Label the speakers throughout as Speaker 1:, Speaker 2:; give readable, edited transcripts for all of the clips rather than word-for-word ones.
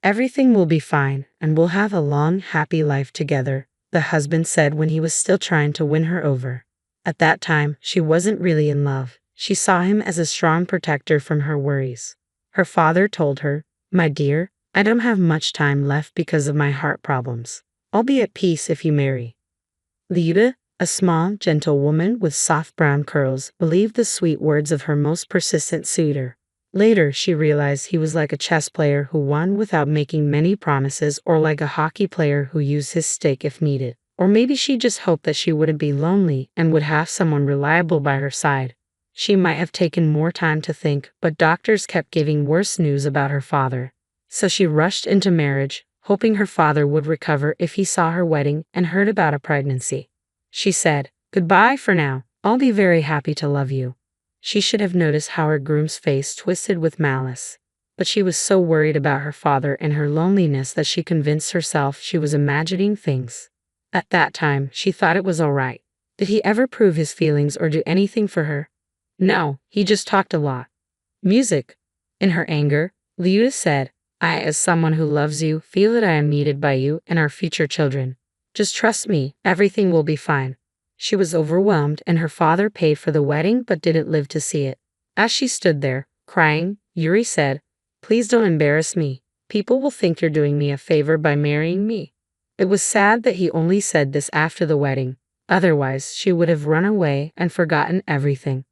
Speaker 1: Everything will be fine, and we'll have a long, happy life together, the husband said when he was still trying to win her over. At that time, she wasn't really in love. She saw him as a strong protector from her worries. Her father told her, "My dear, I don't have much time left because of my heart problems. I'll be at peace if you marry." Lyuda, a small, gentle woman with soft brown curls, believed the sweet words of her most persistent suitor. Later, she realized he was like a chess player who won without making many promises, or like a hockey player who used his stick if needed. Or maybe she just hoped that she wouldn't be lonely and would have someone reliable by her side. She might have taken more time to think, but doctors kept giving worse news about her father. So she rushed into marriage, hoping her father would recover if he saw her wedding and heard about a pregnancy. She said, "Goodbye for now. I'll be very happy to love you." She should have noticed how her groom's face twisted with malice. But she was so worried about her father and her loneliness that she convinced herself she was imagining things. At that time, she thought it was all right. Did he ever prove his feelings or do anything for her? No, he just talked a lot. Music. In her anger, Lyuda said, "I, as someone who loves you, feel that I am needed by you and our future children. Just trust me, everything will be fine." She was overwhelmed, and her father paid for the wedding but didn't live to see it. As she stood there, crying, Yuri said, "Please don't embarrass me. People will think you're doing me a favor by marrying me." It was sad that he only said this after the wedding. Otherwise, she would have run away and forgotten everything.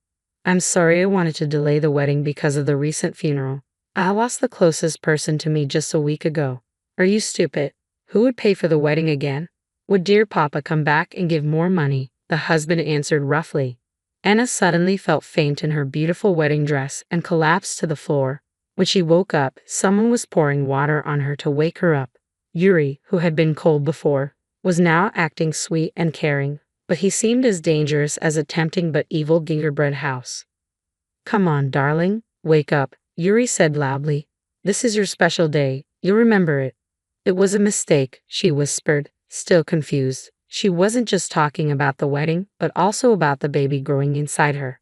Speaker 1: "I'm sorry I wanted to delay the wedding because of the recent funeral. I lost the closest person to me just a week ago." "Are you stupid? Who would pay for the wedding again? Would dear Papa come back and give more money?" the husband answered roughly. Anna suddenly felt faint in her beautiful wedding dress and collapsed to the floor. When she woke up, someone was pouring water on her to wake her up. Yuri, who had been cold before, was now acting sweet and caring, but he seemed as dangerous as a tempting but evil gingerbread house. "Come on, darling, wake up," Yuri said loudly. "This is your special day. You'll remember it." "It was a mistake," she whispered, still confused. She wasn't just talking about the wedding, but also about the baby growing inside her.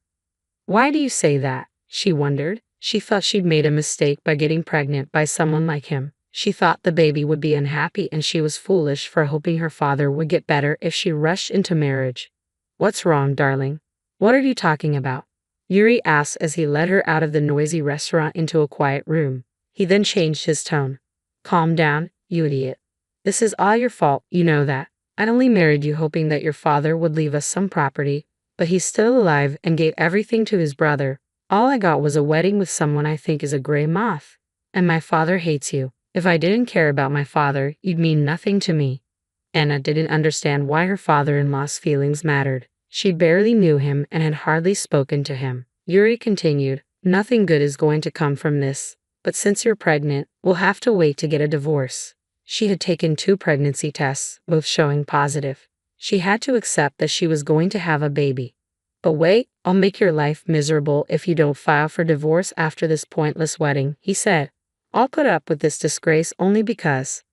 Speaker 1: "Why do you say that?" she wondered. She felt she'd made a mistake by getting pregnant by someone like him. She thought the baby would be unhappy, and she was foolish for hoping her father would get better if she rushed into marriage. "What's wrong, darling? What are you talking about?" Yuri asked as he led her out of the noisy restaurant into a quiet room. He then changed his tone. "Calm down, you idiot. This is all your fault, you know that. I only married you hoping that your father would leave us some property, but he's still alive and gave everything to his brother. All I got was a wedding with someone I think is a gray moth. And my father hates you. If I didn't care about my father, you'd mean nothing to me." Anna didn't understand why her father-in-law's feelings mattered. She barely knew him and had hardly spoken to him. Yuri continued, "Nothing good is going to come from this, but since you're pregnant, we'll have to wait to get a divorce." She had taken 2 pregnancy tests, both showing positive. She had to accept that she was going to have a baby. "But wait, I'll make your life miserable if you don't file for divorce after this pointless wedding," he said. "I'll put up with this disgrace only because.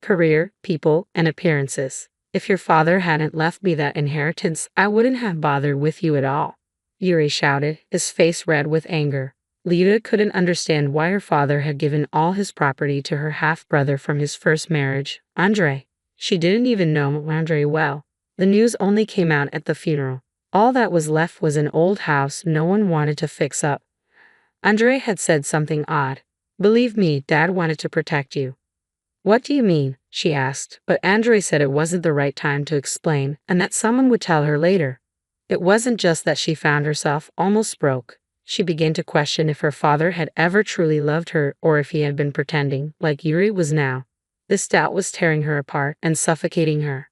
Speaker 1: Career, people, and appearances. If your father hadn't left me that inheritance, I wouldn't have bothered with you at all," Yuri shouted, his face red with anger. Lyuda couldn't understand why her father had given all his property to her half-brother from his first marriage, Andrei. She didn't even know Andrei well. The news only came out at the funeral. All that was left was an old house no one wanted to fix up. Andrei had said something odd. "Believe me, Dad wanted to protect you." "What do you mean?" she asked, but Andrei said it wasn't the right time to explain and that someone would tell her later. It wasn't just that she found herself almost broke. She began to question if her father had ever truly loved her or if he had been pretending, like Yuri was now. This doubt was tearing her apart and suffocating her.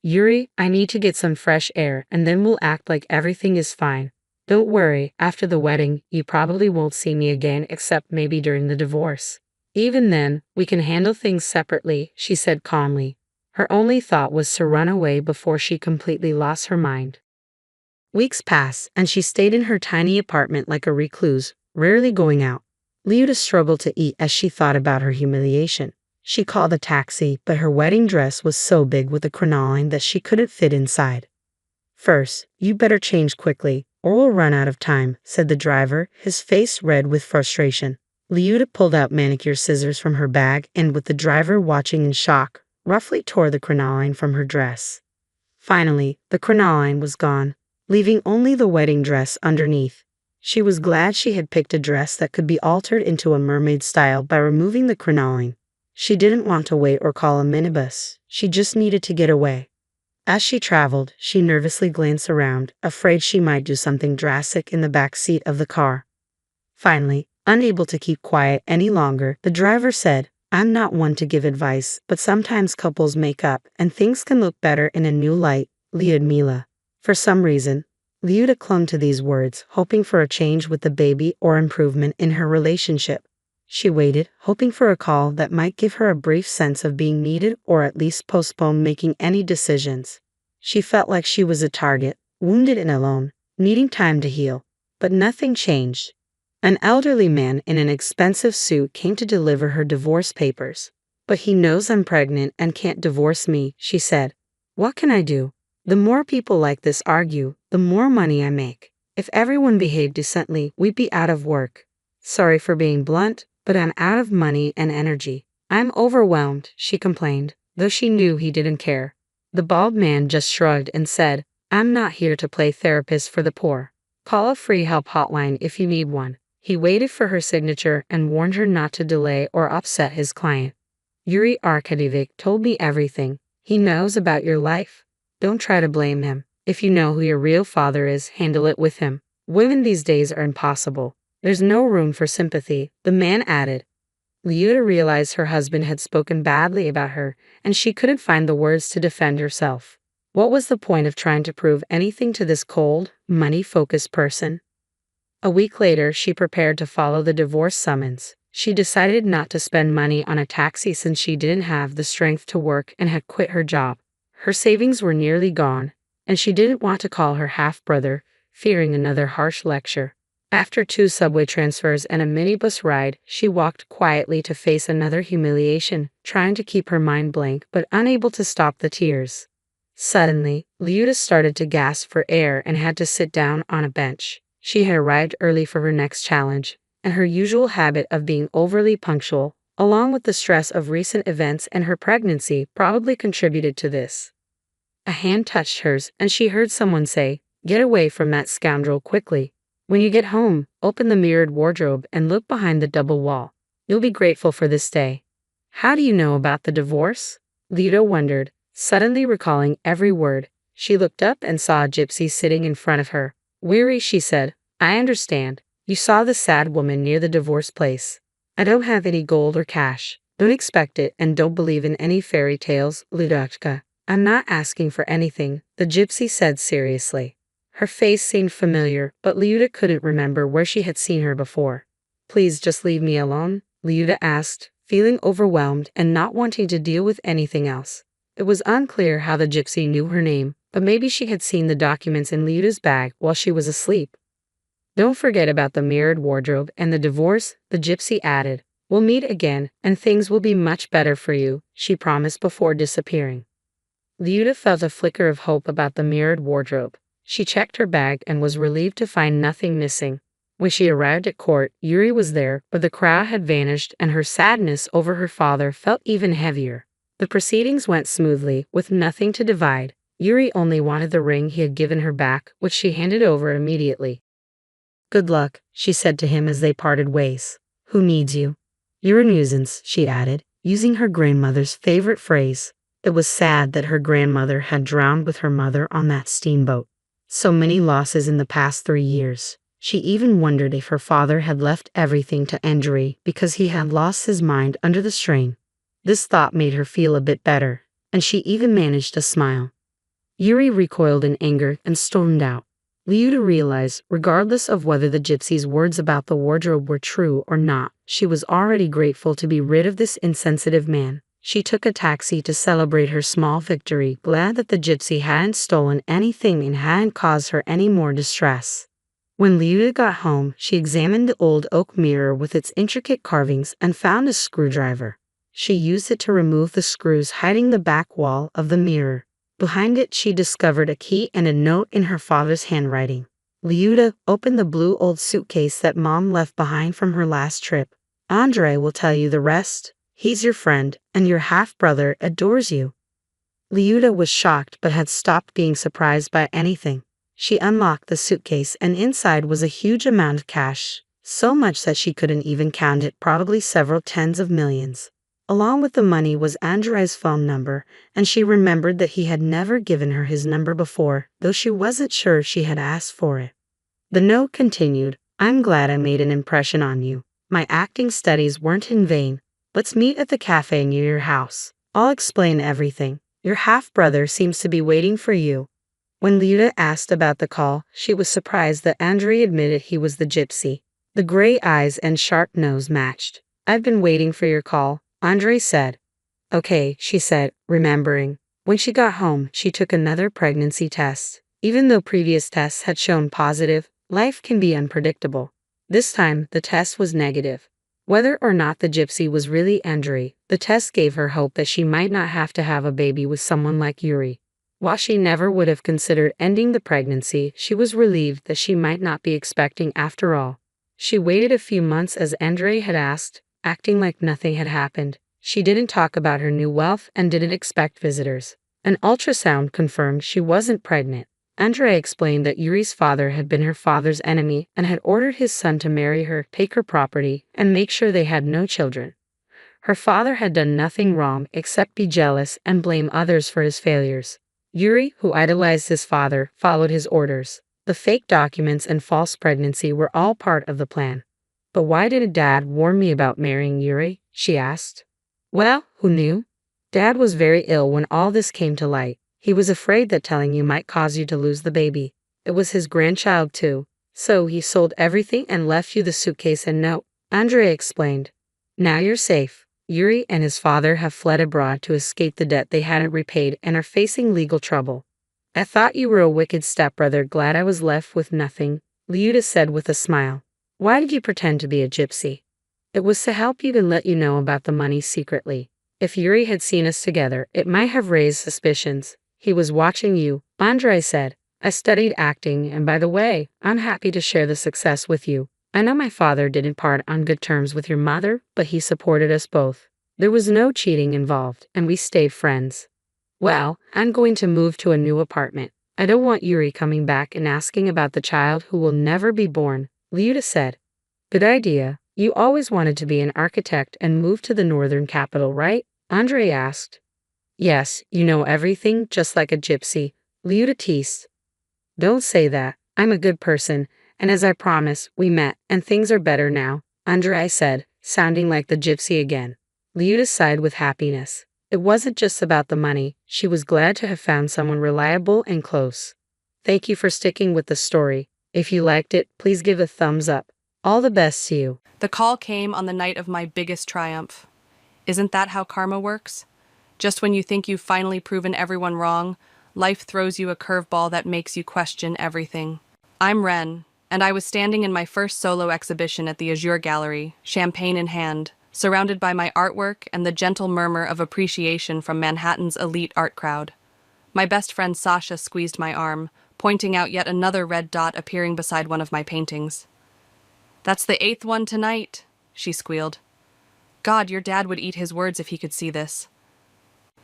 Speaker 1: "Yuri, I need to get some fresh air and then we'll act like everything is fine. Don't worry, after the wedding, you probably won't see me again except maybe during the divorce. Even then, we can handle things separately," she said calmly. Her only thought was to run away before she completely lost her mind. Weeks passed, and she stayed in her tiny apartment like a recluse, rarely going out. Lyuda struggled to eat as she thought about her humiliation. She called a taxi, but her wedding dress was so big with a crinoline that she couldn't fit inside. "First, you better change quickly, or we'll run out of time," said the driver, his face red with frustration. Liuta pulled out manicure scissors from her bag and, with the driver watching in shock, roughly tore the crinoline from her dress. Finally, the crinoline was gone, leaving only the wedding dress underneath. She was glad she had picked a dress that could be altered into a mermaid style by removing the crinoline. She didn't want to wait or call a minibus. She just needed to get away. As she traveled, she nervously glanced around, afraid she might do something drastic in the back seat of the car. Finally, unable to keep quiet any longer, the driver said, "I'm not one to give advice, but sometimes couples make up and things can look better in a new light, Lyudmila." For some reason, Liuta clung to these words, hoping for a change with the baby or improvement in her relationship. She waited, hoping for a call that might give her a brief sense of being needed or at least postpone making any decisions. She felt like she was a target, wounded and alone, needing time to heal. But nothing changed. An elderly man in an expensive suit came to deliver her divorce papers. "But he knows I'm pregnant and can't divorce me," she said. "What can I do? The more people like this argue, the more money I make. If everyone behaved decently, we'd be out of work. Sorry for being blunt, but I'm out of money and energy. I'm overwhelmed," she complained, though she knew he didn't care. The bald man just shrugged and said, "I'm not here to play therapist for the poor. Call a free help hotline if you need one." He waited for her signature and warned her not to delay or upset his client. "Yuri Arkadyevic told me everything. He knows about your life. Don't try to blame him. If you know who your real father is, handle it with him. Women these days are impossible. There's no room for sympathy," the man added. Liuta realized her husband had spoken badly about her, and she couldn't find the words to defend herself. What was the point of trying to prove anything to this cold, money-focused person? A week later, she prepared to follow the divorce summons. She decided not to spend money on a taxi since she didn't have the strength to work and had quit her job. Her savings were nearly gone, and she didn't want to call her half-brother, fearing another harsh lecture. After 2 subway transfers and a minibus ride, she walked quietly to face another humiliation, trying to keep her mind blank but unable to stop the tears. Suddenly, Liuta started to gasp for air and had to sit down on a bench. She had arrived early for her next challenge, and her usual habit of being overly punctual, along with the stress of recent events and her pregnancy, probably contributed to this. A hand touched hers, and she heard someone say, "Get away from that scoundrel quickly. When you get home, open the mirrored wardrobe and look behind the double wall. You'll be grateful for this day." "How do you know about the divorce?" Liuta wondered, suddenly recalling every word. She looked up and saw a gypsy sitting in front of her. Weary, she said, "I understand. You saw the sad woman near the divorce place. I don't have any gold or cash. Don't expect it and don't believe in any fairy tales, Ludachka. I'm not asking for anything," the gypsy said seriously. Her face seemed familiar, but Liuta couldn't remember where she had seen her before. "Please just leave me alone," Liuta asked, feeling overwhelmed and not wanting to deal with anything else. It was unclear how the gypsy knew her name, but maybe she had seen the documents in Liuta's bag while she was asleep. "Don't forget about the mirrored wardrobe and the divorce," the gypsy added. "We'll meet again, and things will be much better for you," she promised before disappearing. Liuta felt a flicker of hope about the mirrored wardrobe. She checked her bag and was relieved to find nothing missing. When she arrived at court, Yuri was there, but the crowd had vanished and her sadness over her father felt even heavier. The proceedings went smoothly, with nothing to divide. Yuri only wanted the ring he had given her back, which she handed over immediately. "Good luck," she said to him as they parted ways. "Who needs you?" "You're a nuisance," she added, using her grandmother's favorite phrase. It was sad that her grandmother had drowned with her mother on that steamboat. So many losses in the past 3 years. She even wondered if her father had left everything to Andrei because he had lost his mind under the strain. This thought made her feel a bit better, and she even managed to smile. Yuri recoiled in anger and stormed out. Liuta realized, regardless of whether the gypsy's words about the wardrobe were true or not, she was already grateful to be rid of this insensitive man. She took a taxi to celebrate her small victory, glad that the gypsy hadn't stolen anything and hadn't caused her any more distress. When Liuta got home, she examined the old oak mirror with its intricate carvings and found a screwdriver. She used it to remove the screws hiding the back wall of the mirror. Behind it, she discovered a key and a note in her father's handwriting. Liuta opened the blue old suitcase that Mom left behind from her last trip. Andre will tell you the rest. He's your friend, and your half-brother adores you. Liuta was shocked but had stopped being surprised by anything. She unlocked the suitcase and inside was a huge amount of cash, so much that she couldn't even count it, probably several tens of millions. Along with the money was Andre's phone number, and she remembered that he had never given her his number before, though she wasn't sure she had asked for it. The note continued, "I'm glad I made an impression on you. My acting studies weren't in vain. Let's meet at the cafe near your house. I'll explain everything. Your half-brother seems to be waiting for you." When Liuta asked about the call, she was surprised that Andre admitted he was the gypsy. The gray eyes and sharp nose matched. "I've been waiting for your call," Andre said. "Okay," she said, remembering. When she got home, she took another pregnancy test. Even though previous tests had shown positive, life can be unpredictable. This time, the test was negative. Whether or not the gypsy was really Andre, the test gave her hope that she might not have to have a baby with someone like Yuri. While she never would have considered ending the pregnancy, she was relieved that she might not be expecting after all. She waited a few months as Andre had asked, acting like nothing had happened. She didn't talk about her new wealth and didn't expect visitors. An ultrasound confirmed she wasn't pregnant. Andre explained that Yuri's father had been her father's enemy and had ordered his son to marry her, take her property, and make sure they had no children. Her father had done nothing wrong except be jealous and blame others for his failures. Yuri, who idolized his father, followed his orders. The fake documents and false pregnancy were all part of the plan. "But why didn't Dad warn me about marrying Yuri?" she asked. "Well, who knew? Dad was very ill when all this came to light. He was afraid that telling you might cause you to lose the baby. It was his grandchild too. So he sold everything and left you the suitcase and note," Andre explained. "Now you're safe. Yuri and his father have fled abroad to escape the debt they hadn't repaid and are facing legal trouble." "I thought you were a wicked stepbrother, glad I was left with nothing," Liuta said with a smile. "Why did you pretend to be a gypsy?" "It was to help you and let you know about the money secretly. If Yuri had seen us together, it might have raised suspicions. He was watching you," Andre said. "I studied acting, and by the way, I'm happy to share the success with you. I know my father didn't part on good terms with your mother, but he supported us both. There was no cheating involved, and we stayed friends." "Well, I'm going to move to a new apartment. I don't want Yuri coming back and asking about the child who will never be born," Liuta said. "Good idea. You always wanted to be an architect and move to the northern capital, right?" Andre asked. "Yes, you know everything, just like a gypsy," Liuta teased. "Don't say that. I'm a good person, and as I promised, we met, and things are better now," Andre said, sounding like the gypsy again. Liuta sighed with happiness. It wasn't just about the money. She was glad to have found someone reliable and close. Thank you for sticking with the story. If you liked it, please give a thumbs up. All the best to you.
Speaker 2: The call came on the night of my biggest triumph. Isn't that how karma works? Just when you think you've finally proven everyone wrong, life throws you a curveball that makes you question everything. I'm Ren, and I was standing in my first solo exhibition at the Azure Gallery, champagne in hand, surrounded by my artwork and the gentle murmur of appreciation from Manhattan's elite art crowd. My best friend Sasha squeezed my arm, pointing out yet another red dot appearing beside one of my paintings. "That's the 8th one tonight," she squealed. God, your dad would eat his words if he could see this.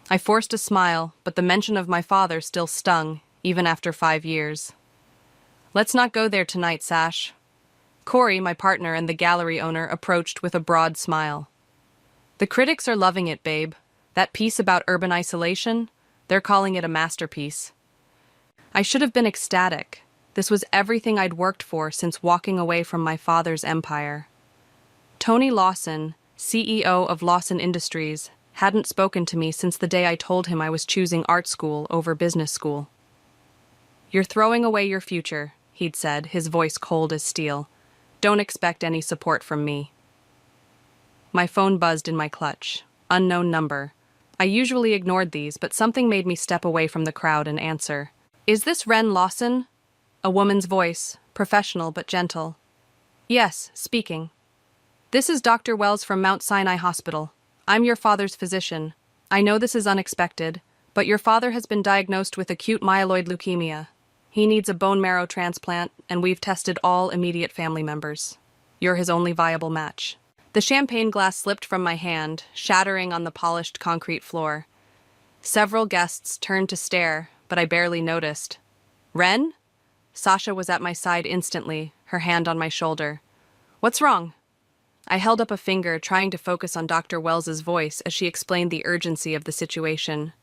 Speaker 2: I forced a smile, but the mention of my father still stung, even after 5 years. "Let's not go there tonight, Sash." Corey, my partner and the gallery owner, approached with a broad smile. "The critics are loving it, babe. That piece about urban isolation, they're calling it a masterpiece." I should have been ecstatic. This was everything I'd worked for since walking away from my father's empire. Tony Lawson, CEO of Lawson Industries, hadn't spoken to me since the day I told him I was choosing art school over business school. "You're throwing away your future," he'd said, his voice cold as steel. "Don't expect any support from me." My phone buzzed in my clutch. Unknown number. I usually ignored these, but something made me step away from the crowd and answer. "Is this Ren Lawson?" A woman's voice, professional but gentle. "Yes, speaking." "This is Dr. Wells from Mount Sinai Hospital. I'm your father's physician. I know this is unexpected, but your father has been diagnosed with acute myeloid leukemia. He needs a bone marrow transplant, and we've tested all immediate family members. You're his only viable match." The champagne glass slipped from my hand, shattering on the polished concrete floor. Several guests turned to stare, but I barely noticed. Ren? Sasha was at my side instantly, her hand on my shoulder. What's wrong? I held up a finger, trying to focus on Dr. Wells's voice as she explained the urgency of the situation.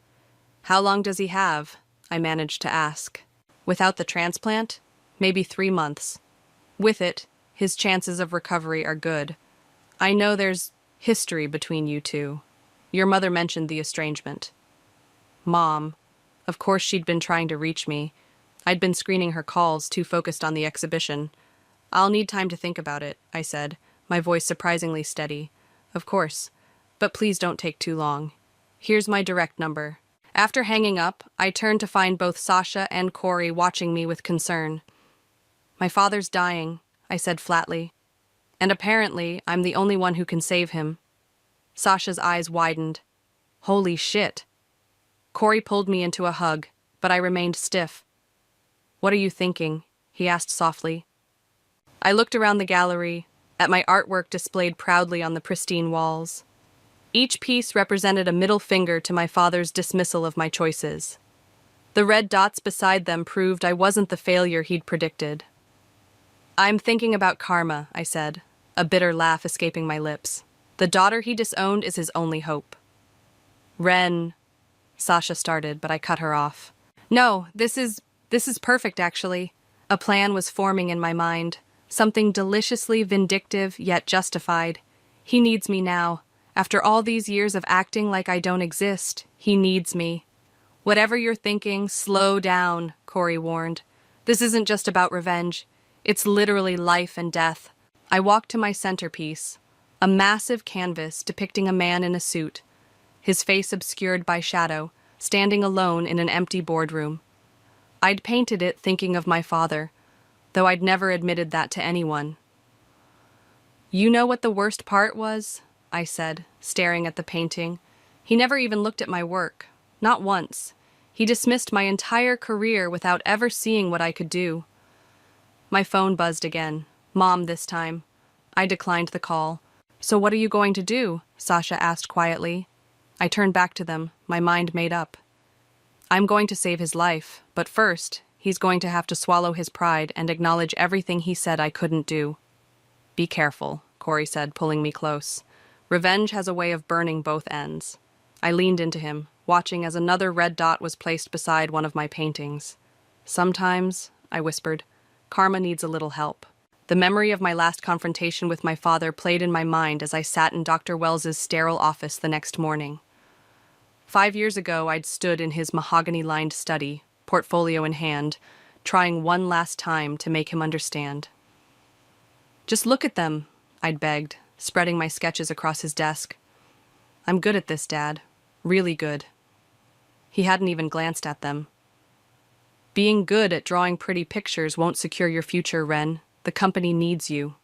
Speaker 2: How long does he have? I managed to ask. Without the transplant? Maybe 3 months. With it, his chances of recovery are good. I know there's history between you two. Your mother mentioned the estrangement. Mom. Of course she'd been trying to reach me. I'd been screening her calls, too focused on the exhibition. I'll need time to think about it, I said, my voice surprisingly steady. Of course. But please don't take too long. Here's my direct number. After hanging up, I turned to find both Sasha and Corey watching me with concern. My father's dying, I said flatly. And apparently, I'm the only one who can save him. Sasha's eyes widened. Holy shit. Corey pulled me into a hug, but I remained stiff. What are you thinking? He asked softly. I looked around the gallery, at my artwork displayed proudly on the pristine walls. Each piece represented a middle finger to my father's dismissal of my choices. The red dots beside them proved I wasn't the failure he'd predicted. I'm thinking about karma, I said, a bitter laugh escaping my lips. The daughter he disowned is his only hope. Ren, Sasha started, but I cut her off. No, this is perfect, actually. A plan was forming in my mind, something deliciously vindictive yet justified. He needs me now. After all these years of acting like I don't exist, he needs me. Whatever you're thinking, slow down, Corey warned. This isn't just about revenge. It's literally life and death. I walked to my centerpiece, a massive canvas depicting a man in a suit, his face obscured by shadow, standing alone in an empty boardroom. I'd painted it thinking of my father, though I'd never admitted that to anyone. You know what the worst part was? I said, staring at the painting. He never even looked at my work. Not once. He dismissed my entire career without ever seeing what I could do. My phone buzzed again. Mom this time. I declined the call. So what are you going to do? Sasha asked quietly. I turned back to them, my mind made up. I'm going to save his life, but first, he's going to have to swallow his pride and acknowledge everything he said I couldn't do. Be careful, Corey said, pulling me close. Revenge has a way of burning both ends. I leaned into him, watching as another red dot was placed beside one of my paintings. Sometimes, I whispered, karma needs a little help. The memory of my last confrontation with my father played in my mind as I sat in Dr. Wells's sterile office the next morning. 5 years ago, I'd stood in his mahogany-lined study, portfolio in hand, trying one last time to make him understand. Just look at them, I'd begged, spreading my sketches across his desk. I'm good at this, Dad. Really good. He hadn't even glanced at them. Being good at drawing pretty pictures won't secure your future, Ren. The company needs you.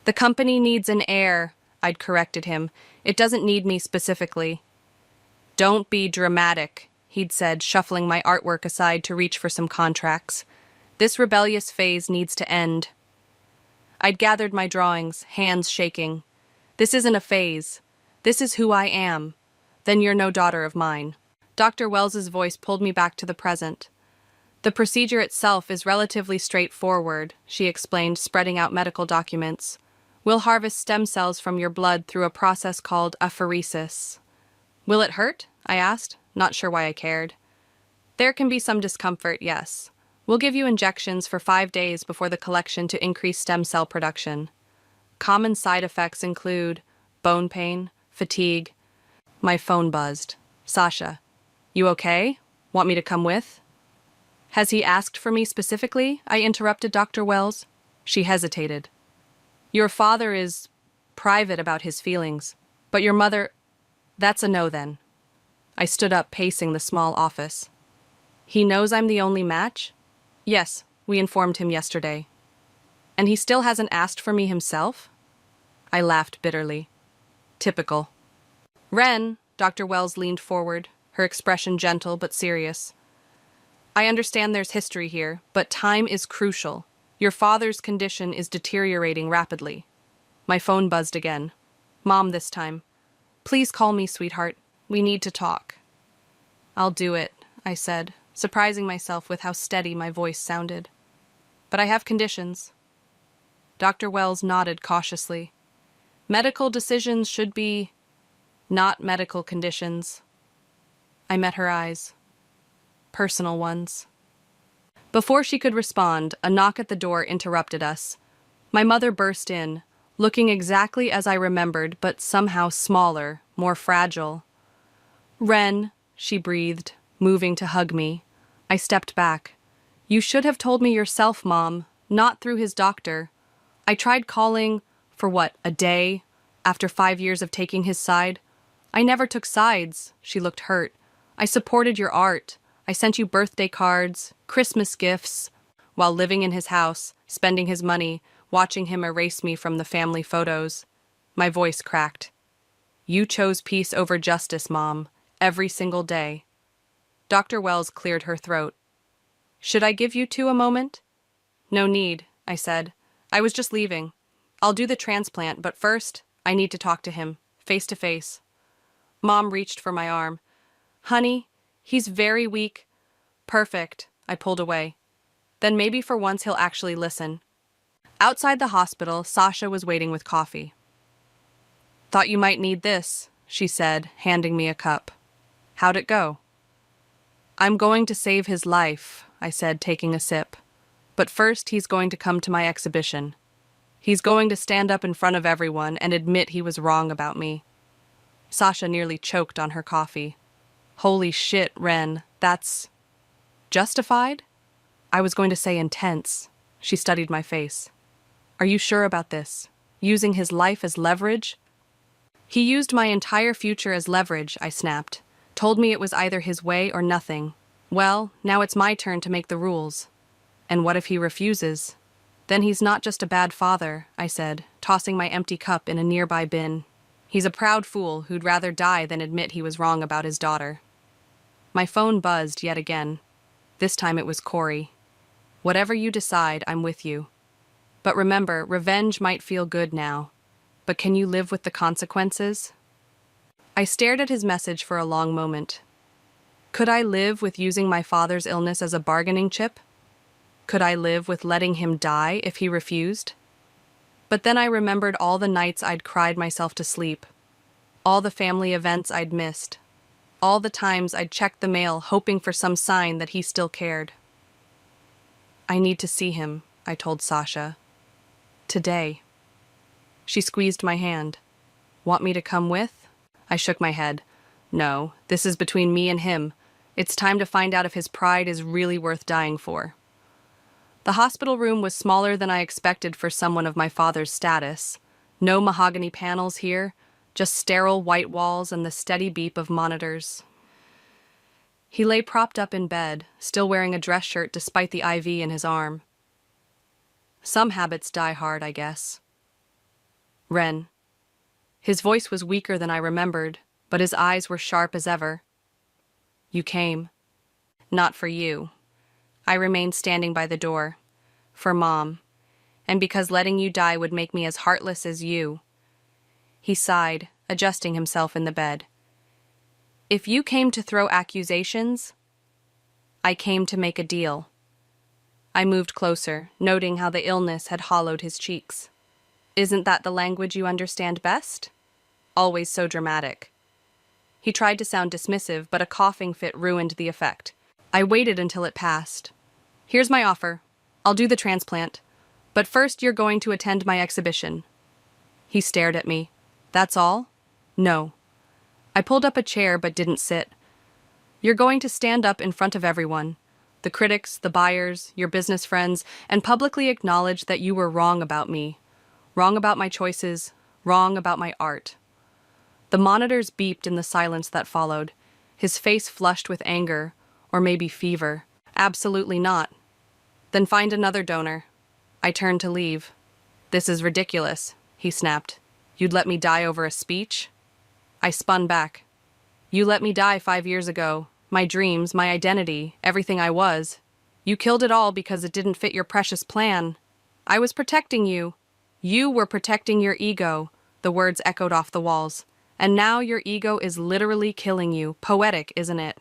Speaker 2: The company needs an heir, I'd corrected him. It doesn't need me specifically. Don't be dramatic, he'd said, shuffling my artwork aside to reach for some contracts. This rebellious phase needs to end. I'd gathered my drawings, hands shaking. This isn't a phase. This is who I am. Then you're no daughter of mine. Dr. Wells's voice pulled me back to the present. The procedure itself is relatively straightforward, she explained, spreading out medical documents. We'll harvest stem cells from your blood through a process called apheresis. Will it hurt? I asked, not sure why I cared. There can be some discomfort, yes. We'll give you injections for 5 days before the collection to increase stem cell production. Common side effects include bone pain, fatigue. My phone buzzed. Sasha, you okay? Want me to come with? Has he asked for me specifically? I interrupted Dr. Wells. She hesitated. Your father is private about his feelings, but your mother... That's a no then. I stood up, pacing the small office. He knows I'm the only match? Yes, we informed him yesterday. And he still hasn't asked for me himself? I laughed bitterly. Typical. Ren, Dr. Wells leaned forward, her expression gentle but serious. I understand there's history here, but time is crucial. Your father's condition is deteriorating rapidly. My phone buzzed again. Mom this time. Please call me, sweetheart. We need to talk. I'll do it, I said, surprising myself with how steady my voice sounded. But I have conditions. Dr. Wells nodded cautiously. Medical decisions should be not medical conditions. I met her eyes. Personal ones. Before she could respond, a knock at the door interrupted us. My mother burst in, looking exactly as I remembered, but somehow smaller, more fragile. Ren, she breathed, moving to hug me. I stepped back. You should have told me yourself, Mom, not through his doctor. I tried calling, for what, a day, after 5 years of taking his side? I never took sides, she looked hurt. I supported your art. I sent you birthday cards, Christmas gifts, while living in his house, spending his money, watching him erase me from the family photos. My voice cracked. You chose peace over justice, Mom, every single day. Dr. Wells cleared her throat. Should I give you two a moment? No need, I said. I was just leaving. I'll do the transplant, but first, I need to talk to him, face to face. Mom reached for my arm. Honey, he's very weak. Perfect, I pulled away. Then maybe for once he'll actually listen. Outside the hospital, Sasha was waiting with coffee. Thought you might need this, she said, handing me a cup. How'd it go? I'm going to save his life, I said, taking a sip. But first he's going to come to my exhibition. He's going to stand up in front of everyone and admit he was wrong about me. Sasha nearly choked on her coffee. Holy shit, Ren, that's justified? I was going to say intense. She studied my face. Are you sure about this? Using his life as leverage? He used my entire future as leverage, I snapped. Told me it was either his way or nothing. Well, now it's my turn to make the rules. And what if he refuses? Then he's not just a bad father, I said, tossing my empty cup in a nearby bin. He's a proud fool who'd rather die than admit he was wrong about his daughter. My phone buzzed yet again. This time it was Corey. Whatever you decide, I'm with you. But remember, revenge might feel good now. But can you live with the consequences? I stared at his message for a long moment. Could I live with using my father's illness as a bargaining chip? Could I live with letting him die if he refused? But then I remembered all the nights I'd cried myself to sleep, all the family events I'd missed, all the times I'd checked the mail hoping for some sign that he still cared. I need to see him, I told Sasha. Today. She squeezed my hand. Want me to come with? I shook my head. No, this is between me and him. It's time to find out if his pride is really worth dying for. The hospital room was smaller than I expected for someone of my father's status. No mahogany panels here, just sterile white walls and the steady beep of monitors. He lay propped up in bed, still wearing a dress shirt despite the IV in his arm. Some habits die hard, I guess. Ren. His voice was weaker than I remembered, but his eyes were sharp as ever. You came. Not for you. I remained standing by the door. For Mom. And because letting you die would make me as heartless as you. He sighed, adjusting himself in the bed. If you came to throw accusations, I came to make a deal. I moved closer, noting how the illness had hollowed his cheeks. Isn't that the language you understand best? Always so dramatic. He tried to sound dismissive, but a coughing fit ruined the effect. I waited until it passed. Here's my offer. I'll do the transplant. But first you're going to attend my exhibition. He stared at me. That's all? No. I pulled up a chair but didn't sit. You're going to stand up in front of everyone. The critics, the buyers, your business friends, and publicly acknowledge that you were wrong about me. Wrong about my choices. Wrong about my art. The monitors beeped in the silence that followed. His face flushed with anger. Or maybe fever. Absolutely not. Then find another donor. I turned to leave. This is ridiculous, he snapped. You'd let me die over a speech? I spun back. You let me die 5 years ago. My dreams, my identity, everything I was. You killed it all because it didn't fit your precious plan. I was protecting you. You were protecting your ego, the words echoed off the walls. And now your ego is literally killing you. Poetic, isn't it?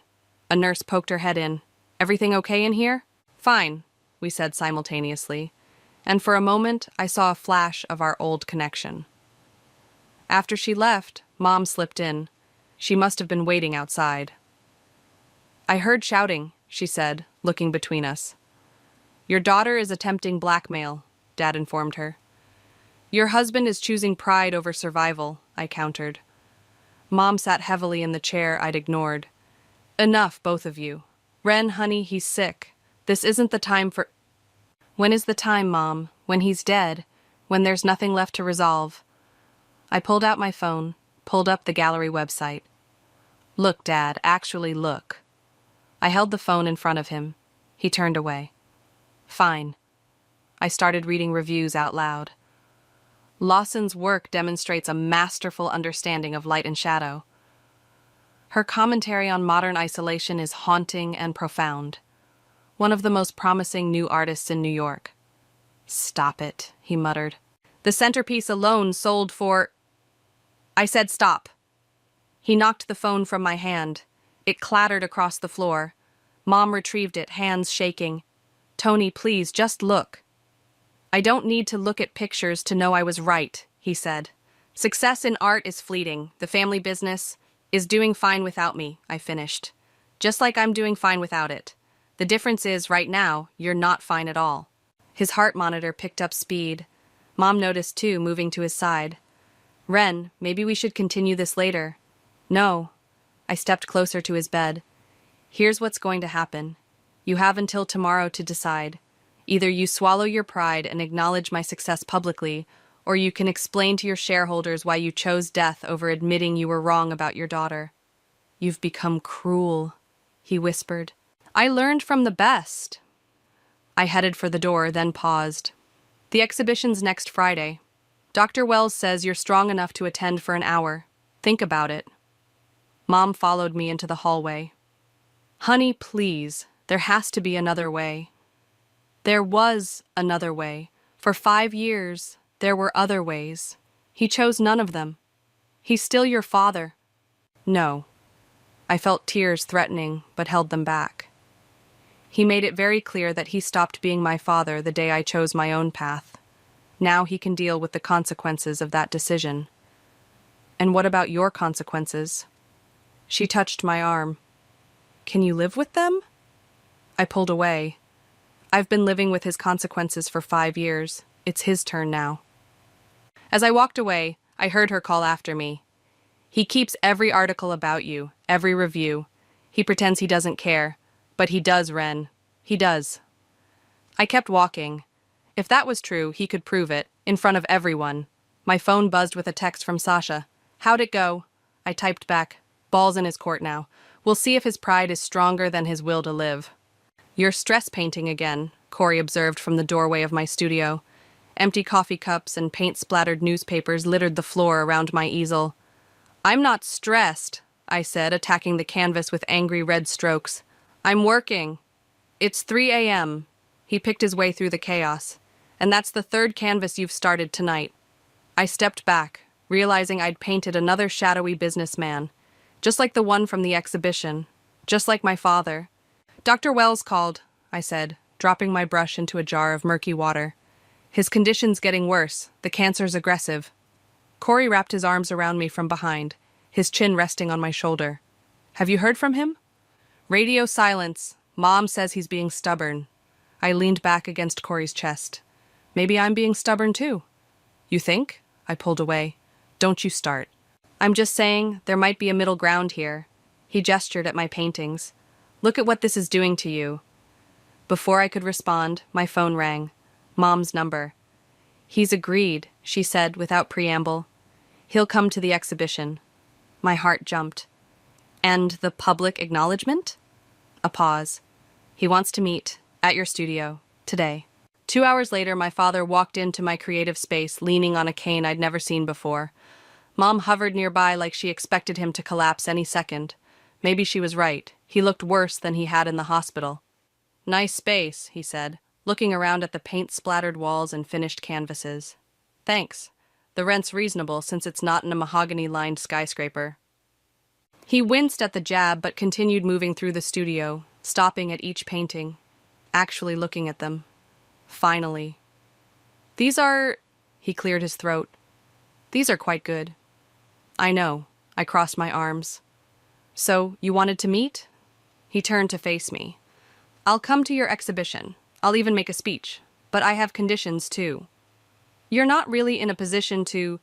Speaker 2: A nurse poked her head in. Everything okay in here? Fine, we said simultaneously. And for a moment, I saw a flash of our old connection. After she left, Mom slipped in. She must have been waiting outside. I heard shouting, she said, looking between us. Your daughter is attempting blackmail, Dad informed her. Your husband is choosing pride over survival, I countered. Mom sat heavily in the chair I'd ignored. Enough, both of you. Ren, honey, he's sick. This isn't the time for— When is the time, Mom? When he's dead? When there's nothing left to resolve? I pulled out my phone, pulled up the gallery website. Look, Dad, actually look. I held the phone in front of him. He turned away. Fine. I started reading reviews out loud. Lawson's work demonstrates a masterful understanding of light and shadow. Her commentary on modern isolation is haunting and profound. One of the most promising new artists in New York. Stop it, he muttered. The centerpiece alone sold for— I said stop. He knocked the phone from my hand. It clattered across the floor. Mom retrieved it, hands shaking. Tony, please, just look. I don't need to look at pictures to know I was right, he said. Success in art is fleeting. The family business is doing fine without me, I finished. Just like I'm doing fine without it. The difference is, right now, you're not fine at all. His heart monitor picked up speed. Mom noticed too, moving to his side. Ren, maybe we should continue this later. No. I stepped closer to his bed. Here's what's going to happen. You have until tomorrow to decide. Either you swallow your pride and acknowledge my success publicly, or you can explain to your shareholders why you chose death over admitting you were wrong about your daughter. You've become cruel, he whispered. I learned from the best. I headed for the door, then paused. The exhibition's next Friday. Dr. Wells says you're strong enough to attend for an hour. Think about it. Mom followed me into the hallway. Honey, please, there has to be another way. There was another way. For 5 years, there were other ways. He chose none of them. He's still your father. No. I felt tears threatening, but held them back. He made it very clear that he stopped being my father the day I chose my own path. Now he can deal with the consequences of that decision. And what about your consequences? She touched my arm. Can you live with them? I pulled away. I've been living with his consequences for 5 years. It's his turn now. As I walked away, I heard her call after me. He keeps every article about you, every review. He pretends he doesn't care. But he does, Ren. He does. I kept walking. If that was true, he could prove it, in front of everyone. My phone buzzed with a text from Sasha. How'd it go? I typed back. Ball's in his court now. We'll see if his pride is stronger than his will to live. You're stress painting again, Corey observed from the doorway of my studio. Empty coffee cups and paint-splattered newspapers littered the floor around my easel. I'm not stressed, I said, attacking the canvas with angry red strokes. I'm working. It's 3 a.m. He picked his way through the chaos. And that's the 3rd canvas you've started tonight. I stepped back, realizing I'd painted another shadowy businessman. Just like the one from the exhibition. Just like my father. Dr. Wells called, I said, dropping my brush into a jar of murky water. His condition's getting worse. The cancer's aggressive. Corey wrapped his arms around me from behind, his chin resting on my shoulder. Have you heard from him? Radio silence. Mom says he's being stubborn. I leaned back against Corey's chest. Maybe I'm being stubborn too. You think? I pulled away. Don't you start. I'm just saying there might be a middle ground here. He gestured at my paintings. Look at what this is doing to you. Before I could respond, my phone rang. Mom's number. He's agreed, she said without preamble. He'll come to the exhibition. My heart jumped. And the public acknowledgement? A pause. He wants to meet at your studio today. 2 hours later, my father walked into my creative space, leaning on a cane I'd never seen before. Mom hovered nearby like she expected him to collapse any second. Maybe she was right. He looked worse than he had in the hospital. Nice space, he said, looking around at the paint-splattered walls and finished canvases. Thanks. The rent's reasonable since it's not in a mahogany-lined skyscraper. He winced at the jab but continued moving through the studio, stopping at each painting, actually looking at them. Finally. These are... He cleared his throat. These are quite good. I know. I crossed my arms. So, you wanted to meet? He turned to face me. I'll come to your exhibition. I'll even make a speech. But I have conditions, too. You're not really in a position to...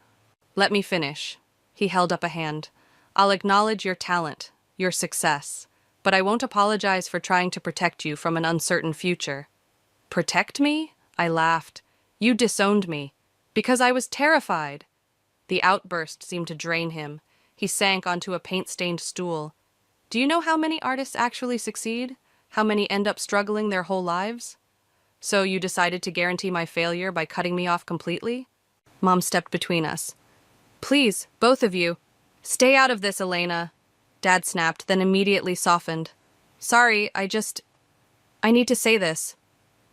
Speaker 2: Let me finish. He held up a hand. I'll acknowledge your talent, your success, but I won't apologize for trying to protect you from an uncertain future. Protect me? I laughed. You disowned me. Because I was terrified. The outburst seemed to drain him. He sank onto a paint-stained stool. Do you know how many artists actually succeed? How many end up struggling their whole lives? So you decided to guarantee my failure by cutting me off completely? Mom stepped between us. Please, both of you. Stay out of this, Elena. Dad snapped, then immediately softened. Sorry, I need to say this.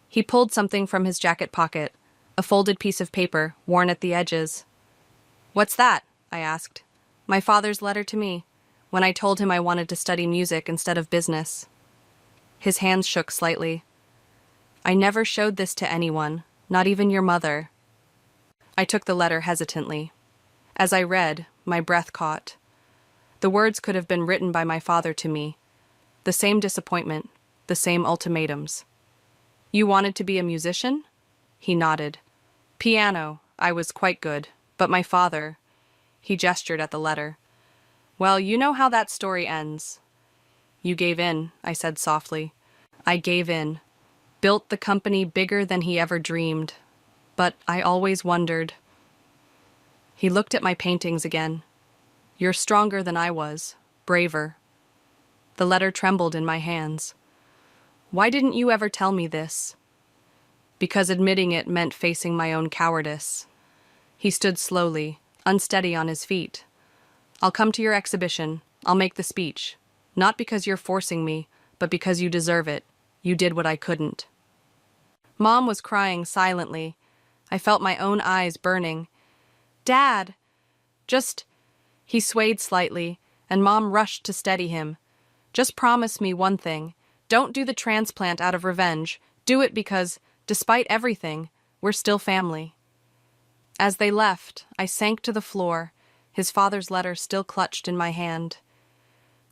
Speaker 2: He pulled something from his jacket pocket, a folded piece of paper, worn at the edges. What's that? I asked. My father's letter to me, when I told him I wanted to study music instead of business. His hands shook slightly. I never showed this to anyone, not even your mother. I took the letter hesitantly. As I read, my breath caught. The words could have been written by my father to me. The same disappointment, the same ultimatums. You wanted to be a musician? He nodded. Piano, I was quite good, but my father... He gestured at the letter. Well, you know how that story ends. You gave in, I said softly. I gave in. Built the company bigger than he ever dreamed. But I always wondered... He looked at my paintings again. You're stronger than I was, braver. The letter trembled in my hands. Why didn't you ever tell me this? Because admitting it meant facing my own cowardice. He stood slowly, unsteady on his feet. I'll come to your exhibition. I'll make the speech. Not because you're forcing me, but because you deserve it. You did what I couldn't. Mom was crying silently. I felt my own eyes burning. Dad! He swayed slightly, and Mom rushed to steady him. Just promise me one thing. Don't do the transplant out of revenge. Do it because, despite everything, we're still family. As they left, I sank to the floor, his father's letter still clutched in my hand.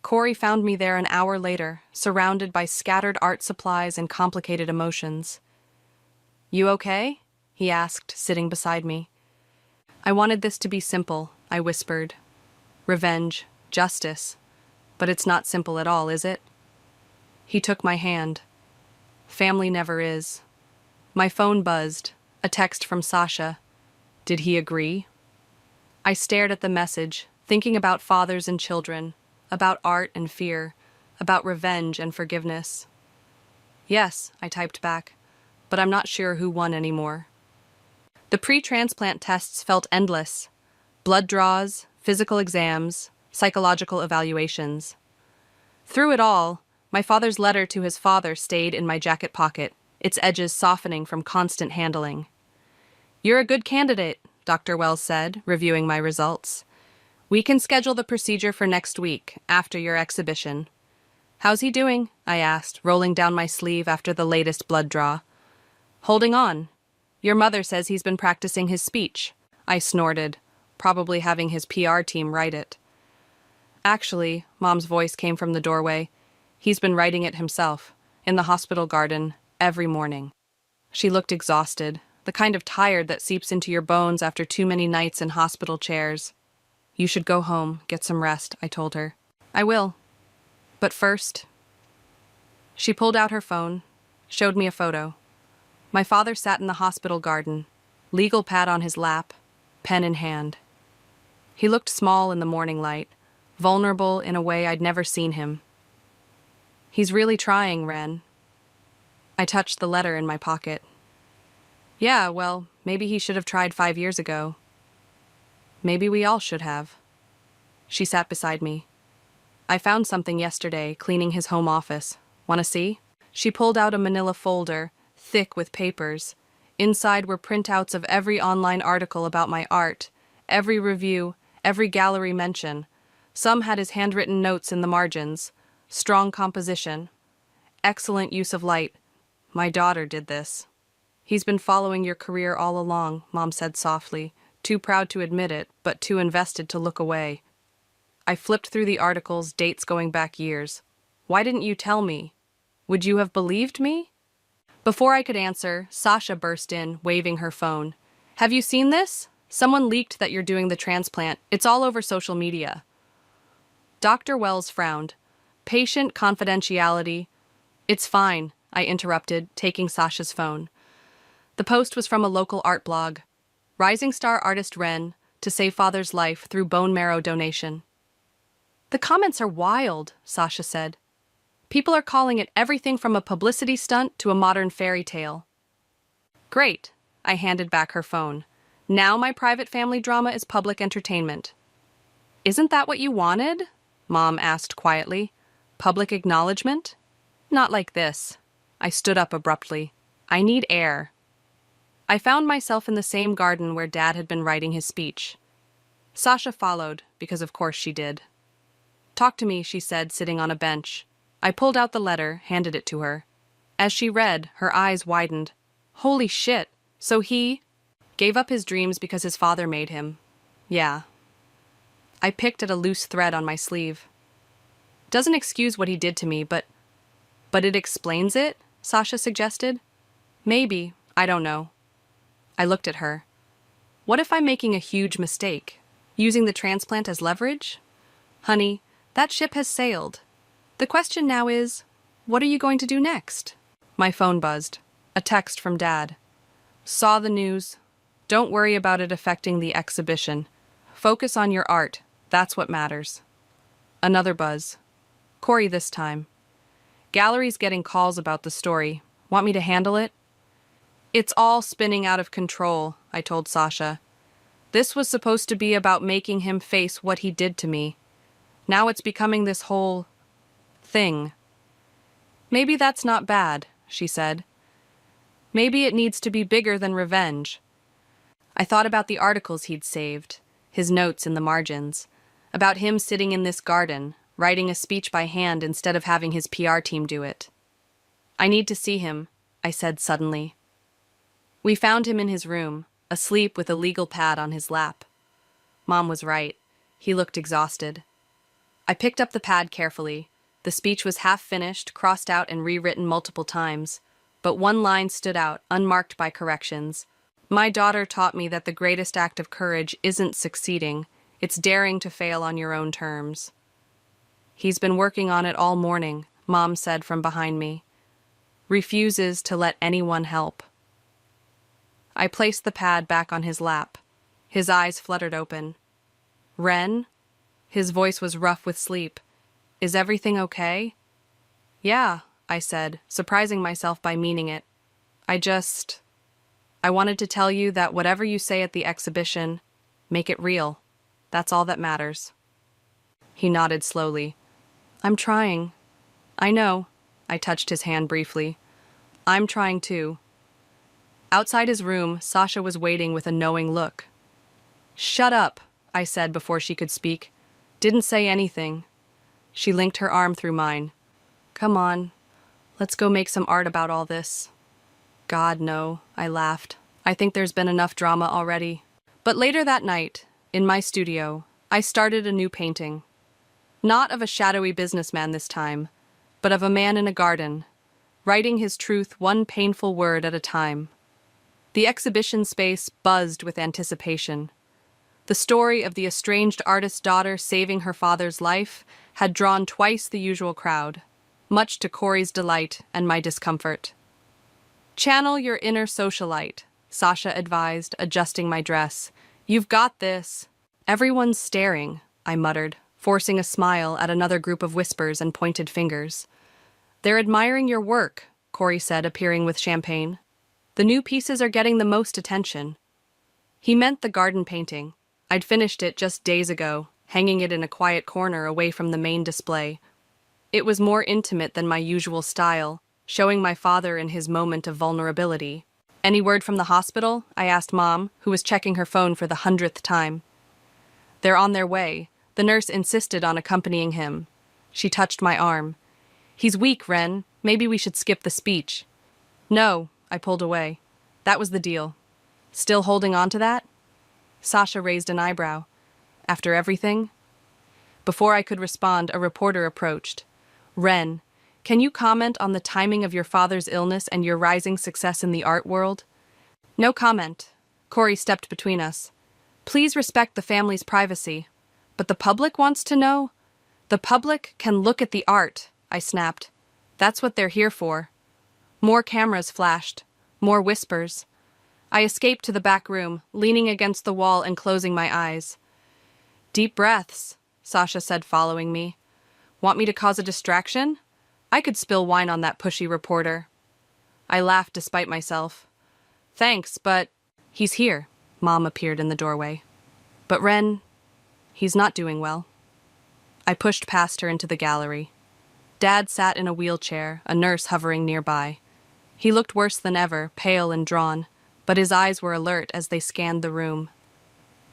Speaker 2: Corey found me there an hour later, surrounded by scattered art supplies and complicated emotions. You okay? He asked, sitting beside me. I wanted this to be simple, I whispered. Revenge, justice. But it's not simple at all, is it? He took my hand. Family never is. My phone buzzed, a text from Sasha. Did he agree? I stared at the message, thinking about fathers and children, about art and fear, about revenge and forgiveness. Yes, I typed back, but I'm not sure who won anymore. The pre-transplant tests felt endless. Blood draws, physical exams, psychological evaluations. Through it all, my father's letter to his father stayed in my jacket pocket, its edges softening from constant handling. You're a good candidate, Dr. Wells said, reviewing my results. We can schedule the procedure for next week, after your exhibition. How's he doing? I asked, rolling down my sleeve after the latest blood draw. Holding on. Your mother says he's been practicing his speech. I snorted, probably having his PR team write it. Actually, Mom's voice came from the doorway. He's been writing it himself, in the hospital garden, every morning. She looked exhausted, the kind of tired that seeps into your bones after too many nights in hospital chairs. You should go home, get some rest, I told her. I will. But first... She pulled out her phone, showed me a photo. My father sat in the hospital garden, legal pad on his lap, pen in hand. He looked small in the morning light, vulnerable in a way I'd never seen him. He's really trying, Ren. I touched the letter in my pocket. Yeah, well, maybe he should have tried 5 years ago. Maybe we all should have. She sat beside me. I found something yesterday, cleaning his home office. Want to see? She pulled out a manila folder, thick with papers. Inside were printouts of every online article about my art, every review, every gallery mention. Some had his handwritten notes in the margins. Strong composition. Excellent use of light. My daughter did this. He's been following your career all along, Mom said softly, too proud to admit it, but too invested to look away. I flipped through the articles, dates going back years. Why didn't you tell me? Would you have believed me? Before I could answer, Sasha burst in, waving her phone. Have you seen this? Someone leaked that you're doing the transplant. It's all over social media. Dr. Wells frowned. Patient confidentiality. It's fine, I interrupted, taking Sasha's phone. The post was from a local art blog. Rising star artist Ren, to save father's life through bone marrow donation. The comments are wild, Sasha said. People are calling it everything from a publicity stunt to a modern fairy tale. Great, I handed back her phone. Now my private family drama is public entertainment. Isn't that what you wanted? Mom asked quietly. Public acknowledgement? Not like this. I stood up abruptly. I need air. I found myself in the same garden where Dad had been writing his speech. Sasha followed, because of course she did. Talk to me, she said, sitting on a bench. I pulled out the letter, handed it to her. As she read, her eyes widened. Holy shit, so he gave up his dreams because his father made him. Yeah. I picked at a loose thread on my sleeve. Doesn't excuse what he did to me, but it explains it, Sasha suggested. Maybe, I don't know. I looked at her. What if I'm making a huge mistake? Using the transplant as leverage? Honey, that ship has sailed. The question now is, what are you going to do next? My phone buzzed. A text from Dad. Saw the news. Don't worry about it affecting the exhibition. Focus on your art. That's what matters. Another buzz. Corey this time. Gallery's getting calls about the story. Want me to handle it? It's all spinning out of control, I told Sasha. This was supposed to be about making him face what he did to me. Now it's becoming this whole thing. Maybe that's not bad, she said. Maybe it needs to be bigger than revenge. I thought about the articles he'd saved, his notes in the margins, about him sitting in this garden, writing a speech by hand instead of having his PR team do it. I need to see him, I said suddenly. We found him in his room, asleep with a legal pad on his lap. Mom was right. He looked exhausted. I picked up the pad carefully. The speech was half finished, crossed out and rewritten multiple times, but one line stood out, unmarked by corrections. My daughter taught me that the greatest act of courage isn't succeeding, it's daring to fail on your own terms. He's been working on it all morning, Mom said from behind me. Refuses to let anyone help. I placed the pad back on his lap. His eyes fluttered open. Ren? His voice was rough with sleep. Is everything okay? Yeah, I said, surprising myself by meaning it. I wanted to tell you that whatever you say at the exhibition, make it real. That's all that matters. He nodded slowly. I'm trying. I know. I touched his hand briefly. I'm trying too. Outside his room, Sasha was waiting with a knowing look. Shut up, I said before she could speak. Didn't say anything. She linked her arm through mine. Come on, let's go make some art about all this. God, no, I laughed. I think there's been enough drama already. But later that night, in my studio, I started a new painting. Not of a shadowy businessman this time, but of a man in a garden, writing his truth one painful word at a time. The exhibition space buzzed with anticipation. The story of the estranged artist's daughter saving her father's life had drawn twice the usual crowd, much to Corey's delight and my discomfort. Channel your inner socialite, Sasha advised, adjusting my dress. You've got this. Everyone's staring, I muttered, forcing a smile at another group of whispers and pointed fingers. They're admiring your work, Corey said, appearing with champagne. The new pieces are getting the most attention. He meant the garden painting. I'd finished it just days ago, hanging it in a quiet corner away from the main display. It was more intimate than my usual style, showing my father in his moment of vulnerability. Any word from the hospital? I asked Mom, who was checking her phone for the 100th time. They're on their way. The nurse insisted on accompanying him. She touched my arm. He's weak, Ren. Maybe we should skip the speech. No, I pulled away. That was the deal. Still holding on to that? Sasha raised an eyebrow. After everything? Before I could respond, a reporter approached. Ren, can you comment on the timing of your father's illness and your rising success in the art world? No comment. Corey stepped between us. Please respect the family's privacy. But the public wants to know? The public can look at the art, I snapped. That's what they're here for. More cameras flashed. More whispers. I escaped to the back room, leaning against the wall and closing my eyes. Deep breaths, Sasha said, following me. Want me to cause a distraction? I could spill wine on that pushy reporter. I laughed despite myself. Thanks, but he's here. Mom appeared in the doorway. But Ren, he's not doing well. I pushed past her into the gallery. Dad sat in a wheelchair, a nurse hovering nearby. He looked worse than ever, pale and drawn, but his eyes were alert as they scanned the room.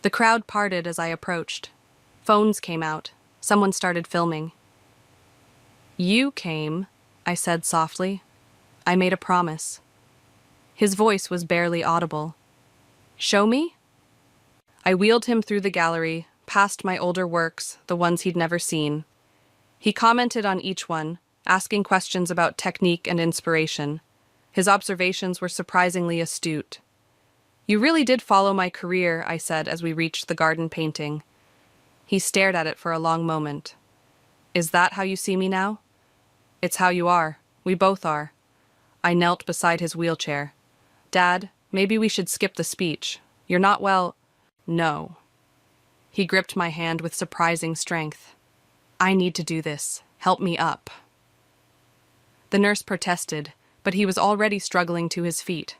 Speaker 2: The crowd parted as I approached. Phones came out. Someone started filming. You came, I said softly. I made a promise. His voice was barely audible. Show me? I wheeled him through the gallery, past my older works, the ones he'd never seen. He commented on each one, asking questions about technique and inspiration. His observations were surprisingly astute. You really did follow my career, I said as we reached the garden painting. He stared at it for a long moment. Is that how you see me now? It's how you are. We both are. I knelt beside his wheelchair. Dad, maybe we should skip the speech. You're not well. No. He gripped my hand with surprising strength. I need to do this. Help me up. The nurse protested, but he was already struggling to his feet.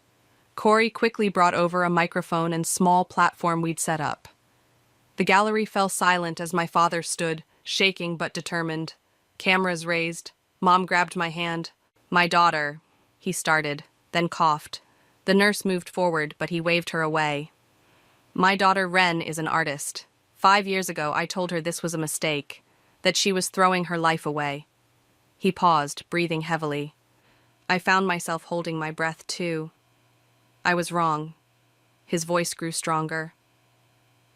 Speaker 2: Corey quickly brought over a microphone and small platform we'd set up. The gallery fell silent as my father stood, shaking but determined. Cameras raised. Mom grabbed my hand. My daughter, he started, then coughed. The nurse moved forward, but he waved her away. My daughter Ren is an artist. 5 years ago, I told her this was a mistake, that she was throwing her life away. He paused, breathing heavily. I found myself holding my breath, too. I was wrong. His voice grew stronger.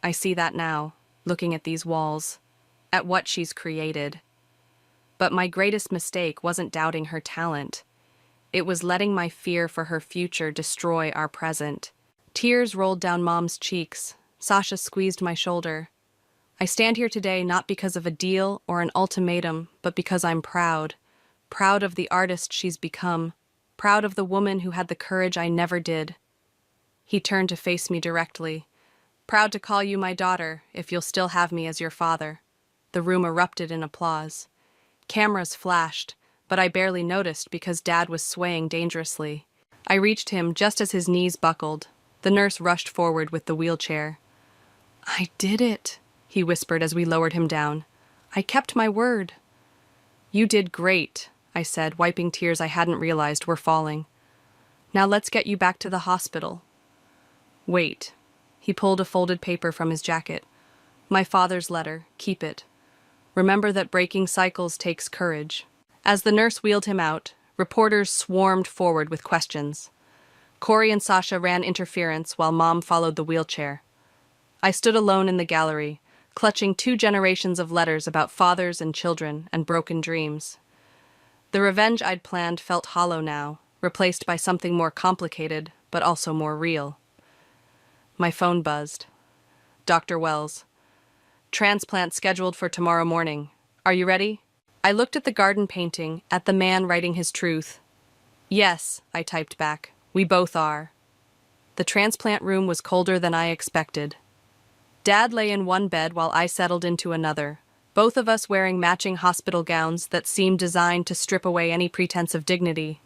Speaker 2: I see that now, looking at these walls, at what she's created. But my greatest mistake wasn't doubting her talent. It was letting my fear for her future destroy our present. Tears rolled down Mom's cheeks. Sasha squeezed my shoulder. I stand here today not because of a deal or an ultimatum, but because I'm proud. Proud of the artist she's become. Proud of the woman who had the courage I never did. He turned to face me directly. Proud to call you my daughter, if you'll still have me as your father. The room erupted in applause. Cameras flashed, but I barely noticed because Dad was swaying dangerously. I reached him just as his knees buckled. The nurse rushed forward with the wheelchair. I did it, he whispered as we lowered him down. I kept my word. You did great, I said, wiping tears I hadn't realized were falling. Now let's get you back to the hospital. Wait. He pulled a folded paper from his jacket. My father's letter. Keep it. Remember that breaking cycles takes courage. As the nurse wheeled him out, reporters swarmed forward with questions. Corey and Sasha ran interference while Mom followed the wheelchair. I stood alone in the gallery, clutching 2 generations of letters about fathers and children and broken dreams. The revenge I'd planned felt hollow now, replaced by something more complicated, but also more real. My phone buzzed. Dr. Wells. Transplant scheduled for tomorrow morning. Are you ready? I looked at the garden painting, at the man writing his truth. Yes, I typed back. We both are. The transplant room was colder than I expected. Dad lay in one bed while I settled into another, both of us wearing matching hospital gowns that seemed designed to strip away any pretense of dignity.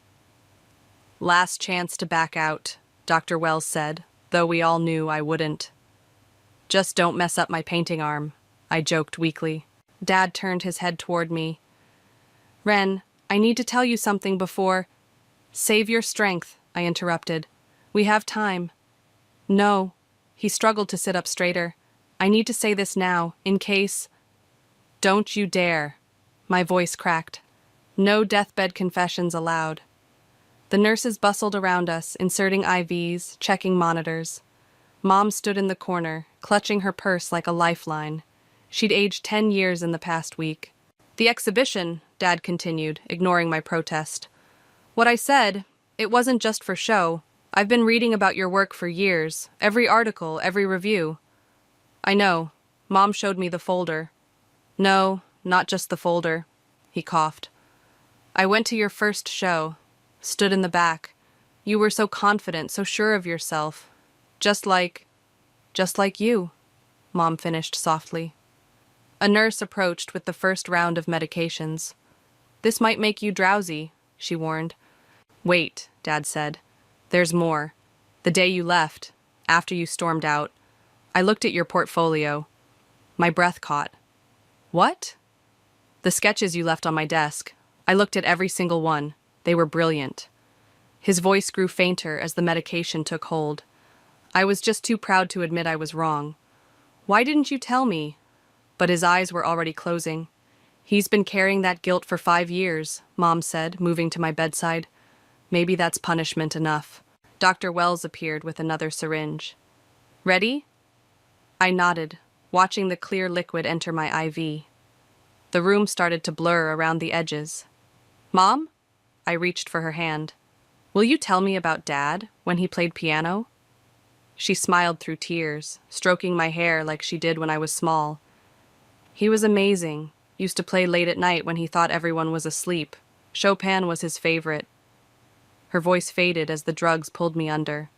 Speaker 2: Last chance to back out, Dr. Wells said, though we all knew I wouldn't. Just don't mess up my painting arm, I joked weakly. Dad turned his head toward me. Ren, I need to tell you something before... Save your strength, I interrupted. We have time. No. He struggled to sit up straighter. I need to say this now, in case... Don't you dare. My voice cracked. No deathbed confessions allowed. The nurses bustled around us, inserting IVs, checking monitors. Mom stood in the corner, clutching her purse like a lifeline. She'd aged 10 years in the past week. The exhibition, Dad continued, ignoring my protest. What I said, it wasn't just for show. I've been reading about your work for years, every article, every review. I know. Mom showed me the folder. No, not just the folder. He coughed. I went to your first show, stood in the back. You were so confident, so sure of yourself. Just like you, Mom finished softly. A nurse approached with the first round of medications. This might make you drowsy, she warned. Wait, Dad said. There's more. The day you left, after you stormed out, I looked at your portfolio. My breath caught. What? The sketches you left on my desk. I looked at every single one. They were brilliant. His voice grew fainter as the medication took hold. I was just too proud to admit I was wrong. Why didn't you tell me? But his eyes were already closing. He's been carrying that guilt for 5 years, Mom said, moving to my bedside. Maybe that's punishment enough. Dr. Wells appeared with another syringe. Ready? I nodded, watching the clear liquid enter my IV. The room started to blur around the edges. Mom? I reached for her hand. Will you tell me about Dad, when he played piano? She smiled through tears, stroking my hair like she did when I was small. He was amazing. Used to play late at night when he thought everyone was asleep. Chopin was his favorite. Her voice faded as the drugs pulled me under.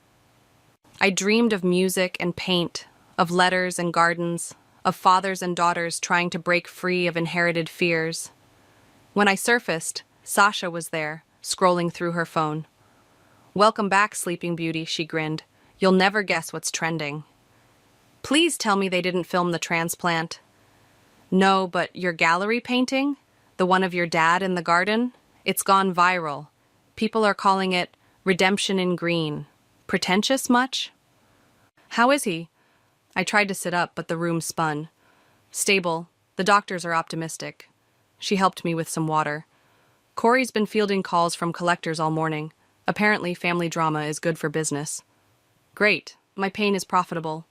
Speaker 2: I dreamed of music and paint, of letters and gardens, of fathers and daughters trying to break free of inherited fears. When I surfaced, Sasha was there, scrolling through her phone. Welcome back, Sleeping Beauty, she grinned. You'll never guess what's trending. Please tell me they didn't film the transplant. No, but your gallery painting? The one of your dad in the garden? It's gone viral. People are calling it Redemption in Green. Pretentious much? How is he? I tried to sit up, but the room spun. Stable. The doctors are optimistic. She helped me with some water. Corey's been fielding calls from collectors all morning. Apparently, family drama is good for business. Great. My pain is profitable.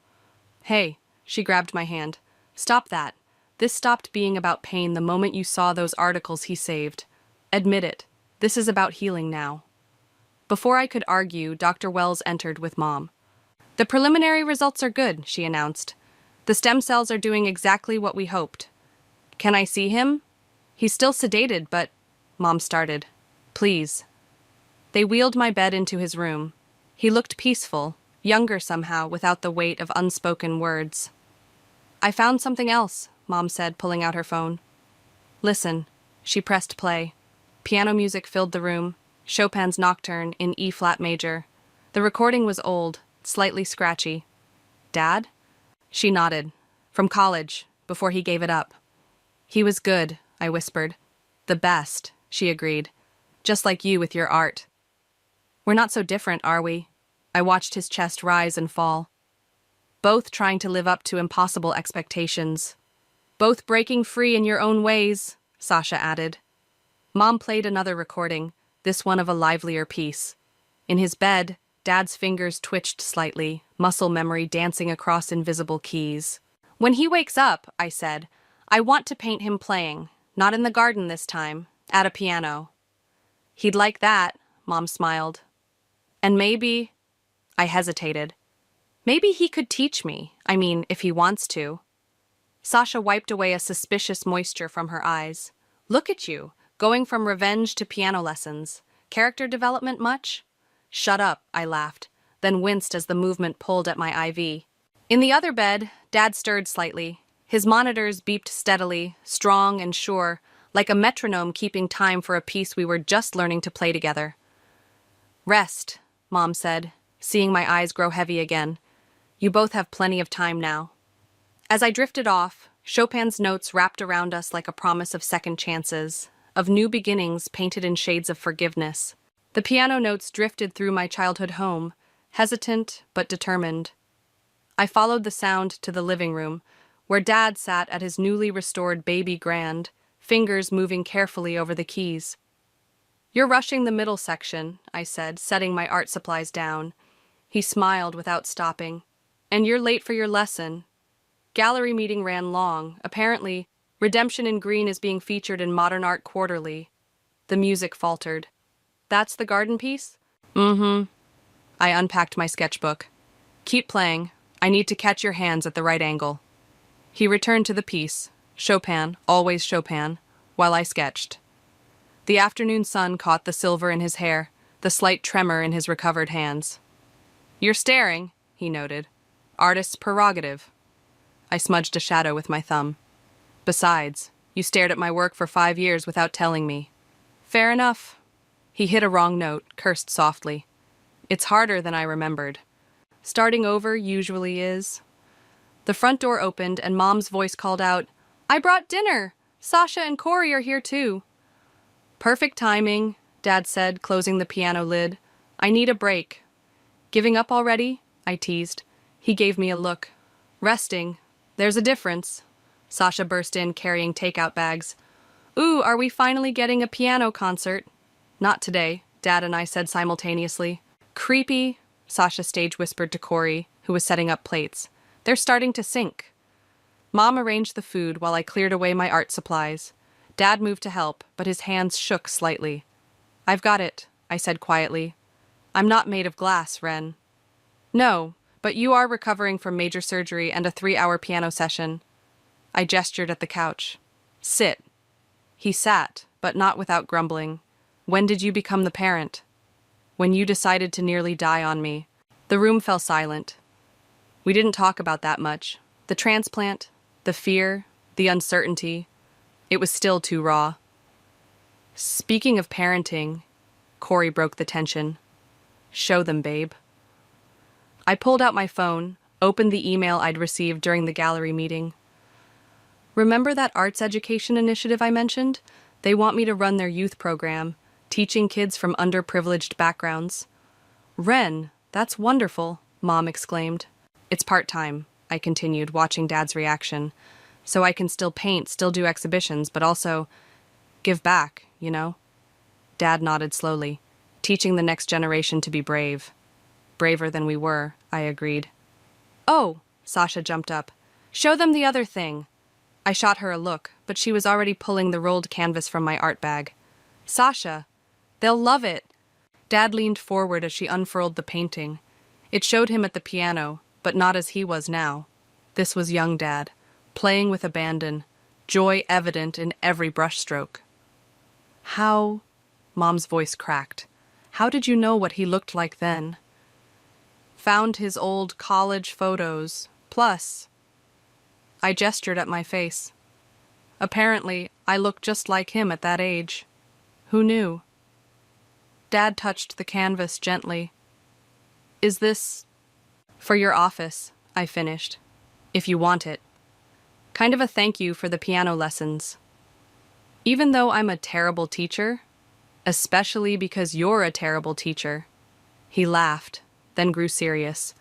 Speaker 2: Hey, she grabbed my hand. Stop that. This stopped being about pain the moment you saw those articles he saved. Admit it. This is about healing now. Before I could argue, Dr. Wells entered with Mom. The preliminary results are good, she announced. The stem cells are doing exactly what we hoped. Can I see him? He's still sedated, but... Mom started. Please. They wheeled my bed into his room. He looked peaceful, younger somehow, without the weight of unspoken words. I found something else, Mom said, pulling out her phone. Listen. She pressed play. Piano music filled the room, Chopin's Nocturne in E-flat major. The recording was old, slightly scratchy. Dad? She nodded. From college, before he gave it up. He was good, I whispered. The best, she agreed. Just like you with your art. We're not so different, are we? I watched his chest rise and fall. Both trying to live up to impossible expectations. Both breaking free in your own ways, Sasha added. Mom played another recording, this one of a livelier piece. In his bed, Dad's fingers twitched slightly, muscle memory dancing across invisible keys. When he wakes up, I said, I want to paint him playing, not in the garden this time, at a piano. He'd like that, Mom smiled. And maybe... I hesitated. Maybe he could teach me, if he wants to. Sasha wiped away a suspicious moisture from her eyes. Look at you, going from revenge to piano lessons. Character development much? Shut up, I laughed, then winced as the movement pulled at my IV. In the other bed, Dad stirred slightly. His monitors beeped steadily, strong and sure, like a metronome keeping time for a piece we were just learning to play together. Rest, Mom said, seeing my eyes grow heavy again. You both have plenty of time now. As I drifted off, Chopin's notes wrapped around us like a promise of second chances, of new beginnings painted in shades of forgiveness. The piano notes drifted through my childhood home, hesitant but determined. I followed the sound to the living room, where Dad sat at his newly restored baby grand, fingers moving carefully over the keys. "You're rushing the middle section," I said, setting my art supplies down. He smiled without stopping. "And you're late for your lesson." Gallery meeting ran long. Apparently, Redemption in Green is being featured in Modern Art Quarterly. The music faltered. "That's the garden piece?" "Mm-hmm." I unpacked my sketchbook. "Keep playing. I need to catch your hands at the right angle." He returned to the piece, Chopin, always Chopin, while I sketched. The afternoon sun caught the silver in his hair, the slight tremor in his recovered hands. "You're staring," he noted. "Artist's prerogative." I smudged a shadow with my thumb. "Besides, you stared at my work for 5 years without telling me." "Fair enough." He hit a wrong note, cursed softly. "It's harder than I remembered. Starting over usually is." The front door opened and Mom's voice called out, "I brought dinner! Sasha and Corey are here too." "Perfect timing," Dad said, closing the piano lid. "I need a break." "Giving up already?" I teased. He gave me a look. "Resting. There's a difference." Sasha burst in, carrying takeout bags. "Ooh, are we finally getting a piano concert?" "Not today," Dad and I said simultaneously. "Creepy," Sasha stage whispered to Corey, who was setting up plates. "They're starting to sink." Mom arranged the food while I cleared away my art supplies. Dad moved to help, but his hands shook slightly. "I've got it," I said quietly. "I'm not made of glass, Ren." "No, but you are recovering from major surgery and a 3-hour piano session." I gestured at the couch. "Sit." He sat, but not without grumbling. "When did you become the parent?" "When you decided to nearly die on me." The room fell silent. We didn't talk about that much. The transplant, the fear, the uncertainty. It was still too raw. "Speaking of parenting," Corey broke the tension. "Show them, babe." I pulled out my phone, opened the email I'd received during the gallery meeting. "Remember that arts education initiative I mentioned? They want me to run their youth program, teaching kids from underprivileged backgrounds." "Ren, that's wonderful," Mom exclaimed. "It's part-time," I continued, watching Dad's reaction. "So I can still paint, still do exhibitions, but also give back, you know?" Dad nodded slowly, teaching the next generation to be brave. "Braver than we were," I agreed. "Oh," Sasha jumped up. "Show them the other thing." I shot her a look, but she was already pulling the rolled canvas from my art bag. "Sasha, they'll love it." Dad leaned forward as she unfurled the painting. It showed him at the piano, but not as he was now. This was young Dad, playing with abandon, joy evident in every brushstroke. "How?" Mom's voice cracked. "How did you know what he looked like then?" "Found his old college photos. Plus," I gestured at my face. "Apparently, I looked just like him at that age. Who knew?" Dad touched the canvas gently. "Is this for your office?" I finished. "If you want it. Kind of a thank you for the piano lessons. Even though I'm a terrible teacher, especially because you're a terrible teacher." He laughed, then grew serious.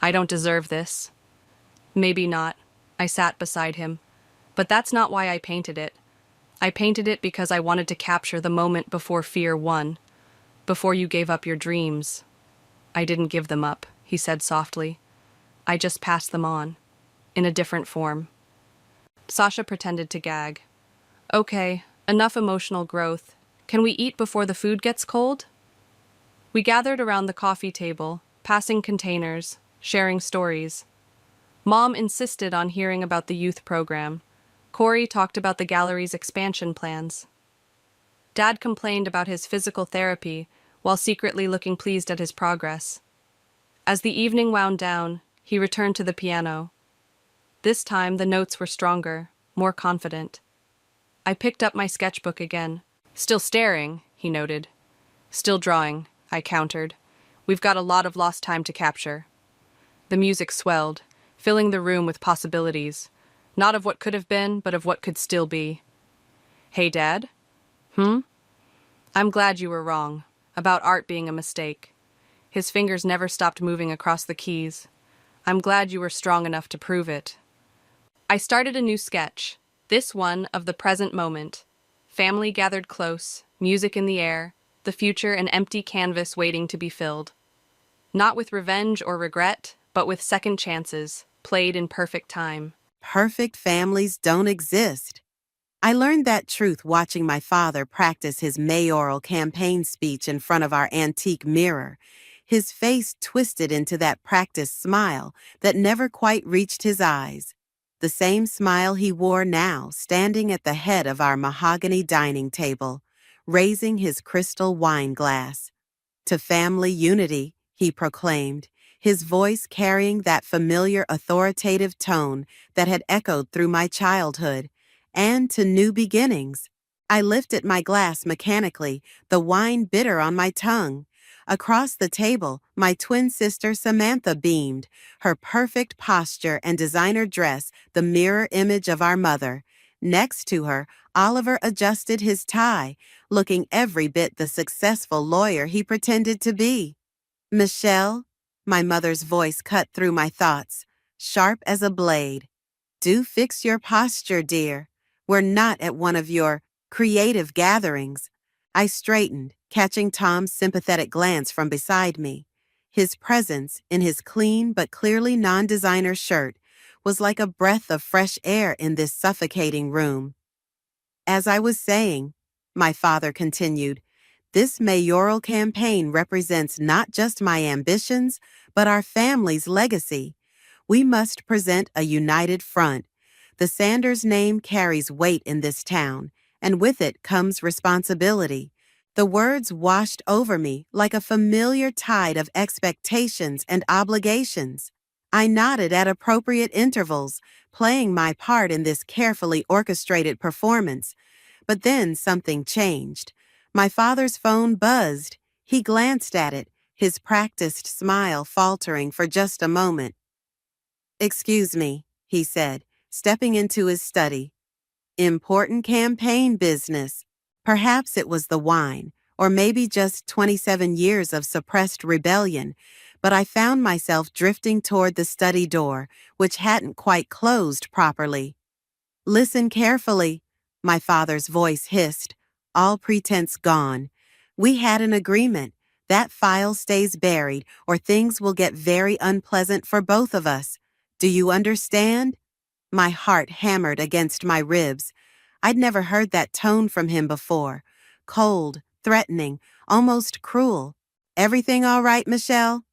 Speaker 2: "I don't deserve this." "Maybe not." I sat beside him. "But that's not why I painted it. I painted it because I wanted to capture the moment before fear won, before you gave up your dreams." "I didn't give them up," he said softly. "I just passed them on, in a different form." Sasha pretended to gag. "Okay, enough emotional growth. Can we eat before the food gets cold?" We gathered around the coffee table, passing containers, sharing stories. Mom insisted on hearing about the youth program. Corey talked about the gallery's expansion plans. Dad complained about his physical therapy while secretly looking pleased at his progress. As the evening wound down, he returned to the piano. This time the notes were stronger, more confident. I picked up my sketchbook again. "Still staring," he noted. "Still drawing," I countered. "We've got a lot of lost time to capture." The music swelled, filling the room with possibilities, not of what could have been, but of what could still be. "Hey, Dad?" "Hmm?" "I'm glad you were wrong, about art being a mistake. His fingers never stopped moving across the keys. I'm glad you were strong enough to prove it. I started a new sketch, this one of the present moment. Family gathered close, music in the air, the future an empty canvas waiting to be filled. Not with revenge or regret, but with second chances, played in perfect time.
Speaker 3: Perfect families don't exist. I learned that truth watching my father practice his mayoral campaign speech in front of our antique mirror, his face twisted into that practiced smile that never quite reached his eyes. The same smile he wore now, standing at the head of our mahogany dining table, raising his crystal wine glass. To family unity, he proclaimed, his voice carrying that familiar authoritative tone that had echoed through my childhood, and to new beginnings. I lifted my glass mechanically, the wine bitter on my tongue. Across the table, my twin sister Samantha beamed, her perfect posture and designer dress the mirror image of our mother. Next to her, Oliver adjusted his tie, looking every bit the successful lawyer he pretended to be. Michelle, my mother's voice cut through my thoughts, sharp as a blade. Do fix your posture, dear. We're not at one of your creative gatherings. I straightened, catching Tom's sympathetic glance from beside me. His presence, in his clean but clearly non-designer shirt, was like a breath of fresh air in this suffocating room. As I was saying, my father continued, this mayoral campaign represents not just my ambitions, but our family's legacy. We must present a united front. The Sanders name carries weight in this town, and with it comes responsibility. The words washed over me like a familiar tide of expectations and obligations. I nodded at appropriate intervals, playing my part in this carefully orchestrated performance. But then something changed. My father's phone buzzed. He glanced at it, his practiced smile faltering for just a moment. "Excuse me," he said, stepping into his study. "Important campaign business." Perhaps it was the wine, or maybe just 27 years of suppressed rebellion, but I found myself drifting toward the study door, which hadn't quite closed properly. "Listen carefully," my father's voice hissed, all pretense gone. "We had an agreement. That file stays buried, or things will get very unpleasant for both of us. Do you understand?" My heart hammered against my ribs. I'd never heard that tone from him before. Cold, threatening, almost cruel. "Everything all right, Michelle?"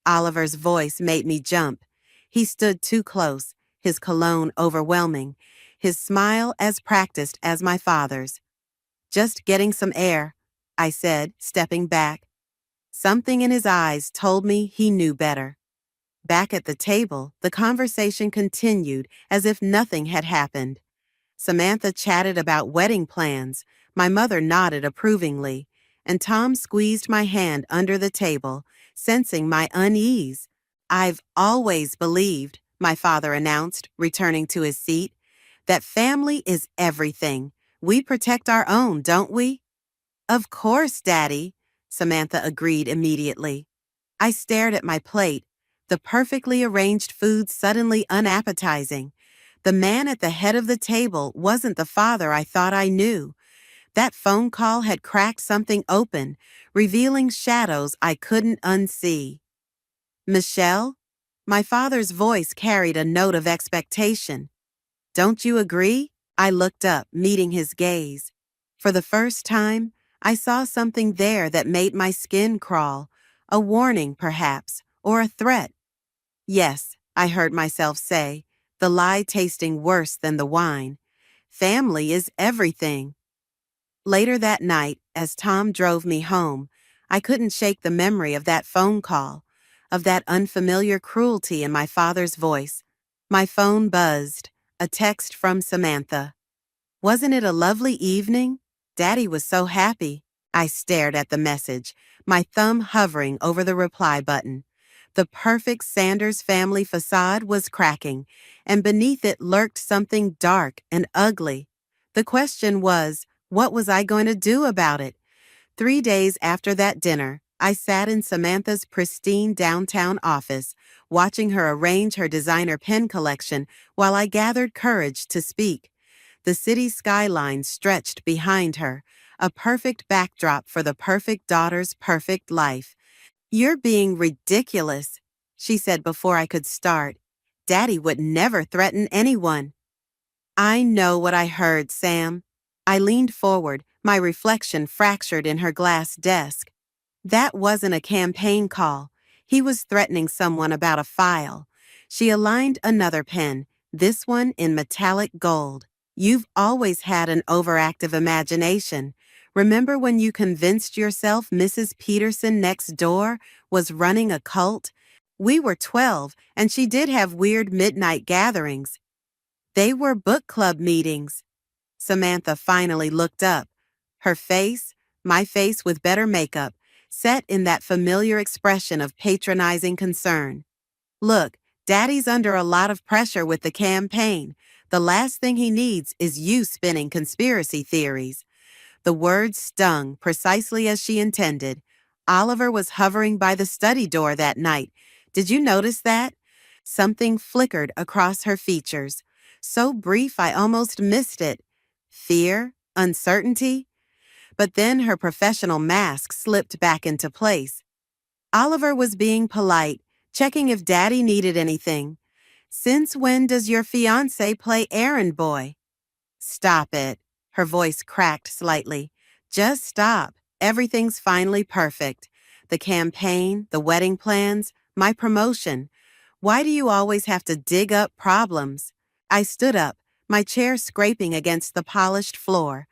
Speaker 3: Oliver's voice made me jump. He stood too close, his cologne overwhelming, his smile as practiced as my father's. "Just getting some air," I said, stepping back. Something in his eyes told me he knew better. Back at the table, the conversation continued as if nothing had happened. Samantha chatted about wedding plans, my mother nodded approvingly, and Tom squeezed my hand under the table, sensing my unease. "I've always believed," my father announced, returning to his seat, "that family is everything. We protect our own, don't we?" "Of course, Daddy," Samantha agreed immediately. I stared at my plate, the perfectly arranged food suddenly unappetizing. The man at the head of the table wasn't the father I thought I knew. That phone call had cracked something open, revealing shadows I couldn't unsee. "Michelle?" My father's voice carried a note of expectation. "Don't you agree?" I looked up, meeting his gaze. For the first time, I saw something there that made my skin crawl, a warning perhaps, or a threat. "Yes," I heard myself say, the lie tasting worse than the wine. "Family is everything." Later that night, as Tom drove me home, I couldn't shake the memory of that phone call, of that unfamiliar cruelty in my father's voice. My phone buzzed, a text from Samantha. "Wasn't it a lovely evening? Daddy was so happy." I stared at the message, my thumb hovering over the reply button. The perfect Sanders family facade was cracking, and beneath it lurked something dark and ugly. The question was, what was I going to do about it? 3 days after that dinner, I sat in Samantha's pristine downtown office, watching her arrange her designer pen collection while I gathered courage to speak. The city skyline stretched behind her, a perfect backdrop for the perfect daughter's perfect life. "You're being ridiculous," she said before I could start. "Daddy would never threaten anyone." "I know what I heard, Sam." I leaned forward, my reflection fractured in her glass desk. "That wasn't a campaign call. He was threatening someone about a file." She aligned another pen, this one in metallic gold. "You've always had an overactive imagination. Remember when you convinced yourself Mrs. Peterson next door was running a cult? We were 12, and she did have weird midnight gatherings." "They were book club meetings." Samantha finally looked up. Her face, my face with better makeup, set in that familiar expression of patronizing concern. "Look, Daddy's under a lot of pressure with the campaign. The last thing he needs is you spinning conspiracy theories." The words stung precisely as she intended. "Oliver was hovering by the study door that night. Did you notice that?" Something flickered across her features. So brief I almost missed it. Fear? Uncertainty? But then her professional mask slipped back into place. "Oliver was being polite, checking if Daddy needed anything. Since when does your fiancé play errand boy?" "Stop it." Her voice cracked slightly. "Just stop. Everything's finally perfect. The campaign, the wedding plans, my promotion. Why do you always have to dig up problems?" I stood up, my chair scraping against the polished floor.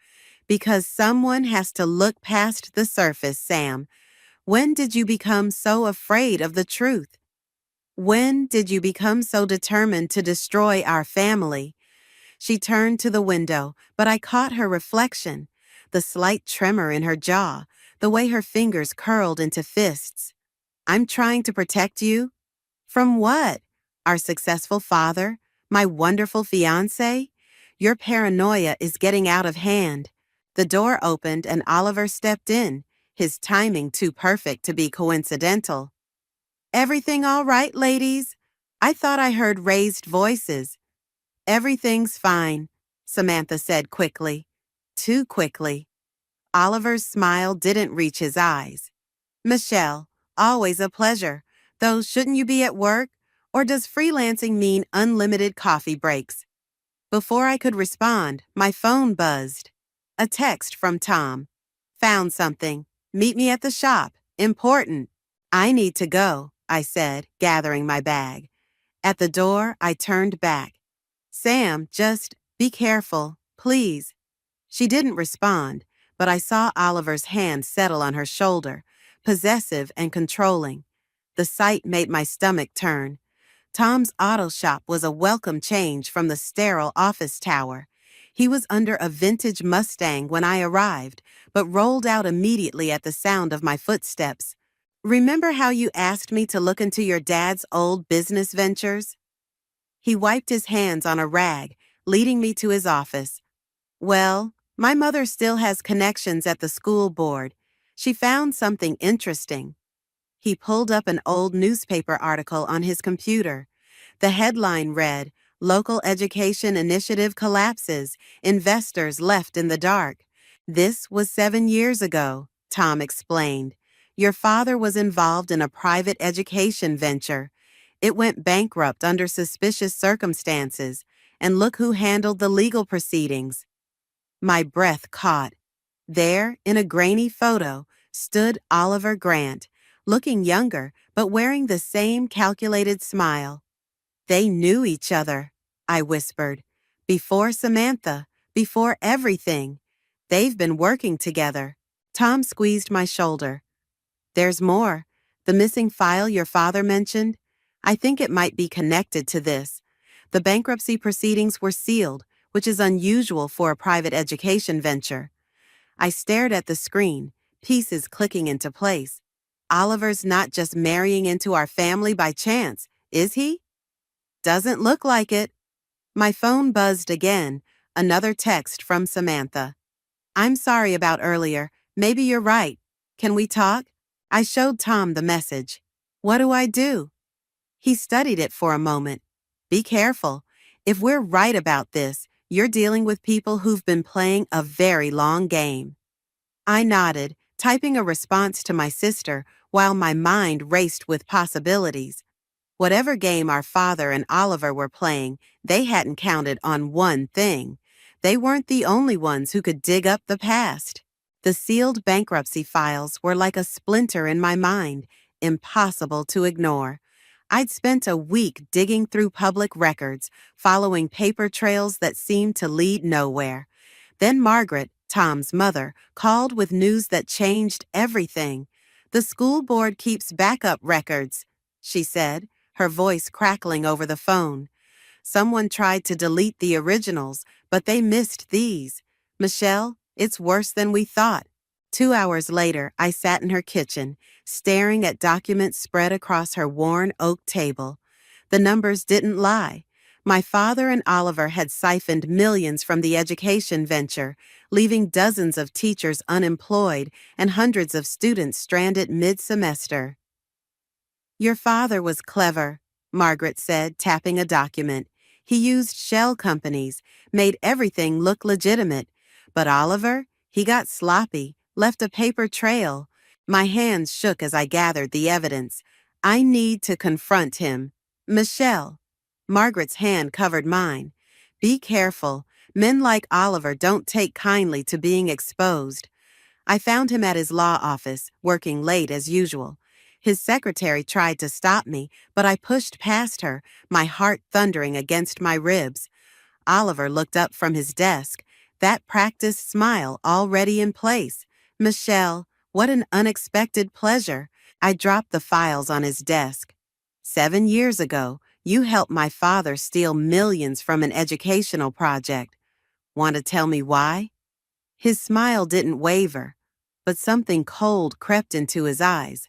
Speaker 3: "Because someone has to look past the surface, Sam. When did you become so afraid of the truth? When did you become so determined to destroy our family?" She turned to the window, but I caught her reflection, the slight tremor in her jaw, the way her fingers curled into fists. "I'm trying to protect you?" "From what? Our successful father? My wonderful fiancé? Your paranoia is getting out of hand." The door opened and Oliver stepped in, his timing too perfect to be coincidental. "Everything all right, ladies?" I thought I heard raised voices. "Everything's fine," Samantha said quickly. Too quickly. Oliver's smile didn't reach his eyes. "Michelle, always a pleasure. Though shouldn't you be at work? Or does freelancing mean unlimited coffee breaks?" Before I could respond, my phone buzzed. A text from Tom. "Found something. Meet me at the shop. Important." "I need to go," I said, gathering my bag. At the door, I turned back. "Sam, just be careful, please." She didn't respond, but I saw Oliver's hand settle on her shoulder, possessive and controlling. The sight made my stomach turn. Tom's auto shop was a welcome change from the sterile office tower. He was under a vintage Mustang when I arrived, but rolled out immediately at the sound of my footsteps. "Remember how you asked me to look into your dad's old business ventures?" He wiped his hands on a rag, leading me to his office. "Well, my mother still has connections at the school board. She found something interesting." He pulled up an old newspaper article on his computer. The headline read, "Local Education Initiative Collapses. Investors Left in the Dark." "This was 7 years ago," Tom explained. "Your father was involved in a private education venture. It went bankrupt under suspicious circumstances, and look who handled the legal proceedings." My breath caught. There, in a grainy photo, stood Oliver Grant, looking younger but wearing the same calculated smile. "They knew each other," I whispered. "Before Samantha, before everything. They've been working together." Tom squeezed my shoulder. "There's more. The missing file your father mentioned? I think it might be connected to this. The bankruptcy proceedings were sealed, which is unusual for a private education venture." I stared at the screen, pieces clicking into place. "Oliver's not just marrying into our family by chance, is he?" "Doesn't look like it." My phone buzzed again, another text from Samantha. "I'm sorry about earlier. Maybe you're right. Can we talk?" I showed Tom the message. What do I do? He studied it for a moment. Be careful. If we're right about this, you're dealing with people who've been playing a very long game. I nodded, typing a response to my sister while my mind raced with possibilities. Whatever game our father and Oliver were playing, they hadn't counted on one thing. They weren't the only ones who could dig up the past. The sealed bankruptcy files were like a splinter in my mind, impossible to ignore. I'd spent a week digging through public records, following paper trails that seemed to lead nowhere. Then Margaret, Tom's mother, called with news that changed everything. The school board keeps backup records, she said, her voice crackling over the phone. Someone tried to delete the originals, but they missed these. Michelle, it's worse than we thought. 2 hours later, I sat in her kitchen, staring at documents spread across her worn oak table. The numbers didn't lie. My father and Oliver had siphoned millions from the education venture, leaving dozens of teachers unemployed and hundreds of students stranded mid-semester. Your father was clever, Margaret said, tapping a document. He used shell companies, made everything look legitimate. But Oliver, he got sloppy, left a paper trail. My hands shook as I gathered the evidence. I need to confront him. Michelle. Margaret's hand covered mine. Be careful. Men like Oliver don't take kindly to being exposed. I found him at his law office, working late as usual. His secretary tried to stop me, but I pushed past her, my heart thundering against my ribs. Oliver looked up from his desk, that practiced smile already in place. Michelle, what an unexpected pleasure. I dropped the files on his desk. 7 years ago, you helped my father steal millions from an educational project. Want to tell me why? His smile didn't waver, but something cold crept into his eyes.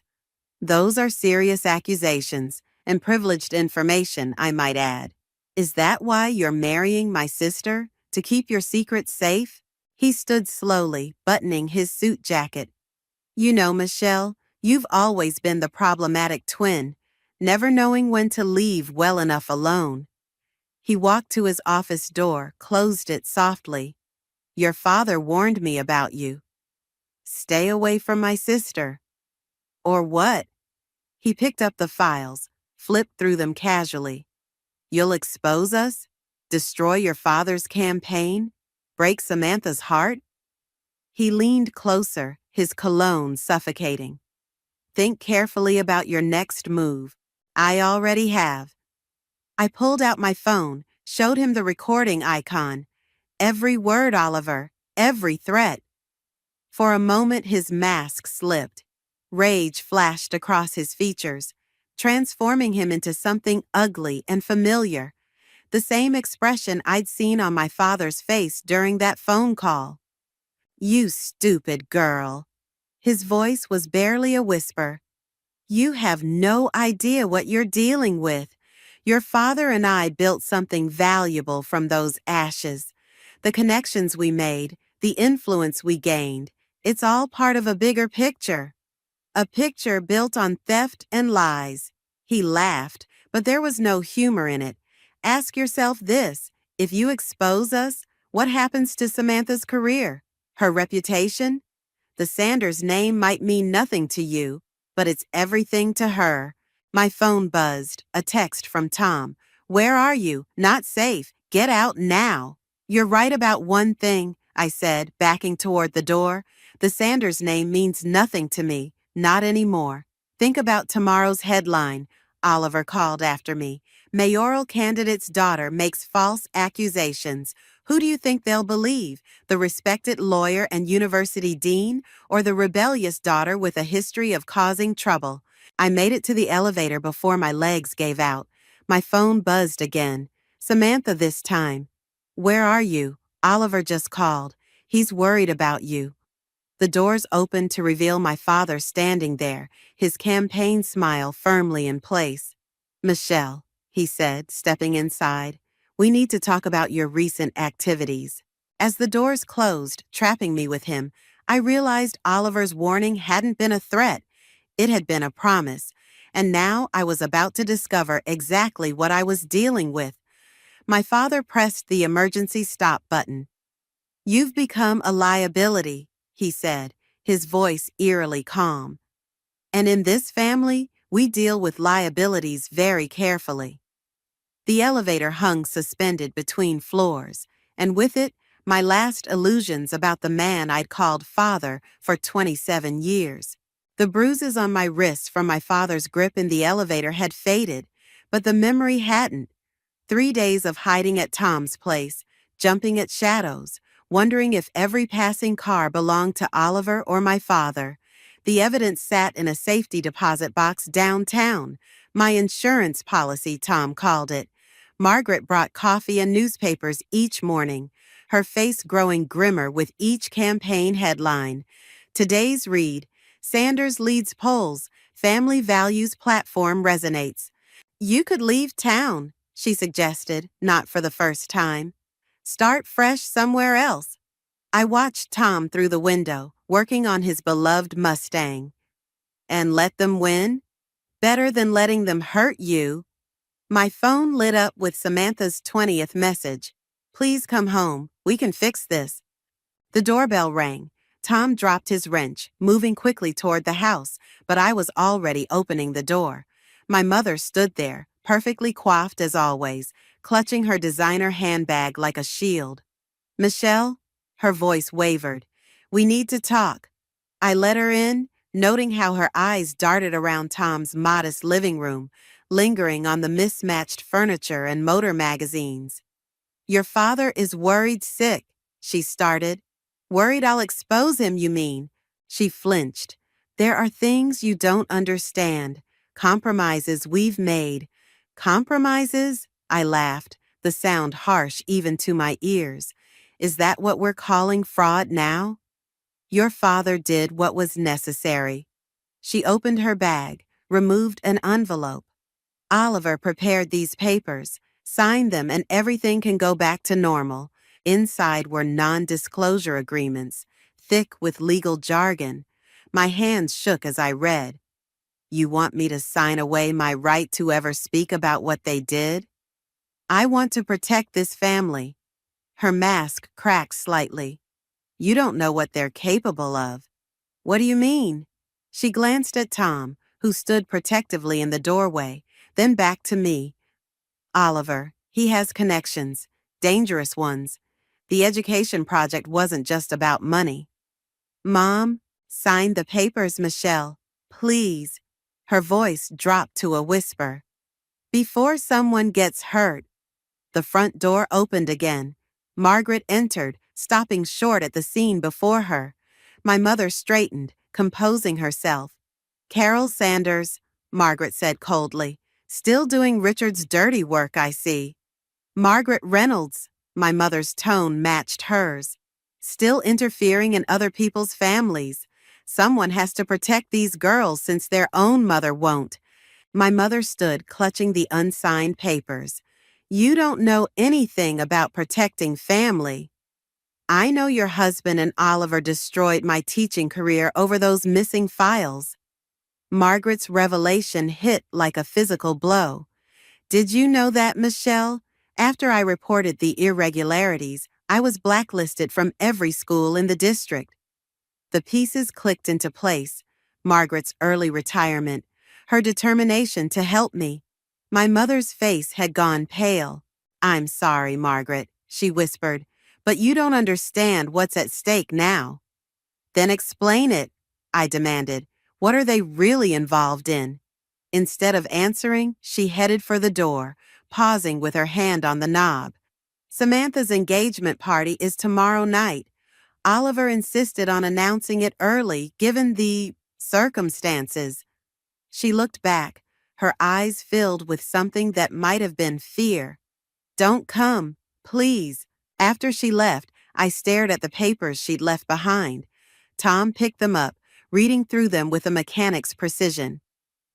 Speaker 3: Those are serious accusations, and privileged information, I might add. Is that why you're marrying my sister? To keep your secrets safe? He stood slowly, buttoning his suit jacket. You know, Michelle, you've always been the problematic twin, never knowing when to leave well enough alone. He walked to his office door, closed it softly. Your father warned me about you. Stay away from my sister. Or what? He picked up the files, flipped through them casually. You'll expose us? Destroy your father's campaign? Break Samantha's heart? He leaned closer, his cologne suffocating. Think carefully about your next move. I already have. I pulled out my phone, showed him the recording icon. Every word, Oliver, every threat. For a moment his mask slipped. Rage flashed across his features, transforming him into something ugly and familiar. The same expression I'd seen on my father's face during that phone call. You stupid girl. His voice was barely a whisper. You have no idea what you're dealing with. Your father and I built something valuable from those ashes. The connections we made, the influence we gained, it's all part of a bigger picture. A picture built on theft and lies. He laughed, but there was no humor in it. Ask yourself this, if you expose us, what happens to Samantha's career? Her reputation? The Sanders name might mean nothing to you, but it's everything to her. My phone buzzed, a text from Tom. Where are you? Not safe. Get out now. You're right about one thing, I said, backing toward the door. The Sanders name means nothing to me, not anymore. Think about tomorrow's headline, Oliver called after me. Mayoral candidate's daughter makes false accusations. Who do you think they'll believe? The respected lawyer and university dean, or the rebellious daughter with a history of causing trouble? I made it to the elevator before my legs gave out. My phone buzzed again. Samantha this time. Where are you? Oliver just called. He's worried about you. The doors opened to reveal my father standing there, his campaign smile firmly in place. Michelle, he said, stepping inside, we need to talk about your recent activities. As the doors closed, trapping me with him, I realized Oliver's warning hadn't been a threat. It had been a promise, and now I was about to discover exactly what I was dealing with. My father pressed the emergency stop button. "You've become a liability," he said, his voice eerily calm. "And in this family, we deal with liabilities very carefully." The elevator hung suspended between floors, and with it, my last illusions about the man I'd called father for 27 years. The bruises on my wrists from my father's grip in the elevator had faded, but the memory hadn't. 3 days of hiding at Tom's place, jumping at shadows, wondering if every passing car belonged to Oliver or my father. The evidence sat in a safety deposit box downtown. My insurance policy, Tom called it. Margaret brought coffee and newspapers each morning, her face growing grimmer with each campaign headline. Today's read: Sanders leads polls, family values platform resonates. "You could leave town," she suggested, not for the first time. "Start fresh somewhere else." I watched Tom through the window, working on his beloved Mustang. "And let them win? Better than letting them hurt you." My phone lit up with Samantha's 20th message. "Please come home. We can fix this." The doorbell rang. Tom dropped his wrench, moving quickly toward the house, but I was already opening the door. My mother stood there, perfectly coiffed as always, clutching her designer handbag like a shield. "Michelle?" Her voice wavered. "We need to talk." I let her in, noting how her eyes darted around Tom's modest living room, lingering on the mismatched furniture and motor magazines. "Your father is worried sick," she started. "Worried I'll expose him, you mean?" She flinched. "There are things you don't understand. Compromises we've made." "Compromises?" I laughed, the sound harsh even to my ears. "Is that what we're calling fraud now?" "Your father did what was necessary." She opened her bag, removed an envelope. "Oliver prepared these papers. Sign them and everything can go back to normal." Inside were non-disclosure agreements, thick with legal jargon. My hands shook as I read. "You want me to sign away my right to ever speak about what they did?" "I want to protect this family." Her mask cracked slightly. "You don't know what they're capable of." "What do you mean?" She glanced at Tom, who stood protectively in the doorway, then back to me. "Oliver, he has connections, dangerous ones. The education project wasn't just about money." "Mom, sign the papers, Michelle. Please." Her voice dropped to a whisper. "Before someone gets hurt." The front door opened again. Margaret entered, stopping short at the scene before her. My mother straightened, composing herself. "Carol Sanders," Margaret said coldly. "Still doing Richard's dirty work, I see." "Margaret Reynolds," my mother's tone matched hers. "Still interfering in other people's families. Someone has to protect these girls since their own mother won't." My mother stood clutching the unsigned papers. "You don't know anything about protecting family." "I know your husband and Oliver destroyed my teaching career over those missing files." Margaret's revelation hit like a physical blow. "Did you know that, Michelle? After I reported the irregularities, I was blacklisted from every school in the district." The pieces clicked into place. Margaret's early retirement, her determination to help me. My mother's face had gone pale. "I'm sorry, Margaret," she whispered, "but you don't understand what's at stake now." "Then explain it," I demanded. "What are they really involved in?" Instead of answering, she headed for the door, pausing with her hand on the knob. "Samantha's engagement party is tomorrow night. Oliver insisted on announcing it early, given the circumstances." She looked back, her eyes filled with something that might have been fear. "Don't come, please." After she left, I stared at the papers she'd left behind. Tom picked them up, reading through them with a mechanic's precision.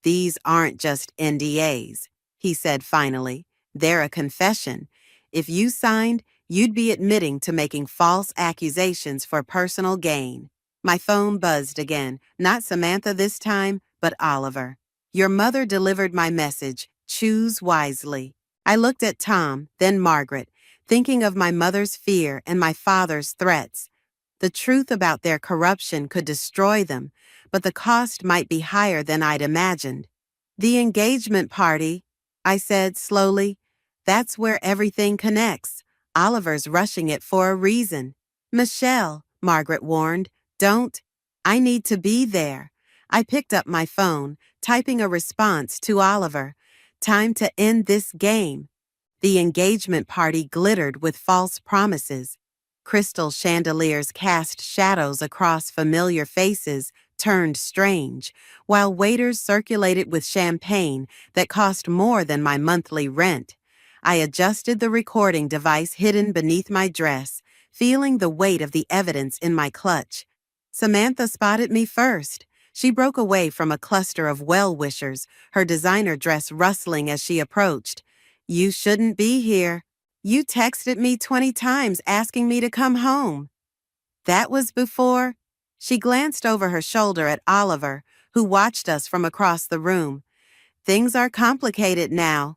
Speaker 3: "These aren't just NDAs," he said finally. "They're a confession. If you signed, you'd be admitting to making false accusations for personal gain." My phone buzzed again, not Samantha this time, But Oliver, your mother delivered my message. Choose wisely. I looked at Tom, then Margaret, thinking of my mother's fear and my father's threats. The truth about their corruption could destroy them, but the cost might be higher than I'd imagined. The engagement party, I said slowly. That's where everything connects. Oliver's rushing it for a reason. Michelle, Margaret warned, don't. I need to be there. I picked up my phone, typing a response to Oliver. Time to end this game. The engagement party glittered with false promises. Crystal chandeliers cast shadows across familiar faces, turned strange, while waiters circulated with champagne that cost more than my monthly rent. I adjusted the recording device hidden beneath my dress, feeling the weight of the evidence in my clutch. Samantha spotted me first. She broke away from a cluster of well-wishers, her designer dress rustling as she approached. You shouldn't be here. You texted me 20 times asking me to come home. That was before. She glanced over her shoulder at Oliver, who watched us from across the room. Things are complicated now.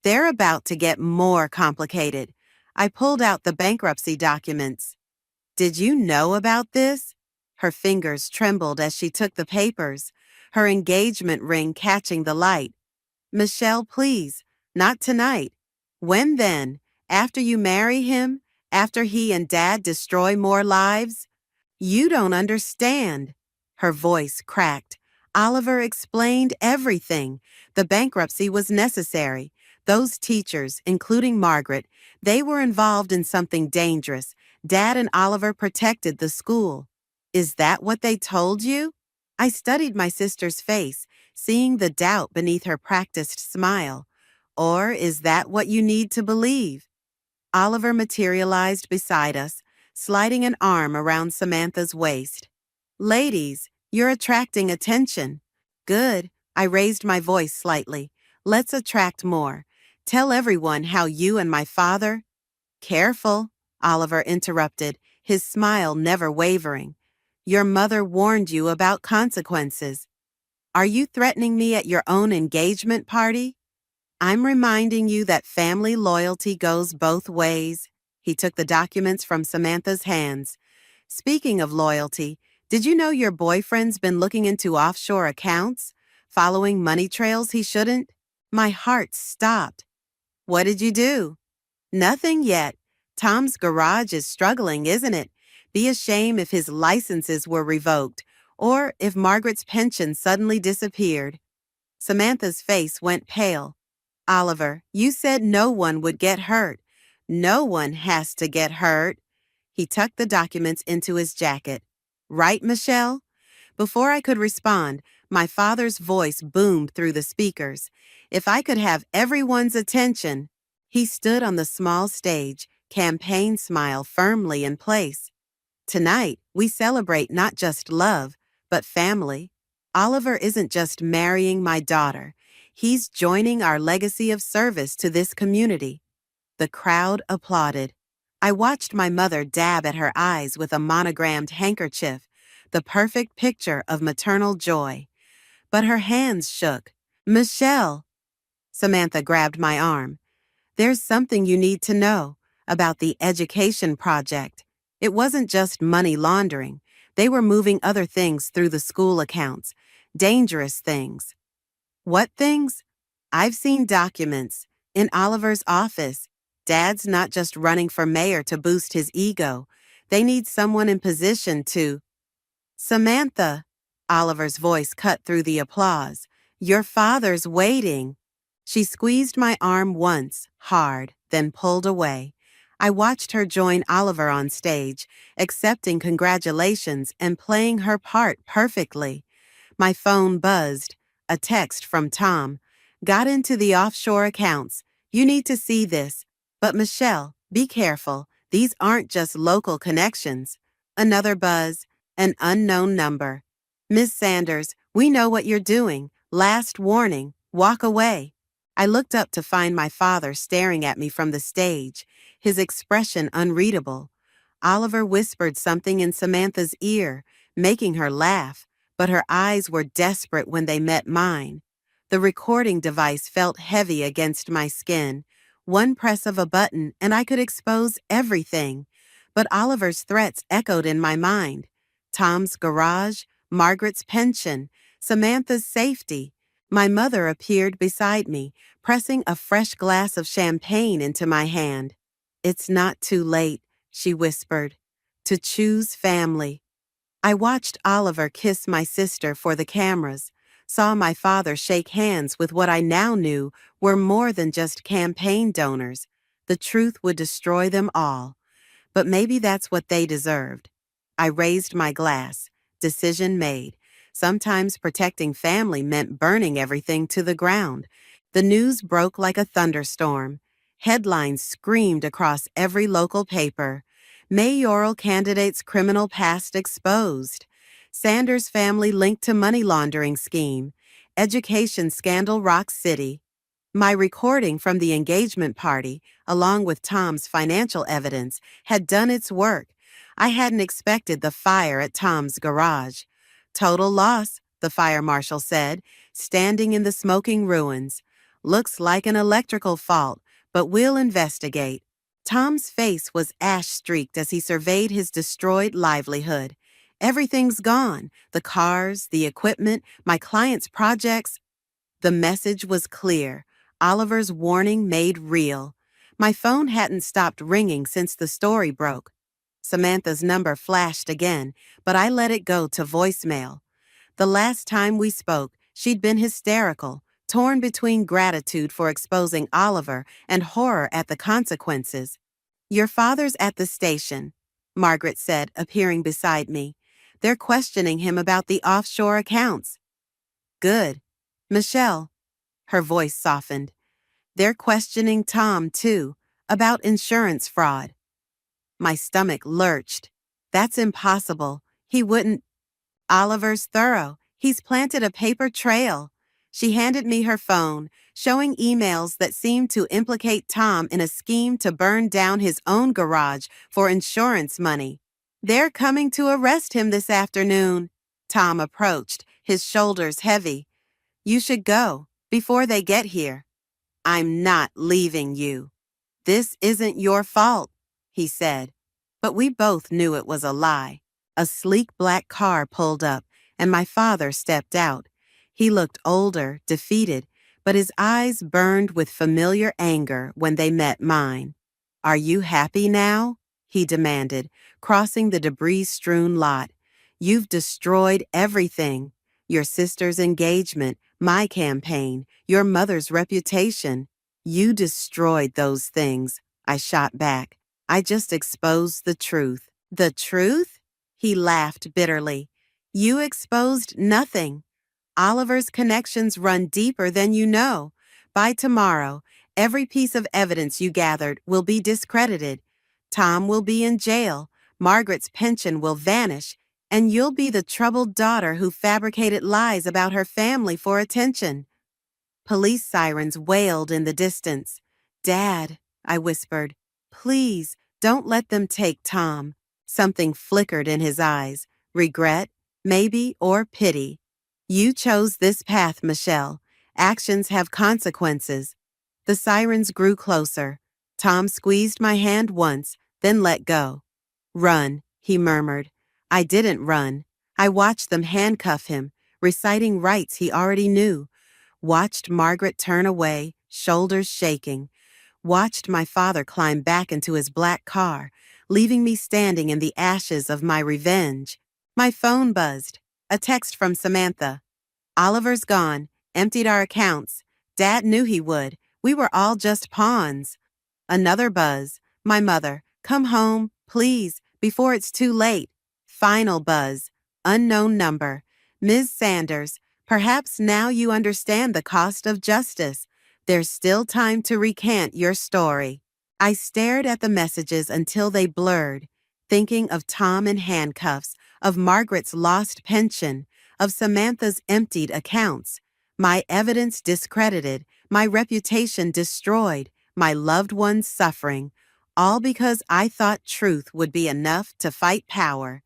Speaker 3: They're about to get more complicated. I pulled out the bankruptcy documents. Did you know about this? Her fingers trembled as she took the papers, her engagement ring catching the light. Michelle, please, not tonight. When then? After you marry him? After he and Dad destroy more lives? You don't understand. Her voice cracked. Oliver explained everything. The bankruptcy was necessary. Those teachers, including Margaret, they were involved in something dangerous. Dad and Oliver protected the school. Is that what they told you? I studied my sister's face, seeing the doubt beneath her practiced smile. Or is that what you need to believe? Oliver materialized beside us, sliding an arm around Samantha's waist. Ladies, you're attracting attention. Good. I raised my voice slightly. Let's attract more. Tell everyone how you and my father— Careful, Oliver interrupted, his smile never wavering. Your mother warned you about consequences. Are you threatening me at your own engagement party? I'm reminding you that family loyalty goes both ways. He took the documents from Samantha's hands. Speaking of loyalty, did you know your boyfriend's been looking into offshore accounts, following money trails he shouldn't? My heart stopped. What did you do? Nothing yet. Tom's garage is struggling, isn't it? Be a shame if his licenses were revoked, or if Margaret's pension suddenly disappeared. Samantha's face went pale. Oliver, you said no one would get hurt. No one has to get hurt. He tucked the documents into his jacket. Right, Michelle? Before I could respond, my father's voice boomed through the speakers. If I could have everyone's attention— He stood on the small stage, campaign smile firmly in place. Tonight, we celebrate not just love, but family. Oliver isn't just marrying my daughter. He's joining our legacy of service to this community. The crowd applauded. I watched my mother dab at her eyes with a monogrammed handkerchief, the perfect picture of maternal joy. But her hands shook. Michelle! Samantha grabbed my arm. There's something you need to know about the education project. It wasn't just money laundering. They were moving other things through the school accounts. Dangerous things. What things? I've seen documents. In Oliver's office. Dad's not just running for mayor to boost his ego. They need someone in position to— Samantha, Oliver's voice cut through the applause. Your father's waiting. She squeezed my arm once, hard, then pulled away. I watched her join Oliver on stage, accepting congratulations and playing her part perfectly. My phone buzzed. A text from Tom. Got into the offshore accounts. You need to see this. But Michelle, be careful. These aren't just local connections. Another buzz. An unknown number. Miss Sanders, we know what you're doing. Last warning. Walk away. I looked up to find my father staring at me from the stage, his expression unreadable. Oliver whispered something in Samantha's ear, making her laugh, but her eyes were desperate when they met mine. The recording device felt heavy against my skin. One press of a button and I could expose everything. But Oliver's threats echoed in my mind. Tom's garage, Margaret's pension, Samantha's safety. My mother appeared beside me, pressing a fresh glass of champagne into my hand. "It's not too late," she whispered, "to choose family." I watched Oliver kiss my sister for the cameras, saw my father shake hands with what I now knew were more than just campaign donors. The truth would destroy them all. But maybe that's what they deserved. I raised my glass. Decision made. Sometimes protecting family meant burning everything to the ground. The news broke like a thunderstorm. Headlines screamed across every local paper. Mayoral candidate's criminal past exposed. Sanders family linked to money laundering scheme. Education scandal rocks city. My recording from the engagement party, along with Tom's financial evidence, had done its work. I hadn't expected the fire at Tom's garage. "Total loss," the fire marshal said, standing in the smoking ruins. "Looks like an electrical fault, but we'll investigate." Tom's face was ash-streaked as he surveyed his destroyed livelihood. "Everything's gone. The cars, the equipment, my clients' projects." The message was clear. Oliver's warning made real. My phone hadn't stopped ringing since the story broke. Samantha's number flashed again, but I let it go to voicemail. The last time we spoke, she'd been hysterical, torn between gratitude for exposing Oliver and horror at the consequences. "Your father's at the station," Margaret said, appearing beside me. "They're questioning him about the offshore accounts." "Good. Michelle," her voice softened. "They're questioning Tom, too, about insurance fraud." My stomach lurched. "That's impossible. He wouldn't." "Oliver's thorough. He's planted a paper trail." She handed me her phone, showing emails that seemed to implicate Tom in a scheme to burn down his own garage for insurance money. "They're coming to arrest him this afternoon." Tom approached, his shoulders heavy. "You should go, before they get here." "I'm not leaving you." "This isn't your fault," he said. But we both knew it was a lie. A sleek black car pulled up, and my father stepped out. He looked older, defeated, but his eyes burned with familiar anger when they met mine. "Are you happy now?" he demanded, crossing the debris-strewn lot. "You've destroyed everything. Your sister's engagement, my campaign, your mother's reputation. You destroyed those things," I shot back. "I just exposed the truth." "The truth?" He laughed bitterly. "You exposed nothing. Oliver's connections run deeper than you know. By tomorrow, every piece of evidence you gathered will be discredited. Tom will be in jail, Margaret's pension will vanish, and you'll be the troubled daughter who fabricated lies about her family for attention." Police sirens wailed in the distance. "Dad," I whispered, "please, don't let them take Tom." Something flickered in his eyes. Regret, maybe, or pity. "You chose this path, Michelle. Actions have consequences." The sirens grew closer. Tom squeezed my hand once, then let go. "Run," he murmured. I didn't run. I watched them handcuff him, reciting rights he already knew. Watched Margaret turn away, shoulders shaking. Watched my father climb back into his black car, leaving me standing in the ashes of my revenge. My phone buzzed. A text from Samantha. "Oliver's gone. Emptied our accounts. Dad knew he would. We were all just pawns." Another buzz. My mother. "Come home, please, before it's too late." Final buzz. Unknown number. "Ms. Sanders, perhaps now you understand the cost of justice. There's still time to recant your story." I stared at the messages until they blurred, thinking of Tom in handcuffs, of Margaret's lost pension, of Samantha's emptied accounts. My evidence discredited, my reputation destroyed, my loved ones suffering, all because I thought truth would be enough to fight power.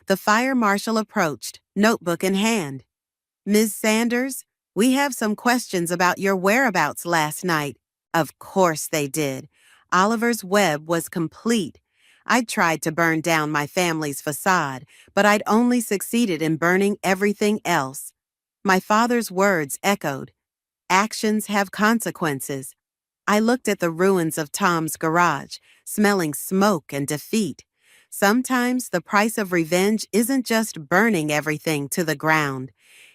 Speaker 3: The fire marshal approached, notebook in hand. "Ms. Sanders, we have some questions about your whereabouts last night." Of course they did. Oliver's web was complete. I'd tried to burn down my family's facade, but I'd only succeeded in burning everything else. My father's words echoed. Actions have consequences. I looked at the ruins of Tom's garage, smelling smoke and defeat. Sometimes the price of revenge isn't just burning everything to the ground.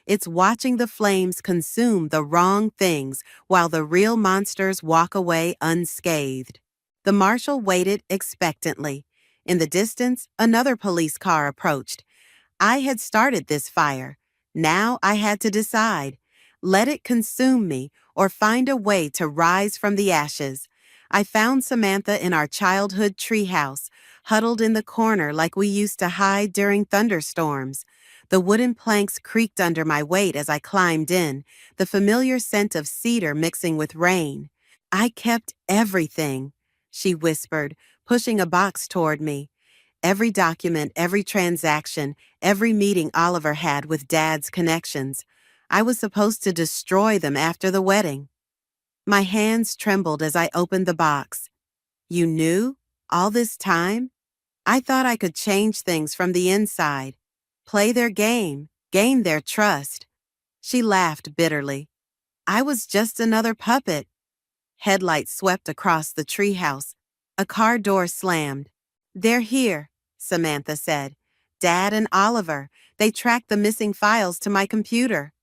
Speaker 3: It's watching the flames consume the wrong things while the real monsters walk away unscathed. The marshal waited expectantly. In the distance, another police car approached. I had started this fire. Now I had to decide. Let it consume me or find a way to rise from the ashes. I found Samantha in our childhood treehouse, huddled in the corner like we used to hide during thunderstorms. The wooden planks creaked under my weight as I climbed in, the familiar scent of cedar mixing with rain. "I kept everything," she whispered, pushing a box toward me. Every document, every transaction, every meeting Oliver had with Dad's connections. I was supposed to destroy them after the wedding. My hands trembled as I opened the box. "You knew? All this time? I thought I could change things from the inside. Play their game, gain their trust." She laughed bitterly. "I was just another puppet." Headlights swept across the treehouse. A car door slammed. "They're here," Samantha said. "Dad and Oliver. They tracked the missing files to my computer."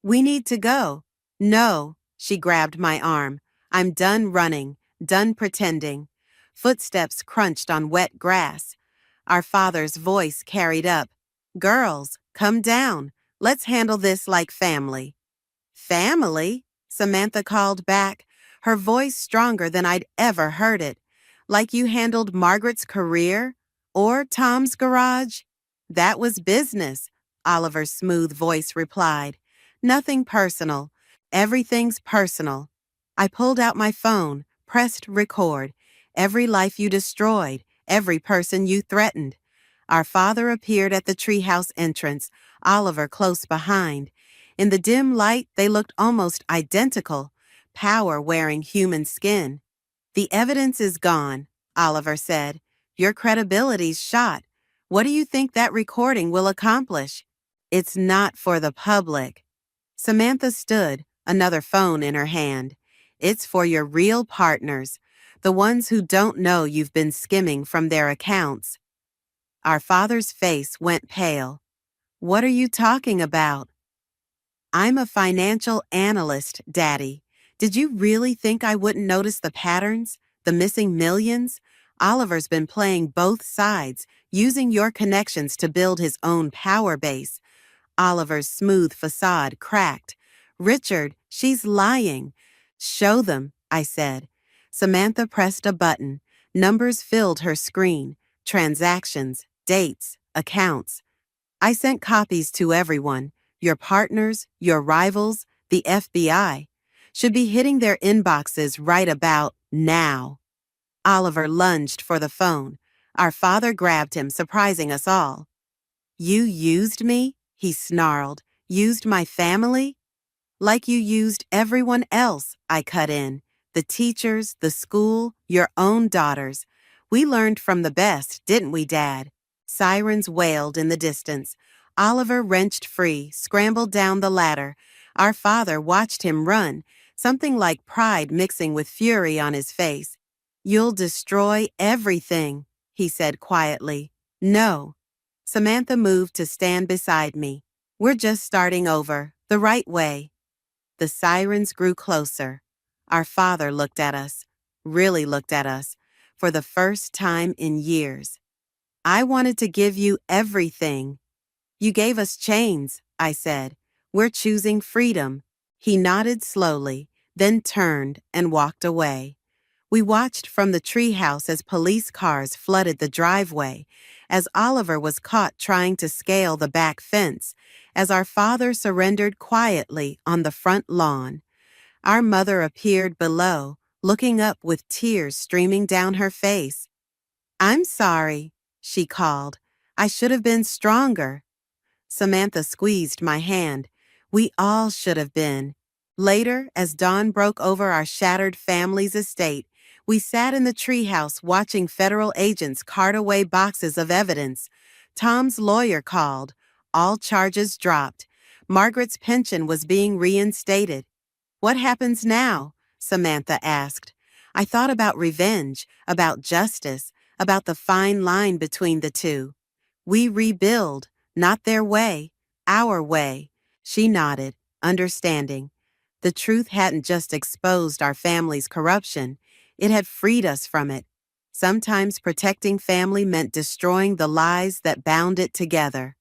Speaker 3: "We need to go." "No," she grabbed my arm. "I'm done running, done pretending." Footsteps crunched on wet grass. Our father's voice carried up. "Girls, come down. Let's handle this like family." "Family?" Samantha called back, her voice stronger than I'd ever heard it. "Like you handled Margaret's career? Or Tom's garage?" "That was business," Oliver's smooth voice replied. "Nothing personal. Everything's personal." I pulled out my phone, pressed record. Every life you destroyed, every person you threatened. Our father appeared at the treehouse entrance, Oliver close behind. In the dim light, they looked almost identical, power wearing human skin. "The evidence is gone," Oliver said. "Your credibility's shot. What do you think that recording will accomplish?" "It's not for the public." Samantha stood, another phone in her hand. "It's for your real partners, the ones who don't know you've been skimming from their accounts." Our father's face went pale. "What are you talking about?" "I'm a financial analyst, Daddy. Did you really think I wouldn't notice the patterns, the missing millions? Oliver's been playing both sides, using your connections to build his own power base." Oliver's smooth facade cracked. "Richard, she's lying." "Show them," I said. Samantha pressed a button. Numbers filled her screen. Transactions, dates, accounts. I sent copies to everyone. Your partners, your rivals, the FBI. Should be hitting their inboxes right about now. Oliver lunged for the phone. Our father grabbed him, surprising us all. "You used me?" he snarled. "Used my family?" "Like you used everyone else," I cut in. "The teachers, the school, your own daughters. We learned from the best, didn't we, Dad?" Sirens wailed in the distance. Oliver wrenched free, scrambled down the ladder. Our father watched him run, something like pride mixing with fury on his face. "You'll destroy everything," he said quietly. "No." Samantha moved to stand beside me. "We're just starting over, the right way." The sirens grew closer. Our father looked at us, really looked at us, for the first time in years. "I wanted to give you everything." "You gave us chains," I said. "We're choosing freedom." He nodded slowly, then turned and walked away. We watched from the treehouse as police cars flooded the driveway, as Oliver was caught trying to scale the back fence, as our father surrendered quietly on the front lawn. Our mother appeared below, looking up with tears streaming down her face. "I'm sorry," she called. I should have been stronger. Samantha squeezed my hand. We all should have been. Later, as dawn broke over our shattered family's estate, we sat in the treehouse watching federal agents cart away boxes of evidence. Tom's lawyer called. All charges dropped. Margaret's pension was being reinstated. What happens now? Samantha asked. I thought about revenge, about justice, about the fine line between the two. We rebuild, not their way, our way. She nodded, understanding. The truth hadn't just exposed our family's corruption, it had freed us from it. Sometimes protecting family meant destroying the lies that bound it together.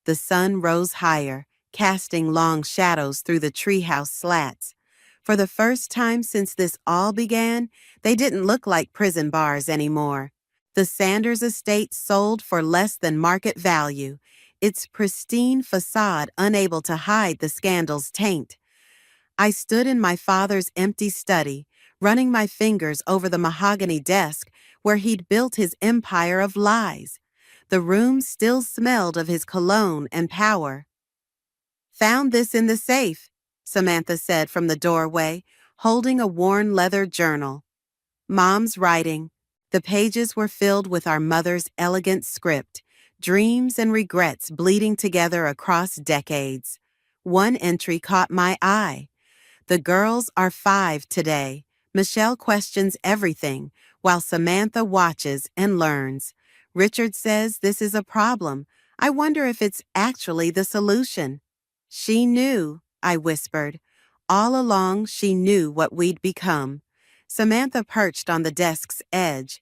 Speaker 3: The sun rose higher, casting long shadows through the treehouse slats. For the first time since this all began, they didn't look like prison bars anymore. The Sanders estate sold for less than market value, its pristine facade unable to hide the scandal's taint. I stood in my father's empty study, running my fingers over the mahogany desk where he'd built his empire of lies. The room still smelled of his cologne and power. Found this in the safe, Samantha said from the doorway, holding a worn leather journal. Mom's writing. The pages were filled with our mother's elegant script, dreams and regrets bleeding together across decades. One entry caught my eye. The girls are 5 today. Michelle questions everything, while Samantha watches and learns. Richard says this is a problem. I wonder if it's actually the solution. She knew, I whispered. All along, she knew what we'd become. Samantha perched on the desk's edge.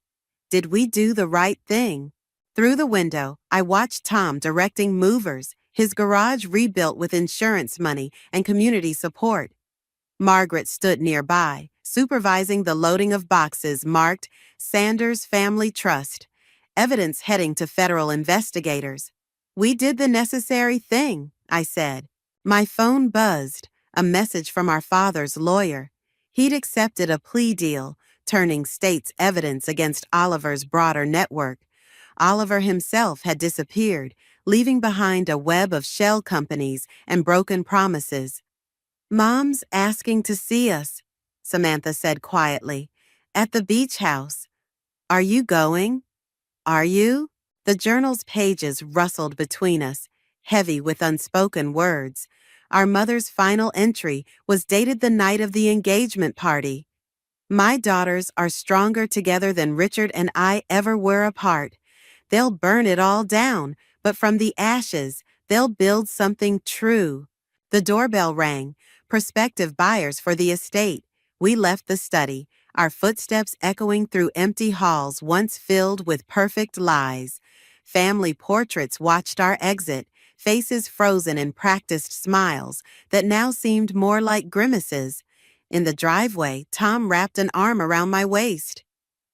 Speaker 3: Did we do the right thing? Through the window, I watched Tom directing movers, his garage rebuilt with insurance money and community support. Margaret stood nearby, supervising the loading of boxes marked Sanders Family Trust, evidence heading to federal investigators. We did the necessary thing, I said. My phone buzzed, a message from our father's lawyer. He'd accepted a plea deal, turning state's evidence against Oliver's broader network. Oliver himself had disappeared, leaving behind a web of shell companies and broken promises. Mom's asking to see us, Samantha said quietly, at the beach house. Are you going? Are you? The journal's pages rustled between us, heavy with unspoken words. Our mother's final entry was dated the night of the engagement party. My daughters are stronger together than Richard and I ever were apart. They'll burn it all down, but from the ashes, they'll build something true. The doorbell rang. Prospective buyers for the estate. We left the study, our footsteps echoing through empty halls once filled with perfect lies. Family portraits watched our exit, faces frozen in practiced smiles that now seemed more like grimaces. In the driveway, Tom wrapped an arm around my waist.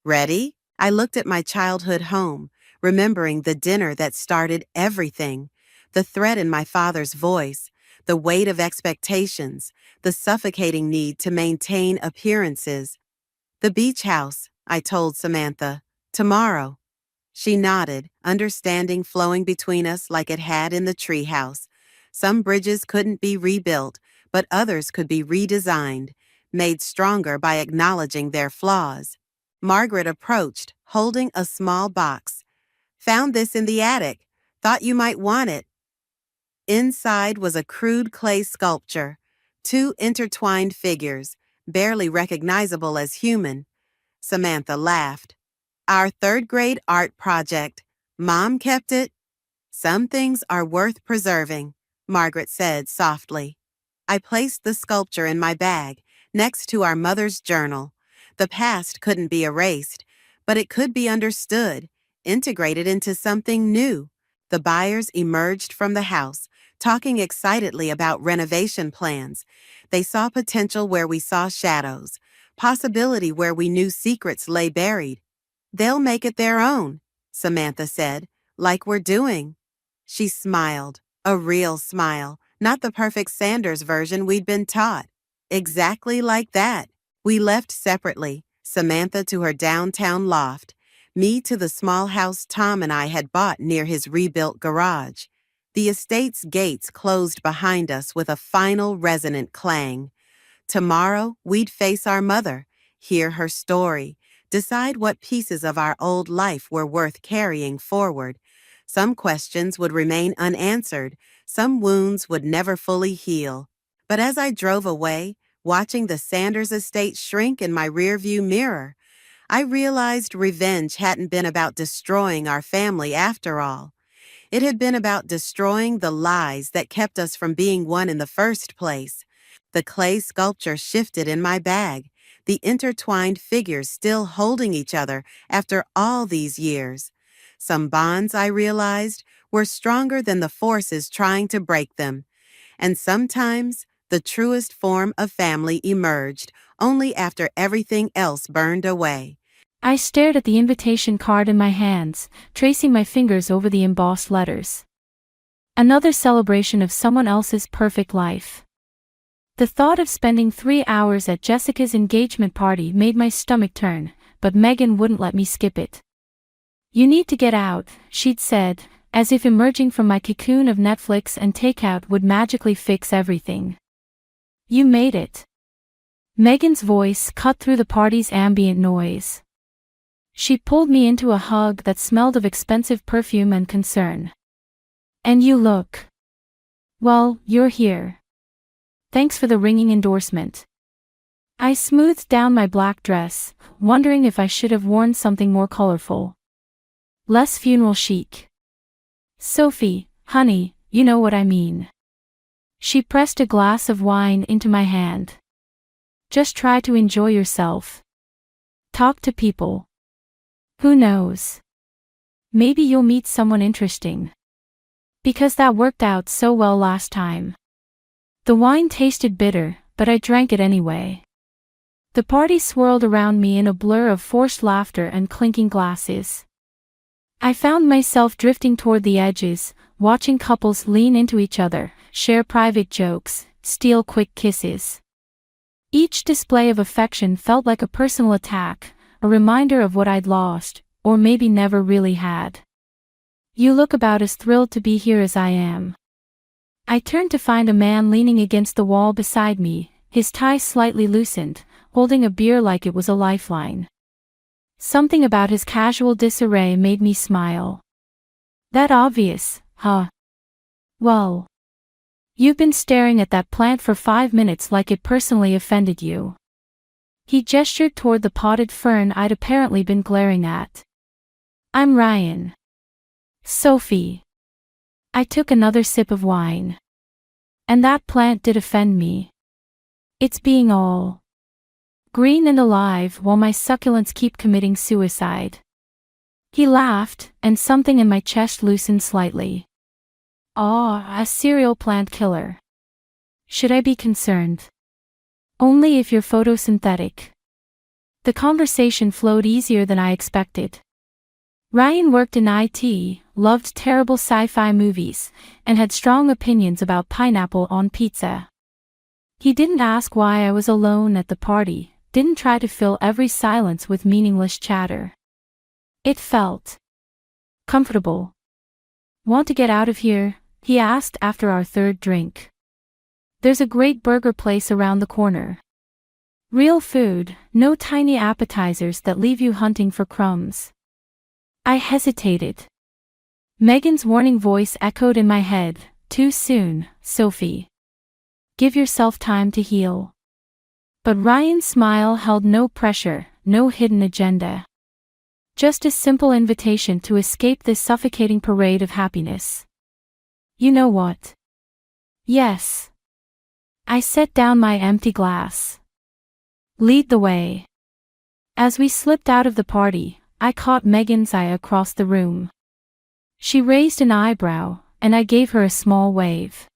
Speaker 3: Ready? I looked at my childhood home, remembering the dinner that started everything, the threat in my father's voice, the weight of expectations, the suffocating need to maintain appearances. The beach house, I told Samantha. Tomorrow. She nodded, understanding flowing between us like it had in the treehouse. Some bridges couldn't be rebuilt, but others could be redesigned, made stronger by acknowledging their flaws. Margaret approached, holding a small box. Found this in the attic. Thought you might want it. Inside was a crude clay sculpture, 2 intertwined figures, barely recognizable as human. Samantha laughed. Our 3rd-grade art project. Mom kept it. Some things are worth preserving, Margaret said softly. I placed the sculpture in my bag, next to our mother's journal. The past couldn't be erased, but it could be understood, integrated into something new. The buyers emerged from the house, talking excitedly about renovation plans. They saw potential where we saw shadows, possibility where we knew secrets lay buried. They'll make it their own, Samantha said, like we're doing. She smiled, a real smile, not the perfect Sanders version we'd been taught. Exactly like that. We left separately, Samantha to her downtown loft, me to the small house Tom and I had bought near his rebuilt garage. The estate's gates closed behind us with a final resonant clang. Tomorrow, we'd face our mother, hear her story, decide what pieces of our old life were worth carrying forward. Some questions would remain unanswered, some wounds would never fully heal. But as I drove away, watching the Sanders estate shrink in my rearview mirror, I realized revenge hadn't been about destroying our family after all. It had been about destroying the lies that kept us from being one in the first place. The clay sculpture shifted in my bag, the intertwined figures still holding each other after all these years. Some bonds, I realized, were stronger than the forces trying to break them. And sometimes, the truest form of family emerged only after everything else burned away.
Speaker 4: I stared at the invitation card in my hands, tracing my fingers over the embossed letters. Another celebration of someone else's perfect life. The thought of spending 3 hours at Jessica's engagement party made my stomach turn, but Megan wouldn't let me skip it. "You need to get out," she'd said, as if emerging from my cocoon of Netflix and takeout would magically fix everything. "You made it." Megan's voice cut through the party's ambient noise. She pulled me into a hug that smelled of expensive perfume and concern. "And you look... well, you're here. Thanks for the ringing endorsement." I smoothed down my black dress, wondering if I should have worn something more colorful. Less funeral chic. "Sophie, honey, you know what I mean." She pressed a glass of wine into my hand. "Just try to enjoy yourself. Talk to people. Who knows? Maybe you'll meet someone interesting. Because that worked out so well last time." The wine tasted bitter, but I drank it anyway. The party swirled around me in a blur of forced laughter and clinking glasses. I found myself drifting toward the edges, watching couples lean into each other, share private jokes, steal quick kisses. Each display of affection felt like a personal attack, a reminder of what I'd lost, or maybe never really had. "You look about as thrilled to be here as I am." I turned to find a man leaning against the wall beside me, his tie slightly loosened, holding a beer like it was a lifeline. Something about his casual disarray made me smile. "That obvious, huh? Well, you've been staring at that plant for 5 minutes like it personally offended you." He gestured toward the potted fern I'd apparently been glaring at. "I'm Ryan." "Sophie." I took another sip of wine. "And that plant did offend me. It's being all green and alive while my succulents keep committing suicide." He laughed, and something in my chest loosened slightly. "Aw, a serial plant killer. Should I be concerned?" "Only if you're photosynthetic." The conversation flowed easier than I expected. Ryan worked in IT, loved terrible sci-fi movies, and had strong opinions about pineapple on pizza. He didn't ask why I was alone at the party, didn't try to fill every silence with meaningless chatter. It felt comfortable. "Want to get out of here?" he asked after our third drink. "There's a great burger place around the corner. Real food, no tiny appetizers that leave you hunting for crumbs." I hesitated. Megan's warning voice echoed in my head, "Too soon, Sophie. Give yourself time to heal." But Ryan's smile held no pressure, no hidden agenda. Just a simple invitation to escape this suffocating parade of happiness. "You know what?" "Yes." I set down my empty glass. "Lead the way." As we slipped out of the party, I caught Megan's eye across the room. She raised an eyebrow, and I gave her a small wave.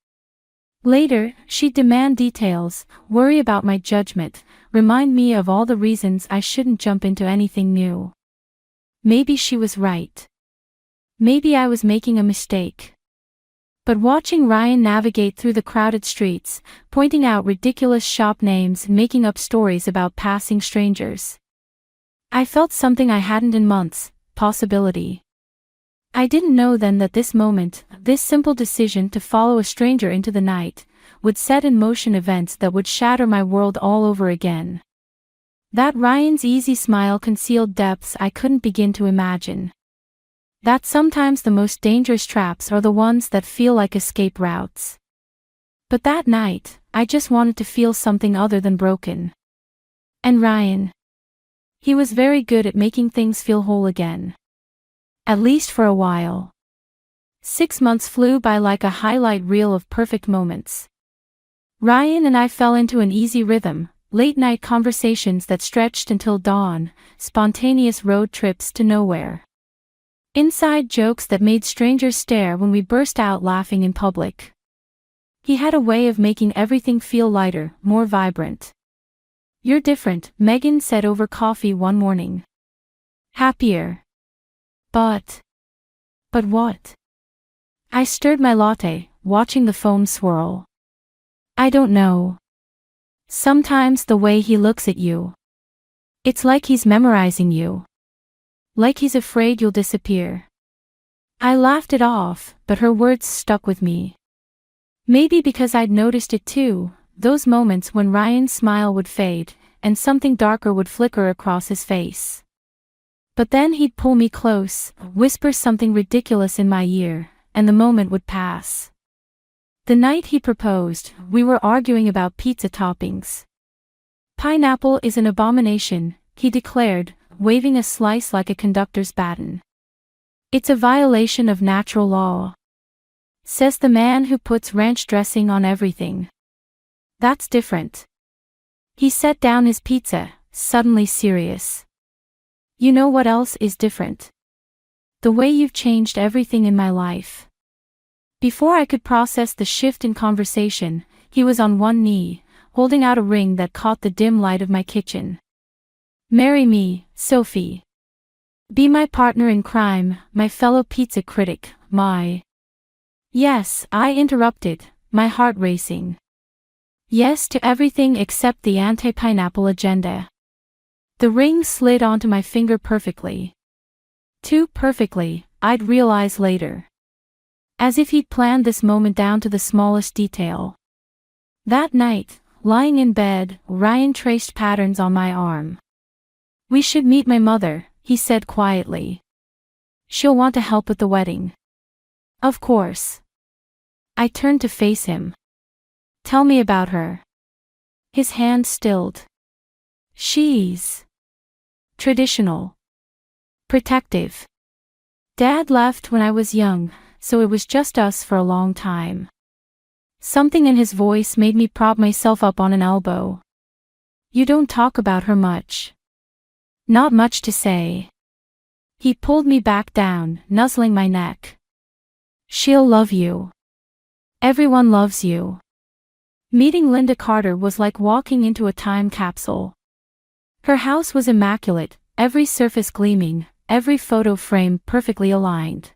Speaker 4: Later, she'd demand details, worry about my judgment, remind me of all the reasons I shouldn't jump into anything new. Maybe she was right. Maybe I was making a mistake. But watching Ryan navigate through the crowded streets, pointing out ridiculous shop names and making up stories about passing strangers, I felt something I hadn't in months, possibility. I didn't know then that this moment, this simple decision to follow a stranger into the night, would set in motion events that would shatter my world all over again. That Ryan's easy smile concealed depths I couldn't begin to imagine. That sometimes the most dangerous traps are the ones that feel like escape routes. But that night, I just wanted to feel something other than broken. And Ryan. He was very good at making things feel whole again. At least for a while. 6 months flew by like a highlight reel of perfect moments. Ryan and I fell into an easy rhythm, late-night conversations that stretched until dawn, spontaneous road trips to nowhere. Inside jokes that made strangers stare when we burst out laughing in public. He had a way of making everything feel lighter, more vibrant. "You're different," Megan said over coffee one morning. "Happier." But what? I stirred my latte, watching the foam swirl. "I don't know. Sometimes the way he looks at you. It's like he's memorizing you. Like he's afraid you'll disappear." I laughed it off, but her words stuck with me. Maybe because I'd noticed it too, those moments when Ryan's smile would fade, and something darker would flicker across his face. But then he'd pull me close, whisper something ridiculous in my ear, and the moment would pass. The night he proposed, we were arguing about pizza toppings. "Pineapple is an abomination," he declared, waving a slice like a conductor's baton. "It's a violation of natural law. Says the man who puts ranch dressing on everything." "That's different." He set down his pizza, suddenly serious. "You know what else is different? The way you've changed everything in my life." Before I could process the shift in conversation, he was on one knee, holding out a ring that caught the dim light of my kitchen. "Marry me, Sophie. Be my partner in crime, my fellow pizza critic, my—" "Yes," I interrupted, my heart racing. "Yes to everything except the anti-pineapple agenda." The ring slid onto my finger perfectly. Too perfectly, I'd realize later. As if he'd planned this moment down to the smallest detail. That night, lying in bed, Ryan traced patterns on my arm. "We should meet my mother," he said quietly. "She'll want to help with the wedding." "Of course." I turned to face him. "Tell me about her." His hand stilled. "She's traditional. Protective. Dad left when I was young, so it was just us for a long time." Something in his voice made me prop myself up on an elbow. "You don't talk about her much." "Not much to say." He pulled me back down, nuzzling my neck. "She'll love you. Everyone loves you." Meeting Linda Carter was like walking into a time capsule. Her house was immaculate, every surface gleaming, every photo frame perfectly aligned.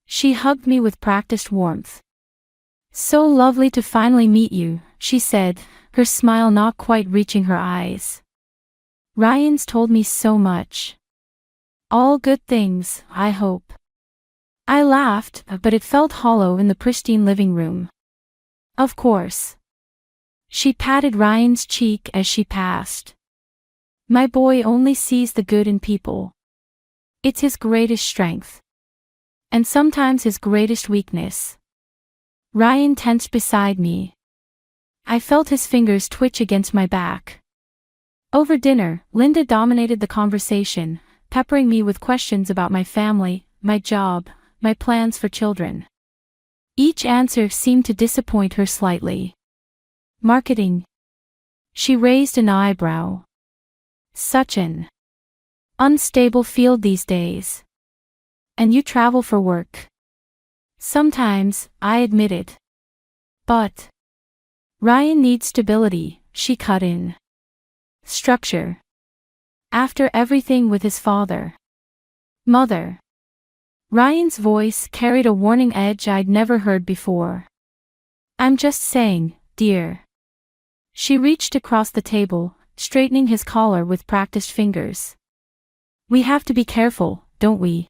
Speaker 4: She hugged me with practiced warmth. "So lovely to finally meet you," she said, her smile not quite reaching her eyes. "Ryan's told me so much. All good things, I hope." I laughed, but it felt hollow in the pristine living room. "Of course." She patted Ryan's cheek as she passed. "My boy only sees the good in people. It's his greatest strength. And sometimes his greatest weakness." Ryan tensed beside me. I felt his fingers twitch against my back. Over dinner, Linda dominated the conversation, peppering me with questions about my family, my job, my plans for children. Each answer seemed to disappoint her slightly. "Marketing." She raised an eyebrow. "Such an unstable field these days. And you travel for work." "Sometimes," I admitted. "But Ryan needs stability," she cut in. "Structure. After everything with his father. Mother." Ryan's voice carried a warning edge I'd never heard before. "I'm just saying, dear." She reached across the table, straightening his collar with practiced fingers. "We have to be careful, don't we?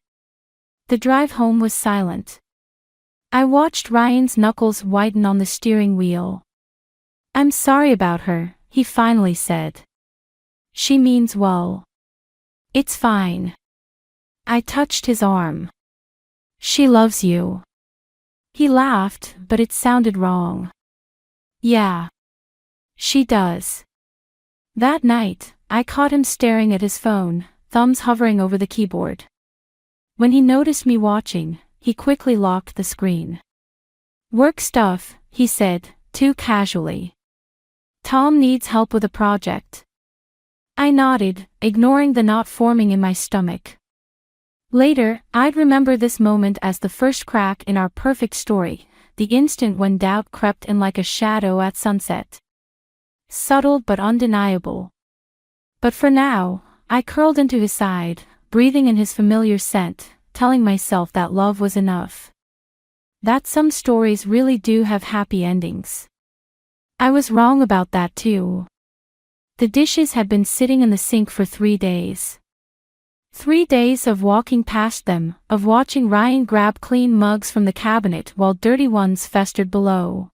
Speaker 4: The drive home was silent. I watched Ryan's knuckles whiten on the steering wheel. I'm sorry about her, he finally said. She means well. It's fine. I touched his arm. She loves you. He laughed, but it sounded wrong. Yeah. She does. That night, I caught him staring at his phone, thumbs hovering over the keyboard. When he noticed me watching, he quickly locked the screen. Work stuff, he said, too casually. Tom needs help with a project. I nodded, ignoring the knot forming in my stomach. Later, I'd remember this moment as the first crack in our perfect story, the instant when doubt crept in like a shadow at sunset. Subtle but undeniable. But for now, I curled into his side, breathing in his familiar scent, telling myself that love was enough. That some stories really do have happy endings. I was wrong about that too. The dishes had been sitting in the sink for 3 days. 3 days of walking past them, of watching Ryan grab clean mugs from the cabinet while dirty ones festered below.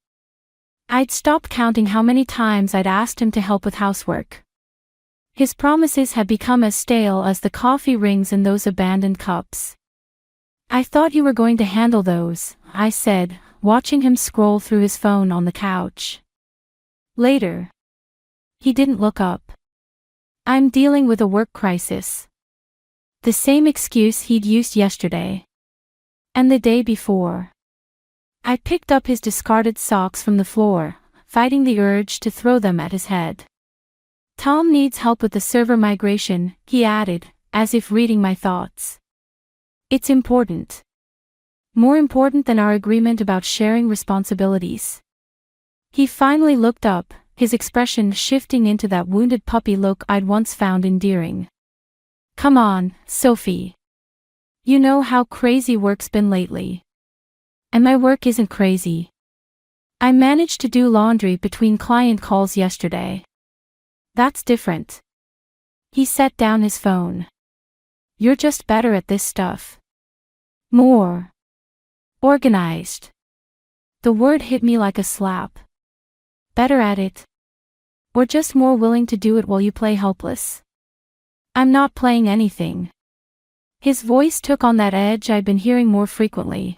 Speaker 4: I'd stopped counting how many times I'd asked him to help with housework. His promises had become as stale as the coffee rings in those abandoned cups. I thought you were going to handle those, I said, watching him scroll through his phone on the couch. Later. He didn't look up. I'm dealing with a work crisis. The same excuse he'd used yesterday. And the day before. I picked up his discarded socks from the floor, fighting the urge to throw them at his head. Tom needs help with the server migration, he added, as if reading my thoughts. It's important. More important than our agreement about sharing responsibilities. He finally looked up, his expression shifting into that wounded puppy look I'd once found endearing. Come on, Sophie. You know how crazy work's been lately. And my work isn't crazy. I managed to do laundry between client calls yesterday. That's different. He set down his phone. You're just better at this stuff. More organized. The word hit me like a slap. Better at it? Or just more willing to do it while you play helpless? I'm not playing anything. His voice took on that edge I'd been hearing more frequently.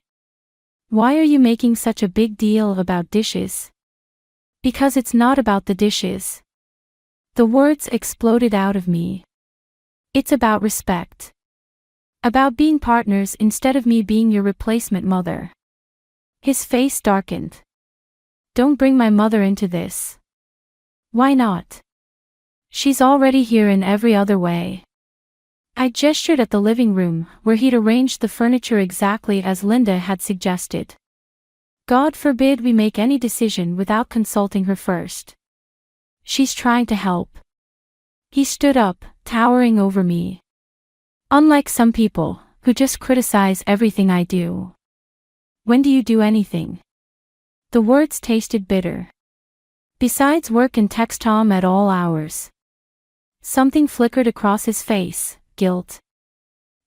Speaker 4: Why are you making such a big deal about dishes? Because it's not about the dishes. The words exploded out of me. It's about respect. About being partners instead of me being your replacement mother. His face darkened. Don't bring my mother into this. Why not? She's already here in every other way. I gestured at the living room, where he'd arranged the furniture exactly as Linda had suggested. God forbid we make any decision without consulting her first. She's trying to help. He stood up, towering over me. Unlike some people, who just criticize everything I do. When do you do anything? The words tasted bitter. Besides work and text Tom at all hours. Something flickered across his face, guilt.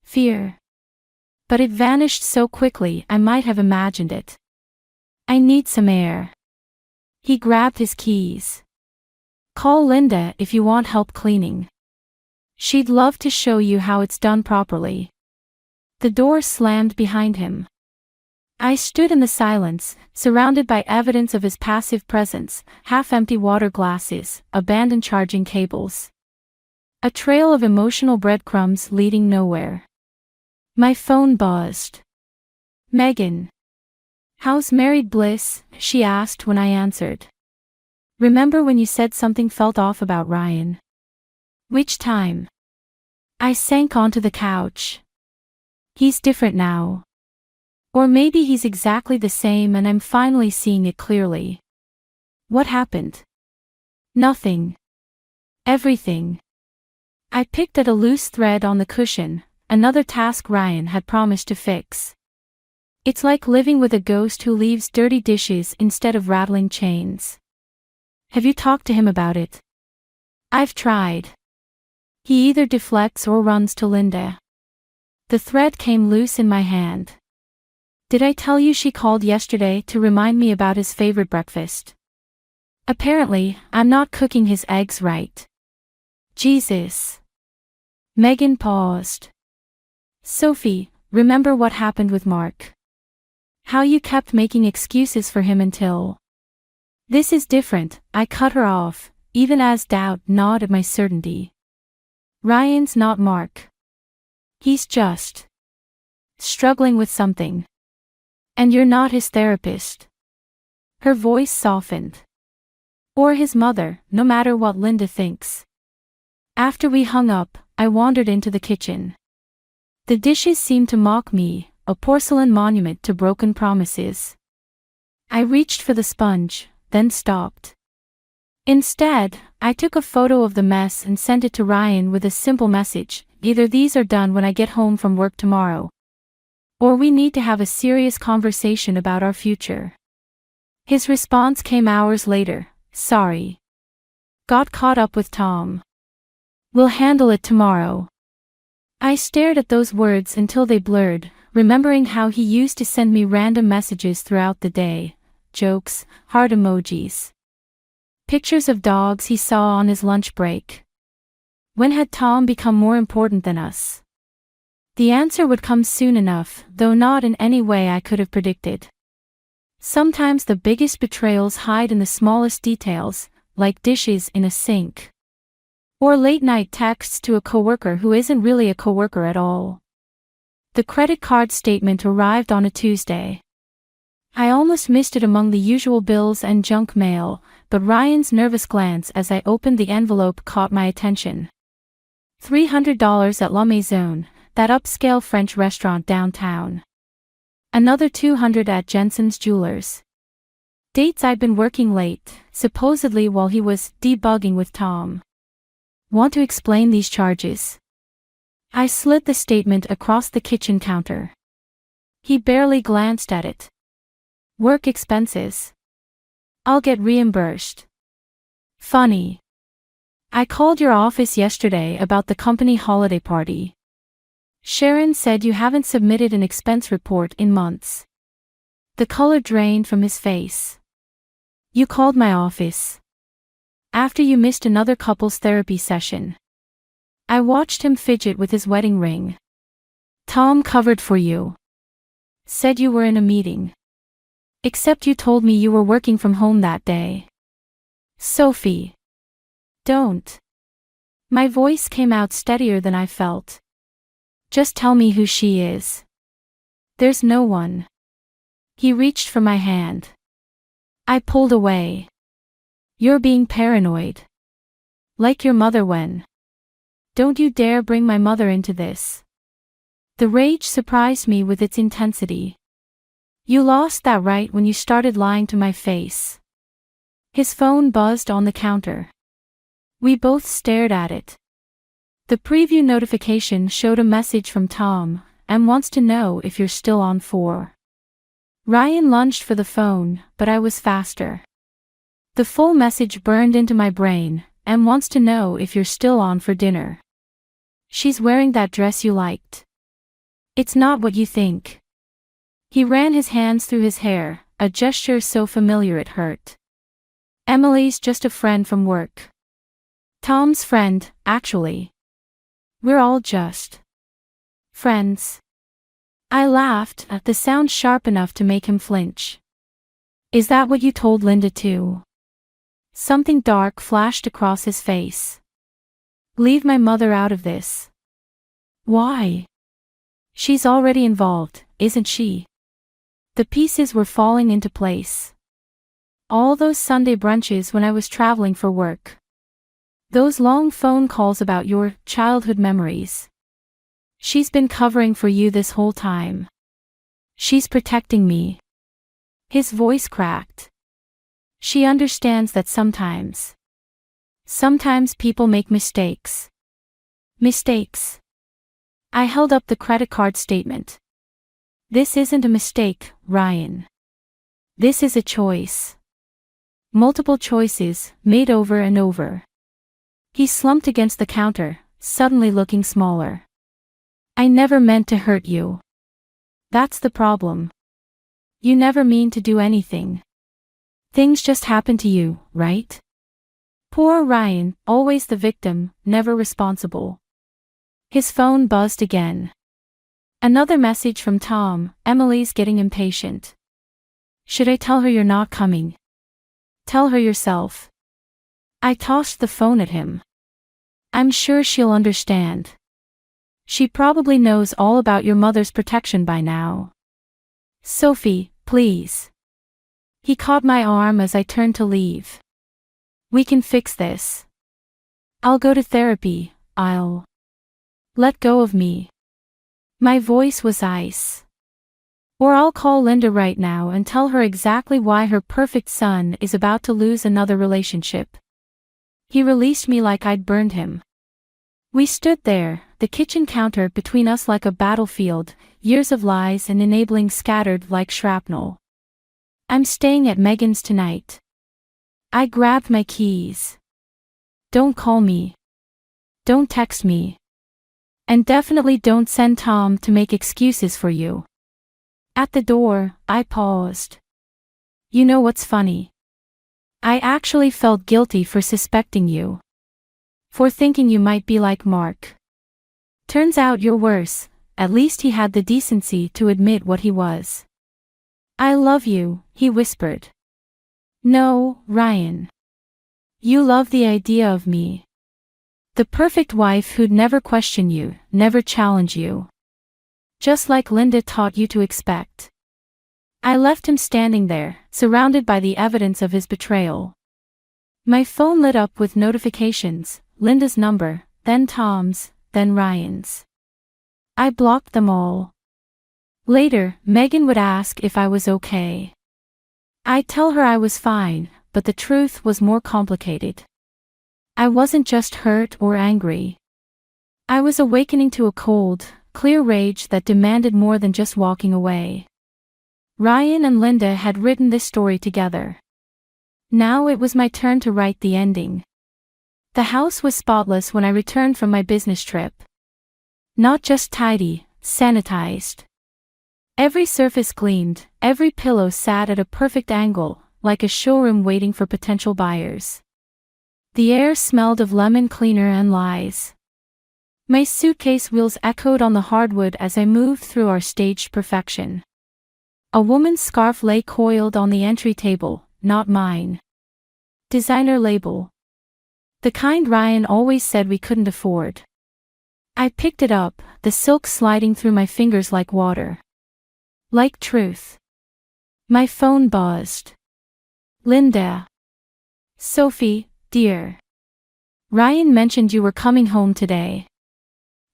Speaker 4: Fear. But it vanished so quickly I might have imagined it. I need some air. He grabbed his keys. Call Linda if you want help cleaning. She'd love to show you how it's done properly. The door slammed behind him. I stood in the silence, surrounded by evidence of his passive presence, half-empty water glasses, abandoned charging cables. A trail of emotional breadcrumbs leading nowhere. My phone buzzed. Megan. How's married bliss? She asked when I answered. Remember when you said something felt off about Ryan? Which time? I sank onto the couch. He's different now. Or maybe he's exactly the same and I'm finally seeing it clearly. What happened? Nothing. Everything. I picked at a loose thread on the cushion, another task Ryan had promised to fix. It's like living with a ghost who leaves dirty dishes instead of rattling chains. Have you talked to him about it? I've tried. He either deflects or runs to Linda. The thread came loose in my hand. Did I tell you she called yesterday to remind me about his favorite breakfast? Apparently, I'm not cooking his eggs right. Jesus. Megan paused. Sophie, remember what happened with Mark? How you kept making excuses for him until... This is different, I cut her off, even as doubt gnawed at my certainty. Ryan's not Mark. He's just... struggling with something. And you're not his therapist. Her voice softened. Or his mother, no matter what Linda thinks. After we hung up, I wandered into the kitchen. The dishes seemed to mock me, a porcelain monument to broken promises. I reached for the sponge, then stopped. Instead, I took a photo of the mess and sent it to Ryan with a simple message: either these are done when I get home from work tomorrow, or we need to have a serious conversation about our future. His response came hours later: sorry. Got caught up with Tom. We'll handle it tomorrow. I stared at those words until they blurred, remembering how he used to send me random messages throughout the day, jokes, heart emojis. Pictures of dogs he saw on his lunch break. When had Tom become more important than us? The answer would come soon enough, though not in any way I could have predicted. Sometimes the biggest betrayals hide in the smallest details, like dishes in a sink. Or late-night texts to a coworker who isn't really a coworker at all. The credit card statement arrived on a Tuesday. I almost missed it among the usual bills and junk mail, but Ryan's nervous glance as I opened the envelope caught my attention. $300 at La Maison, that upscale French restaurant downtown. Another $200 at Jensen's Jewelers. Dates I'd been working late, supposedly while he was debugging with Tom. Want to explain these charges? I slid the statement across the kitchen counter. He barely glanced at it. Work expenses. I'll get reimbursed. Funny. I called your office yesterday about the company holiday party. Sharon said you haven't submitted an expense report in months. The color drained from his face. You called my office. After you missed another couples therapy session. I watched him fidget with his wedding ring. Tom covered for you. Said you were in a meeting. Except you told me you were working from home that day. Sophie. Don't. My voice came out steadier than I felt. Just tell me who she is. There's no one. He reached for my hand. I pulled away. You're being paranoid. Like your mother when. Don't you dare bring my mother into this. The rage surprised me with its intensity. You lost that right when you started lying to my face. His phone buzzed on the counter. We both stared at it. The preview notification showed a message from Tom, and wants to know if you're still on for. Ryan lunged for the phone, but I was faster. The full message burned into my brain, and wants to know if you're still on for dinner. She's wearing that dress you liked. It's not what you think. He ran his hands through his hair, a gesture so familiar it hurt. Emily's just a friend from work. Tom's friend, actually. We're all just friends. I laughed at the sound sharp enough to make him flinch. Is that what you told Linda too? Something dark flashed across his face. Leave my mother out of this. Why? She's already involved, isn't she? The pieces were falling into place. All those Sunday brunches when I was traveling for work. Those long phone calls about your childhood memories. She's been covering for you this whole time. She's protecting me. His voice cracked. She understands that sometimes people make mistakes. Mistakes. I held up the credit card statement. This isn't a mistake, Ryan. This is a choice. Multiple choices, made over and over. He slumped against the counter, suddenly looking smaller. I never meant to hurt you. That's the problem. You never mean to do anything. Things just happen to you, right? Poor Ryan, always the victim, never responsible. His phone buzzed again. Another message from Tom. Emily's getting impatient. Should I tell her you're not coming? Tell her yourself. I tossed the phone at him. I'm sure she'll understand. She probably knows all about your mother's protection by now. Sophie, please. He caught my arm as I turned to leave. We can fix this. I'll go to therapy. I'll. Let go of me. My voice was ice. Or I'll call Linda right now and tell her exactly why her perfect son is about to lose another relationship. He released me like I'd burned him. We stood there, the kitchen counter between us like a battlefield, years of lies and enabling scattered like shrapnel. I'm staying at Megan's tonight. I grabbed my keys. Don't call me. Don't text me. And definitely don't send Tom to make excuses for you. At the door, I paused. You know what's funny? I actually felt guilty for suspecting you. For thinking you might be like Mark. Turns out you're worse. At least he had the decency to admit what he was. I love you, he whispered. No, Ryan. You love the idea of me. The perfect wife who'd never question you, never challenge you. Just like Linda taught you to expect. I left him standing there, surrounded by the evidence of his betrayal. My phone lit up with notifications, Linda's number, then Tom's, then Ryan's. I blocked them all. Later, Megan would ask if I was okay. I'd tell her I was fine, but the truth was more complicated. I wasn't just hurt or angry. I was awakening to a cold, clear rage that demanded more than just walking away. Ryan and Linda had written this story together. Now it was my turn to write the ending. The house was spotless when I returned from my business trip. Not just tidy, sanitized. Every surface gleamed, every pillow sat at a perfect angle, like a showroom waiting for potential buyers. The air smelled of lemon cleaner and lies. My suitcase wheels echoed on the hardwood as I moved through our staged perfection. A woman's scarf lay coiled on the entry table, not mine. Designer label. The kind Ryan always said we couldn't afford. I picked it up, the silk sliding through my fingers like water. Like truth. My phone buzzed. Linda. Sophie, dear. Ryan mentioned you were coming home today.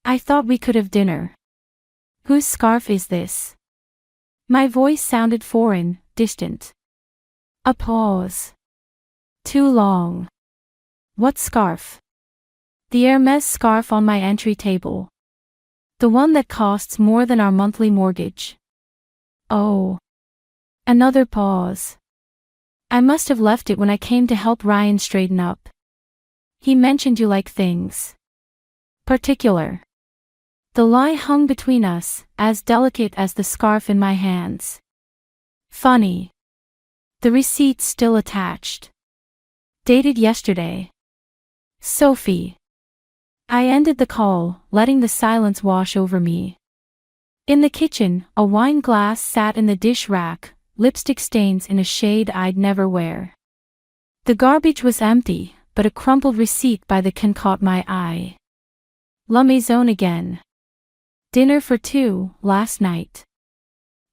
Speaker 4: I thought we could have dinner. Whose scarf is this? My voice sounded foreign, distant. A pause. Too long. What scarf? The Hermes scarf on my entry table. The one that costs more than our monthly mortgage. Oh. Another pause. I must have left it when I came to help Ryan straighten up. He mentioned you like things. Particular. The lie hung between us, as delicate as the scarf in my hands. Funny. The receipt still attached. Dated yesterday. Sophie. I ended the call, letting the silence wash over me. In the kitchen, a wine glass sat in the dish rack, lipstick stains in a shade I'd never wear. The garbage was empty, but a crumpled receipt by the can caught my eye. La Maison again. Dinner for two, last night.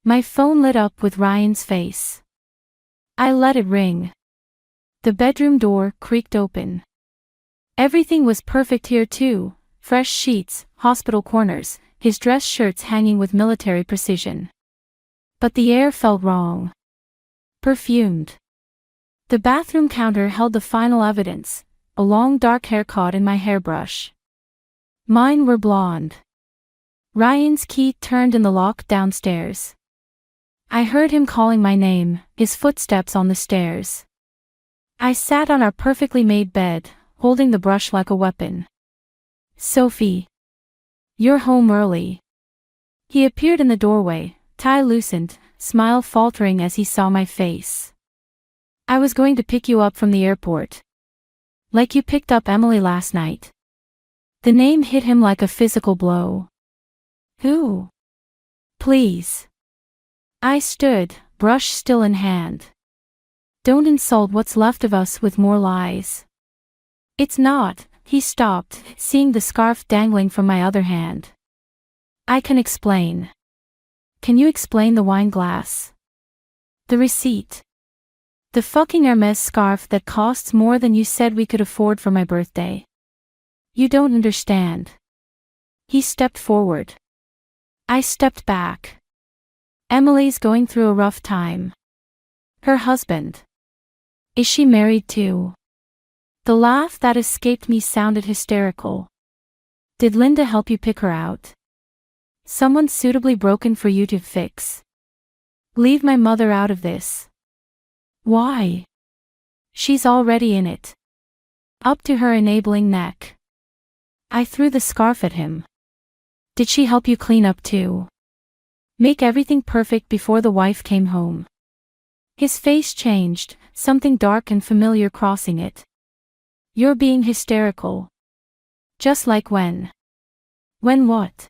Speaker 4: My phone lit up with Ryan's face. I let it ring. The bedroom door creaked open. Everything was perfect here too, fresh sheets, hospital corners, his dress shirts hanging with military precision. But the air felt wrong. Perfumed. The bathroom counter held the final evidence, a long dark hair caught in my hairbrush. Mine were blonde. Ryan's key turned in the lock downstairs. I heard him calling my name, his footsteps on the stairs. I sat on our perfectly made bed, holding the brush like a weapon. Sophie. You're home early. He appeared in the doorway, tie loosened, smile faltering as he saw my face. I was going to pick you up from the airport. Like you picked up Emily last night. The name hit him like a physical blow. Who? Please. I stood, brush still in hand. Don't insult what's left of us with more lies. It's not. He stopped, seeing the scarf dangling from my other hand. I can explain. Can you explain the wine glass? The receipt. The fucking Hermes scarf that costs more than you said we could afford for my birthday. You don't understand. He stepped forward. I stepped back. Emily's going through a rough time. Her husband. Is she married too? The laugh that escaped me sounded hysterical. Did Linda help you pick her out? Someone suitably broken for you to fix. Leave my mother out of this. Why? She's already in it. Up to her enabling neck. I threw the scarf at him. Did she help you clean up too? Make everything perfect before the wife came home. His face changed, something dark and familiar crossing it. You're being hysterical. Just like when. When what?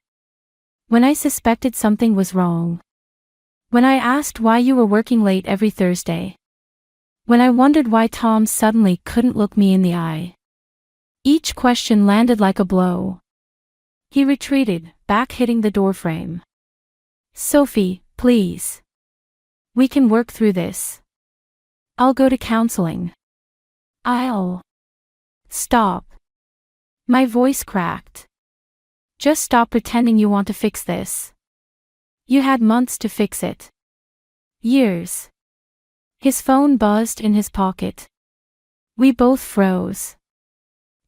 Speaker 4: When I suspected something was wrong. When I asked why you were working late every Thursday. When I wondered why Tom suddenly couldn't look me in the eye. Each question landed like a blow. He retreated, back hitting the doorframe. Sophie, please. We can work through this. I'll go to counseling. I'll. Stop. My voice cracked. Just stop pretending you want to fix this. You had months to fix it. Years. His phone buzzed in his pocket. We both froze.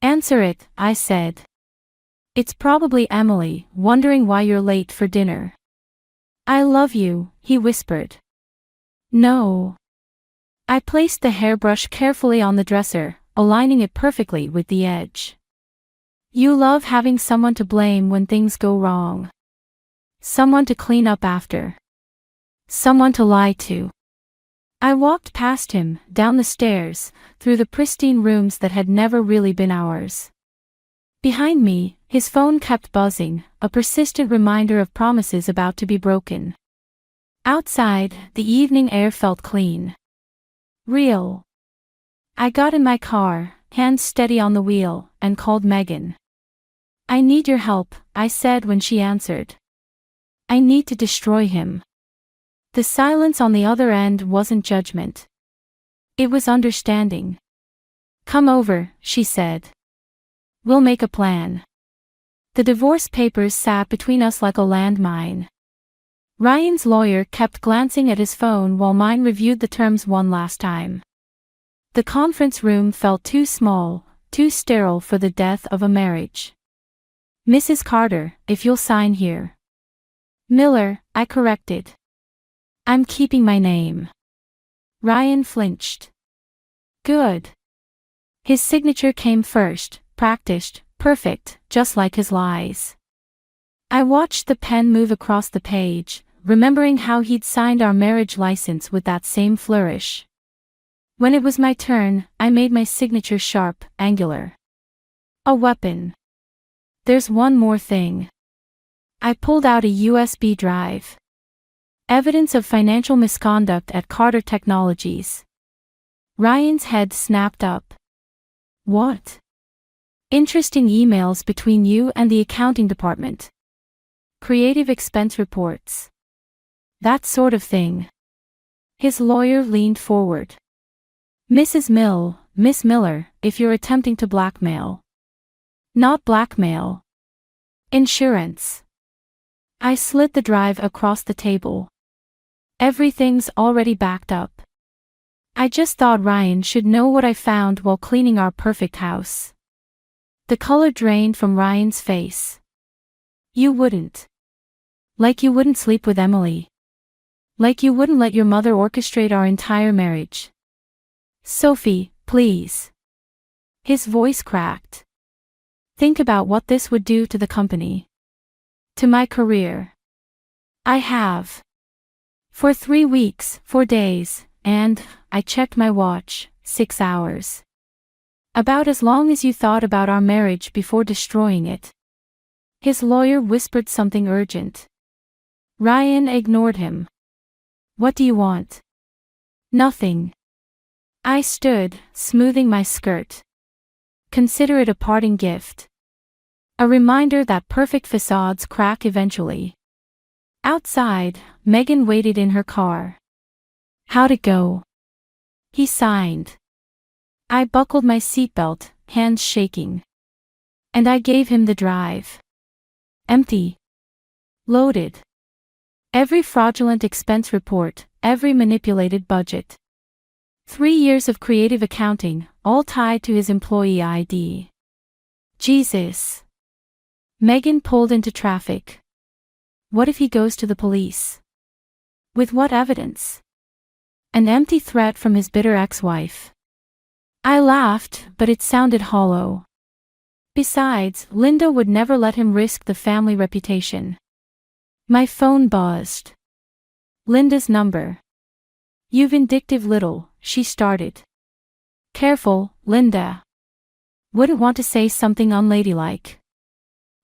Speaker 4: Answer it, I said. It's probably Emily, wondering why you're late for dinner. I love you, he whispered. No. I placed the hairbrush carefully on the dresser, aligning it perfectly with the edge. You love having someone to blame when things go wrong. Someone to clean up after. Someone to lie to. I walked past him, down the stairs, through the pristine rooms that had never really been ours. Behind me, his phone kept buzzing, a persistent reminder of promises about to be broken. Outside, the evening air felt clean. Real. I got in my car, hands steady on the wheel, and called Megan. I need your help, I said when she answered. I need to destroy him. The silence on the other end wasn't judgment. It was understanding. Come over, she said. We'll make a plan. The divorce papers sat between us like a landmine. Ryan's lawyer kept glancing at his phone while mine reviewed the terms one last time. The conference room felt too small, too sterile for the death of a marriage. Mrs. Carter, if you'll sign here. Miller, I corrected. I'm keeping my name. Ryan flinched. Good. His signature came first, practiced, perfect, just like his lies. I watched the pen move across the page, remembering how he'd signed our marriage license with that same flourish. When it was my turn, I made my signature sharp, angular. A weapon. There's one more thing. I pulled out a USB drive. Evidence of financial misconduct at Carter Technologies. Ryan's head snapped up. What? Interesting emails between you and the accounting department. Creative expense reports. That sort of thing. His lawyer leaned forward. Miss Miller, if you're attempting to blackmail. Not blackmail. Insurance. I slid the drive across the table. Everything's already backed up. I just thought Ryan should know what I found while cleaning our perfect house. The color drained from Ryan's face. You wouldn't. Like you wouldn't sleep with Emily. Like you wouldn't let your mother orchestrate our entire marriage. Sophie, please. His voice cracked. Think about what this would do to the company. To my career. I have. For 3 weeks, 4 days, and, I checked my watch, 6 hours. About as long as you thought about our marriage before destroying it. His lawyer whispered something urgent. Ryan ignored him. What do you want? Nothing. I stood, smoothing my skirt. Consider it a parting gift. A reminder that perfect facades crack eventually. Outside, Megan waited in her car. How'd it go? He signed. I buckled my seatbelt, hands shaking. And I gave him the drive. Empty. Loaded. Every fraudulent expense report, every manipulated budget. 3 years of creative accounting, all tied to his employee ID. Jesus. Megan pulled into traffic. What if he goes to the police? With what evidence? An empty threat from his bitter ex-wife. I laughed, but it sounded hollow. Besides, Linda would never let him risk the family reputation. My phone buzzed. Linda's number. You vindictive little, she started. Careful, Linda. Wouldn't want to say something unladylike.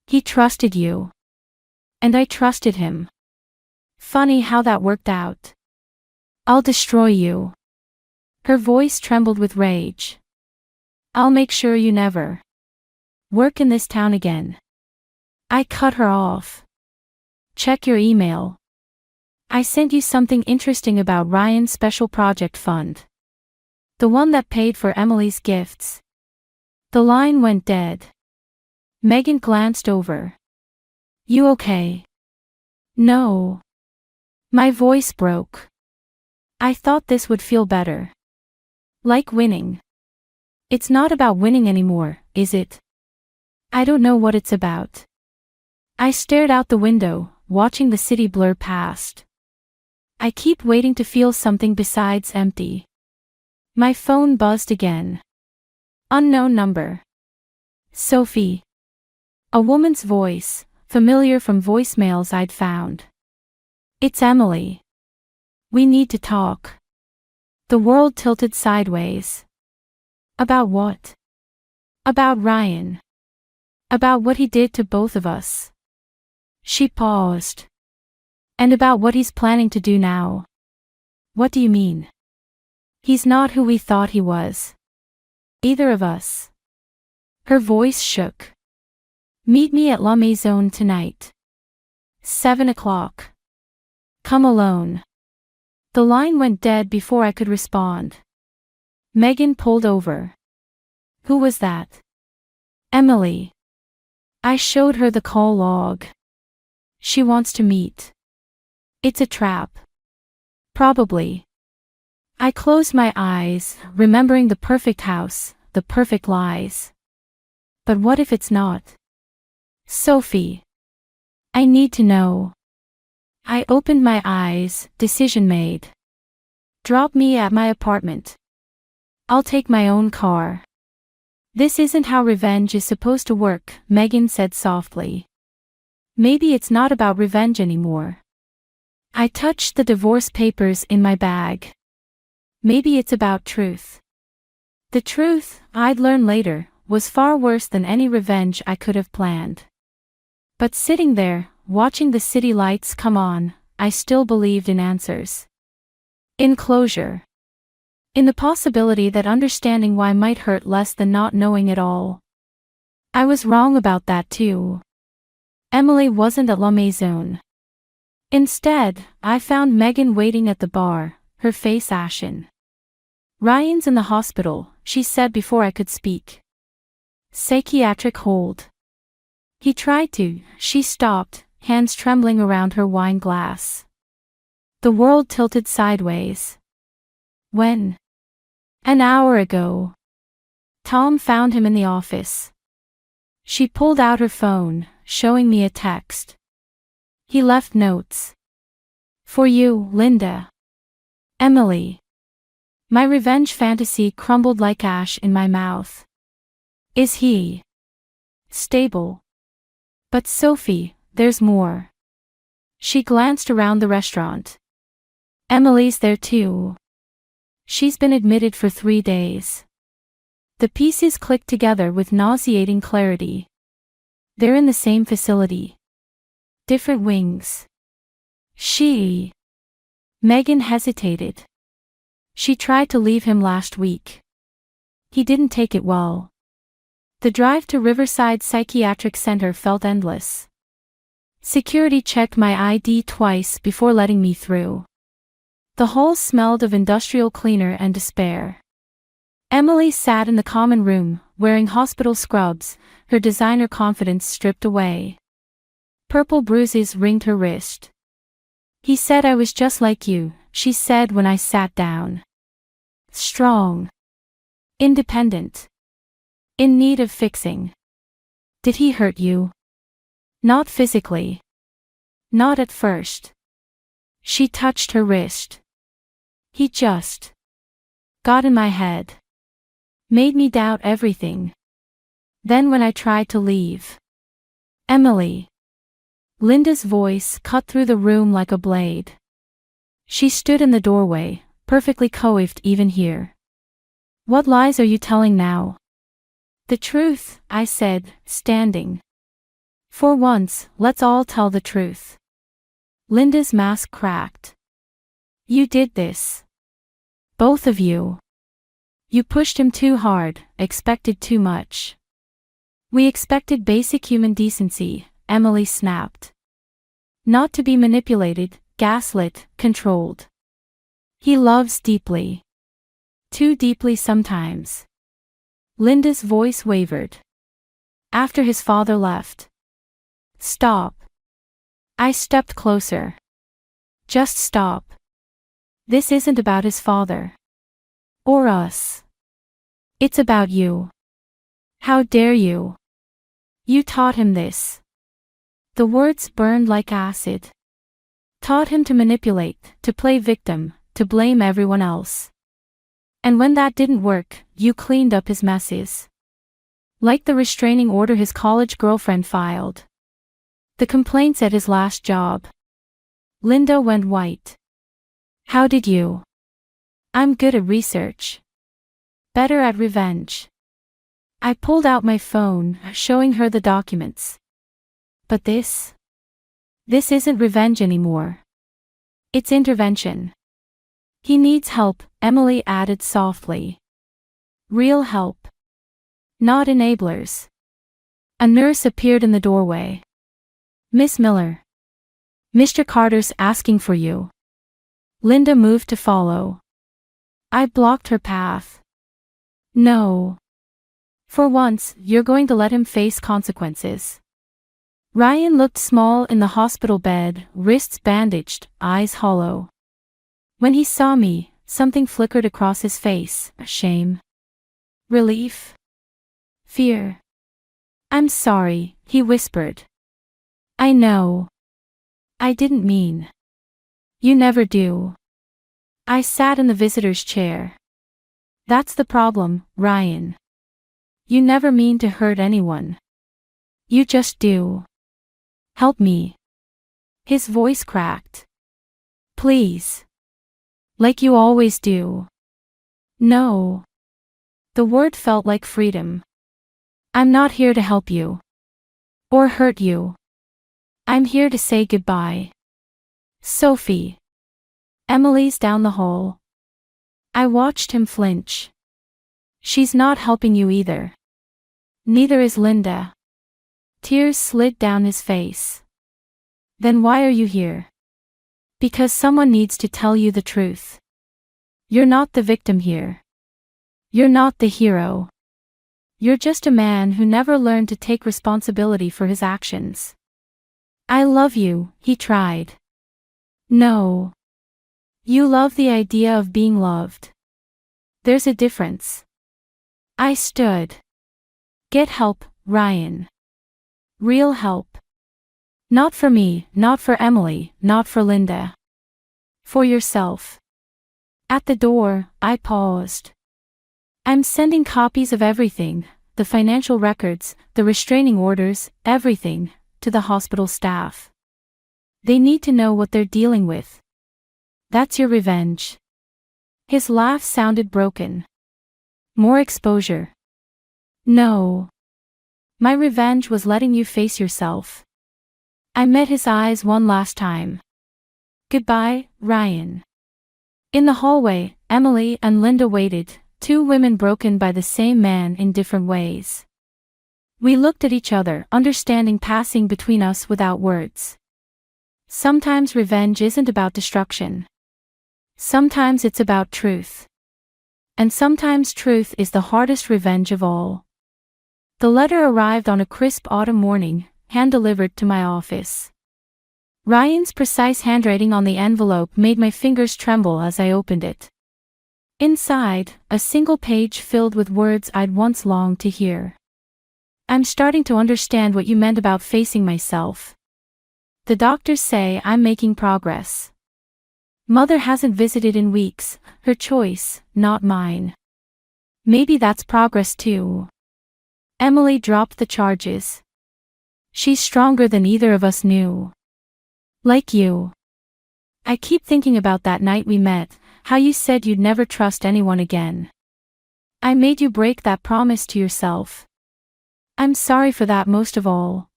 Speaker 4: He trusted you. And I trusted him. Funny how that worked out. I'll destroy you. Her voice trembled with rage. I'll make sure you never work in this town again. I cut her off. Check your email. I sent you something interesting about Ryan's special project fund. The one that paid for Emily's gifts. The line went dead. Megan glanced over. You okay? No. My voice broke. I thought this would feel better. Like winning. It's not about winning anymore, is it? I don't know what it's about. I stared out the window, watching the city blur past. I keep waiting to feel something besides empty. My phone buzzed again. Unknown number. Sophie. A woman's voice, familiar from voicemails I'd found. It's Emily. We need to talk. The world tilted sideways. About what? About Ryan. About what he did to both of us. She paused. And about what he's planning to do now. What do you mean? He's not who we thought he was. Either of us. Her voice shook. Meet me at La Maison tonight. 7 o'clock. Come alone. The line went dead before I could respond. Megan pulled over. Who was that? Emily. I showed her the call log. She wants to meet. It's a trap. Probably. I closed my eyes, remembering the perfect house, the perfect lies. But what if it's not? Sophie. I need to know. I opened my eyes, decision made. Drop me at my apartment. I'll take my own car. This isn't how revenge is supposed to work, Megan said softly. Maybe it's not about revenge anymore. I touched the divorce papers in my bag. Maybe it's about truth. The truth, I'd learn later, was far worse than any revenge I could have planned. But sitting there, watching the city lights come on, I still believed in answers. In closure. In the possibility that understanding why might hurt less than not knowing it all. I was wrong about that too. Emily wasn't at La Maison. Instead, I found Megan waiting at the bar, her face ashen. Ryan's in the hospital, she said before I could speak. Psychiatric hold. He tried to, she stopped, hands trembling around her wine glass. The world tilted sideways. When? An hour ago. Tom found him in the office. She pulled out her phone, showing me a text. He left notes. For you, Linda. Emily. My revenge fantasy crumbled like ash in my mouth. Is he stable? But Sophie, there's more. She glanced around the restaurant. Emily's there too. She's been admitted for 3 days. The pieces clicked together with nauseating clarity. They're in the same facility. Different wings. Megan hesitated. She tried to leave him last week. He didn't take it well. The drive to Riverside Psychiatric Center felt endless. Security checked my ID twice before letting me through. The hall smelled of industrial cleaner and despair. Emily sat in the common room, wearing hospital scrubs, her designer confidence stripped away. Purple bruises ringed her wrist. He said I was just like you, she said when I sat down. Strong. Independent. In need of fixing. Did he hurt you? Not physically. Not at first. She touched her wrist. He just got in my head. Made me doubt everything. Then when I tried to leave. Emily. Linda's voice cut through the room like a blade. She stood in the doorway, perfectly coiffed even here. What lies are you telling now? The truth, I said, standing. For once, let's all tell the truth. Linda's mask cracked. You did this. Both of you. You pushed him too hard, expected too much. We expected basic human decency, Emily snapped. Not to be manipulated, gaslit, controlled. He loves deeply. Too deeply sometimes. Linda's voice wavered. After his father left. Stop. I stepped closer. Just stop. This isn't about his father. Or us. It's about you. How dare you? You taught him this. The words burned like acid. Taught him to manipulate, to play victim, to blame everyone else. And when that didn't work, you cleaned up his messes. Like the restraining order his college girlfriend filed. The complaints at his last job. Linda went white. How did you? I'm good at research. Better at revenge. I pulled out my phone, showing her the documents. But this isn't revenge anymore. It's intervention. He needs help, Emily added softly. Real help. Not enablers. A nurse appeared in the doorway. Miss Miller. Mr. Carter's asking for you. Linda moved to follow. I blocked her path. No. For once, you're going to let him face consequences. Ryan looked small in the hospital bed, wrists bandaged, eyes hollow. When he saw me, something flickered across his face, shame. Relief. Fear. I'm sorry, he whispered. I know. I didn't mean. You never do. I sat in the visitor's chair. That's the problem, Ryan. You never mean to hurt anyone. You just do. Help me. His voice cracked. Please. Like you always do. No. The word felt like freedom. I'm not here to help you. Or hurt you. I'm here to say goodbye. Sophie. Emily's down the hall. I watched him flinch. She's not helping you either. Neither is Linda. Tears slid down his face. Then why are you here? Because someone needs to tell you the truth. You're not the victim here. You're not the hero. You're just a man who never learned to take responsibility for his actions. I love you, he tried. No. You love the idea of being loved. There's a difference. I stood. Get help, Ryan. Real help. Not for me, not for Emily, not for Linda. For yourself. At the door, I paused. I'm sending copies of everything, the financial records, the restraining orders, everything, to the hospital staff. They need to know what they're dealing with. That's your revenge. His laugh sounded broken. More exposure. No. My revenge was letting you face yourself. I met his eyes one last time. Goodbye, Ryan. In the hallway, Emily and Linda waited, two women broken by the same man in different ways. We looked at each other, understanding passing between us without words. Sometimes revenge isn't about destruction. Sometimes it's about truth. And sometimes truth is the hardest revenge of all. The letter arrived on a crisp autumn morning, hand-delivered to my office. Ryan's precise handwriting on the envelope made my fingers tremble as I opened it. Inside, a single page filled with words I'd once longed to hear. I'm starting to understand what you meant about facing myself. The doctors say I'm making progress. Mother hasn't visited in weeks, her choice, not mine. Maybe that's progress too. Emily dropped the charges. She's stronger than either of us knew. Like you. I keep thinking about that night we met, how you said you'd never trust anyone again. I made you break that promise to yourself. I'm sorry for that most of all.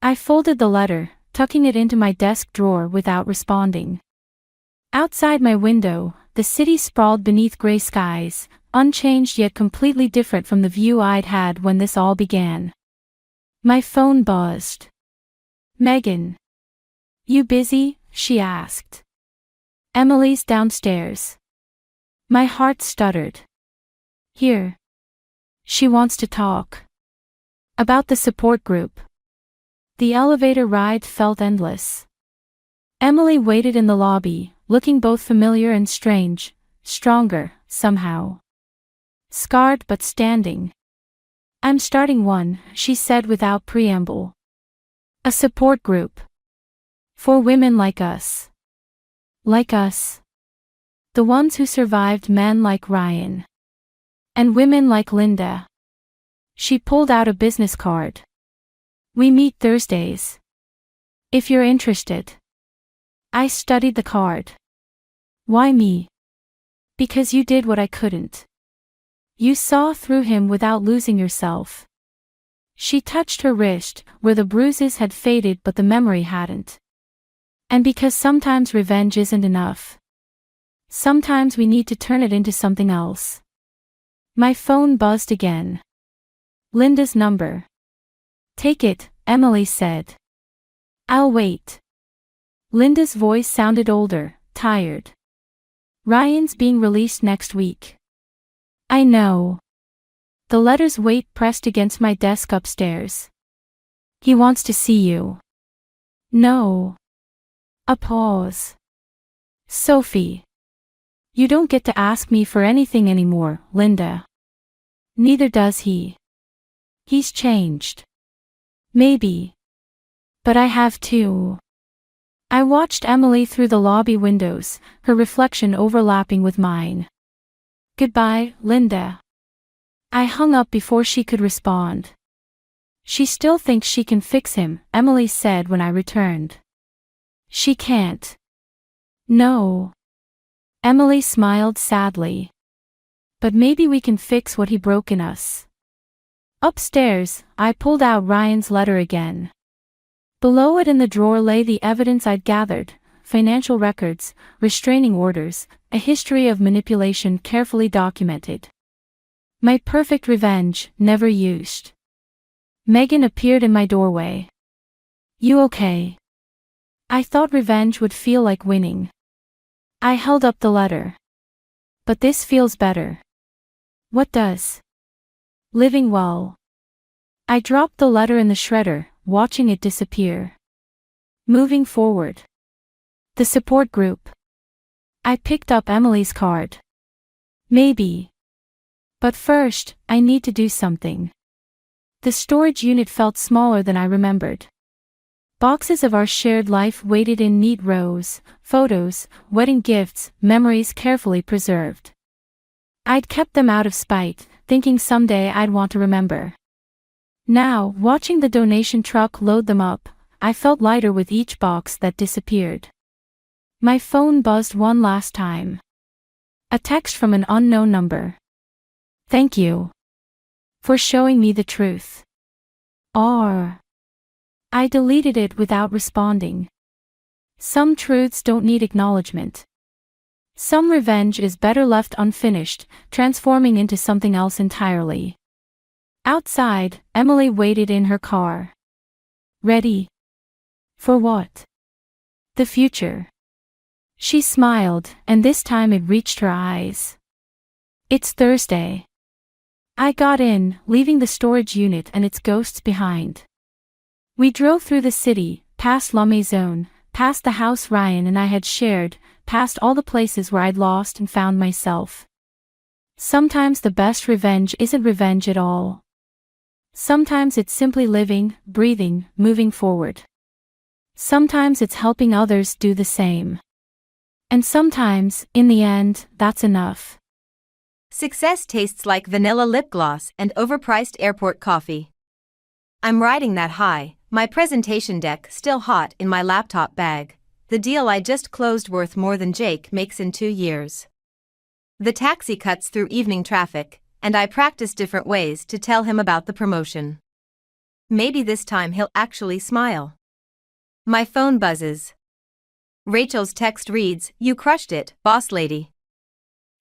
Speaker 4: I folded the letter, tucking it into my desk drawer without responding. Outside my window, the city sprawled beneath gray skies, unchanged yet completely different from the view I'd had when this all began. My phone buzzed. Megan. You busy? She asked. Emily's downstairs. My heart stuttered. Here. She wants to talk. About the support group. The elevator ride felt endless. Emily waited in the lobby, looking both familiar and strange, stronger, somehow. Scarred but standing. I'm starting one, she said without preamble. A support group. For women like us. Like us. The ones who survived men like Ryan. And women like Linda. She pulled out a business card. We meet Thursdays. If you're interested. I studied the card. Why me? Because you did what I couldn't. You saw through him without losing yourself. She touched her wrist, where the bruises had faded but the memory hadn't. And because sometimes revenge isn't enough. Sometimes we need to turn it into something else. My phone buzzed again. Linda's number. Take it, Emily said. I'll wait. Linda's voice sounded older, tired. Ryan's being released next week. I know. The letter's weight pressed against my desk upstairs. He wants to see you. No. A pause. Sophie. You don't get to ask me for anything anymore, Linda. Neither does he. He's changed. Maybe. But I have too. I watched Emily through the lobby windows, her reflection overlapping with mine. Goodbye, Linda. I hung up before she could respond. She still thinks she can fix him, Emily said when I returned. She can't. No. Emily smiled sadly. But maybe we can fix what he broke in us. Upstairs, I pulled out Ryan's letter again. Below it in the drawer lay the evidence I'd gathered, financial records, restraining orders, a history of manipulation carefully documented. My perfect revenge, never used. Megan appeared in my doorway. You okay? I thought revenge would feel like winning. I held up the letter. But this feels better. What does? Living well. I dropped the letter in the shredder, watching it disappear. Moving forward. The support group. I picked up Emily's card. Maybe. But first, I need to do something. The storage unit felt smaller than I remembered. Boxes of our shared life waited in neat rows, photos, wedding gifts, memories carefully preserved. I'd kept them out of spite, thinking someday I'd want to remember. Now, watching the donation truck load them up, I felt lighter with each box that disappeared. My phone buzzed one last time. A text from an unknown number. Thank you for showing me the truth. Or I deleted it without responding. Some truths don't need acknowledgement. Some revenge is better left unfinished, transforming into something else entirely. Outside, Emily waited in her car. Ready? For what? The future. She smiled, and this time it reached her eyes. It's Thursday. I got in, leaving the storage unit and its ghosts behind. We drove through the city, past La Maison, past the house Ryan and I had shared, past all the places where I'd lost and found myself. Sometimes the best revenge isn't revenge at all. Sometimes it's simply living, breathing, moving forward. Sometimes it's helping others do the same. And sometimes, in the end, that's enough.
Speaker 5: Success tastes like vanilla lip gloss and overpriced airport coffee. I'm riding that high, my presentation deck still hot in my laptop bag, the deal I just closed worth more than Jake makes in 2 years. The taxi cuts through evening traffic, and I practice different ways to tell him about the promotion. Maybe this time he'll actually smile. My phone buzzes. Rachel's text reads, "You crushed it, boss lady.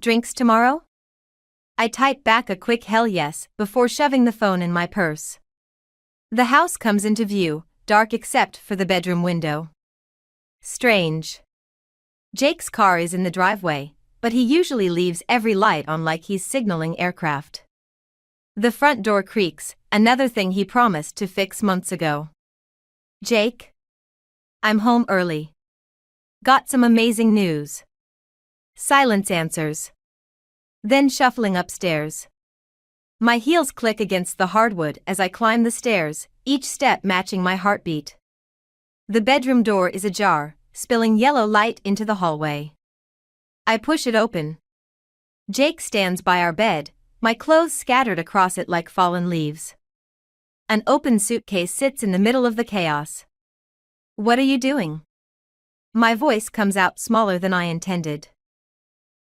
Speaker 5: Drinks tomorrow?" I type back a quick hell yes before shoving the phone in my purse. The house comes into view, dark except for the bedroom window. Strange. Jake's car is in the driveway, but he usually leaves every light on like he's signaling aircraft. The front door creaks, another thing he promised to fix months ago. Jake? I'm home early. Got some amazing news. Silence answers. Then shuffling upstairs. My heels click against the hardwood as I climb the stairs, each step matching my heartbeat. The bedroom door is ajar, spilling yellow light into the hallway. I push it open. Jake stands by our bed, my clothes scattered across it like fallen leaves. An open suitcase sits in the middle of the chaos. What are you doing? My voice comes out smaller than I intended.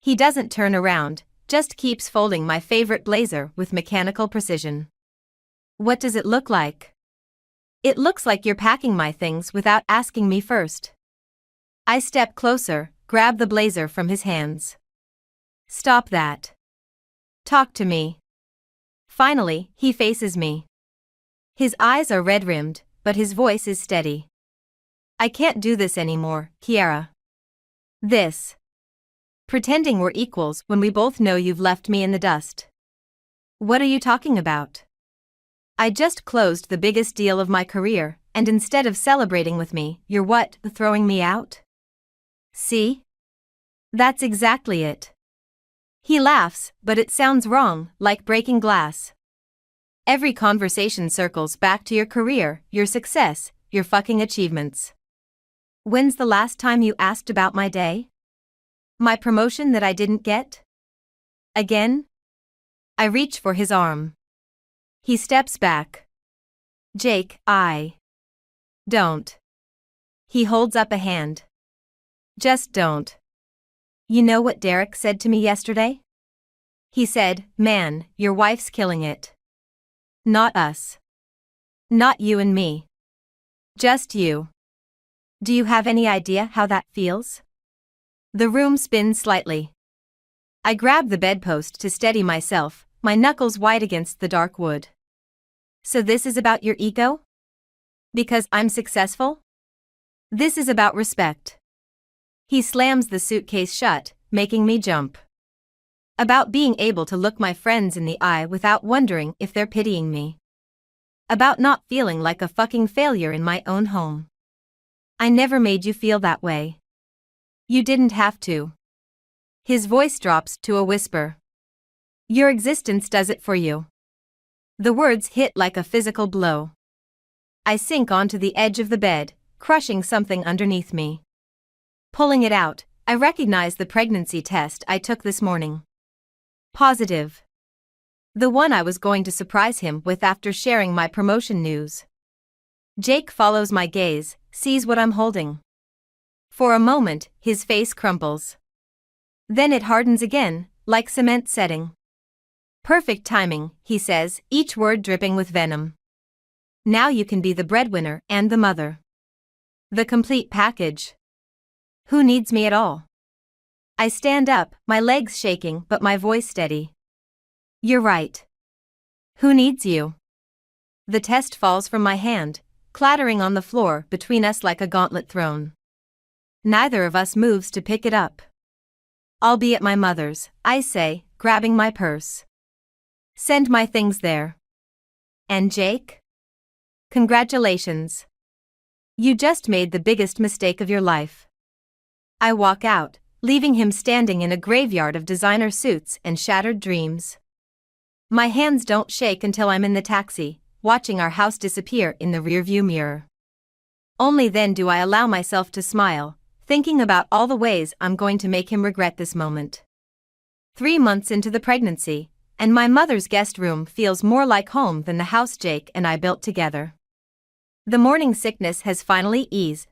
Speaker 5: He doesn't turn around, just keeps folding my favorite blazer with mechanical precision. What does it look like? It looks like you're packing my things without asking me first. I step closer, grab the blazer from his hands. Stop that. Talk to me. Finally, he faces me. His eyes are red-rimmed, but his voice is steady. I can't do this anymore, Kiara. This. Pretending we're equals when we both know you've left me in the dust. What are you talking about? I just closed the biggest deal of my career, and instead of celebrating with me, you're what, throwing me out? See? That's exactly it. He laughs, but it sounds wrong, like breaking glass. Every conversation circles back to your career, your success, your fucking achievements. When's the last time you asked about my day? My promotion that I didn't get? Again? I reach for his arm. He steps back. Jake, I don't. He holds up a hand. Just don't. You know what Derek said to me yesterday? He said, "Man, your wife's killing it. Not us. Not you and me. Just you." Do you have any idea how that feels? The room spins slightly. I grab the bedpost to steady myself, my knuckles white against the dark wood. So this is about your ego? Because I'm successful? This is about respect. He slams the suitcase shut, making me jump. About being able to look my friends in the eye without wondering if they're pitying me. About not feeling like a fucking failure in my own home. I never made you feel that way. You didn't have to. His voice drops to a whisper. Your existence does it for you. The words hit like a physical blow. I sink onto the edge of the bed, crushing something underneath me. Pulling it out, I recognize the pregnancy test I took this morning. Positive. The one I was going to surprise him with after sharing my promotion news. Jake follows my gaze, sees what I'm holding. For a moment, his face crumples. Then it hardens again, like cement setting. Perfect timing, he says, each word dripping with venom. Now you can be the breadwinner and the mother. The complete package. Who needs me at all? I stand up, my legs shaking but my voice steady. You're right. Who needs you? The test falls from my hand, clattering on the floor between us like a gauntlet thrown. Neither of us moves to pick it up. I'll be at my mother's, I say, grabbing my purse. Send my things there. And Jake? Congratulations. You just made the biggest mistake of your life. I walk out, leaving him standing in a graveyard of designer suits and shattered dreams. My hands don't shake until I'm in the taxi, watching our house disappear in the rearview mirror. Only then do I allow myself to smile, thinking about all the ways I'm going to make him regret this moment. 3 months into the pregnancy, and my mother's guest room feels more like home than the house Jake and I built together. The morning sickness has finally eased,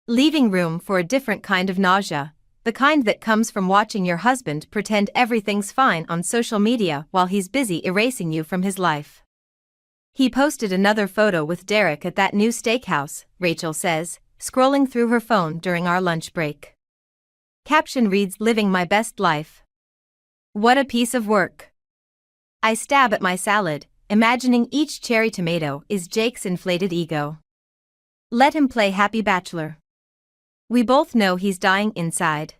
Speaker 5: leaving room for a different kind of nausea, the kind that comes from watching your husband pretend everything's fine on social media while he's busy erasing you from his life. He posted another photo with Derek at that new steakhouse, Rachel says, scrolling through her phone during our lunch break. Caption reads, "Living my best life." What a piece of work. I stab at my salad, imagining each cherry tomato is Jake's inflated ego. Let him play happy bachelor. We both know he's dying inside.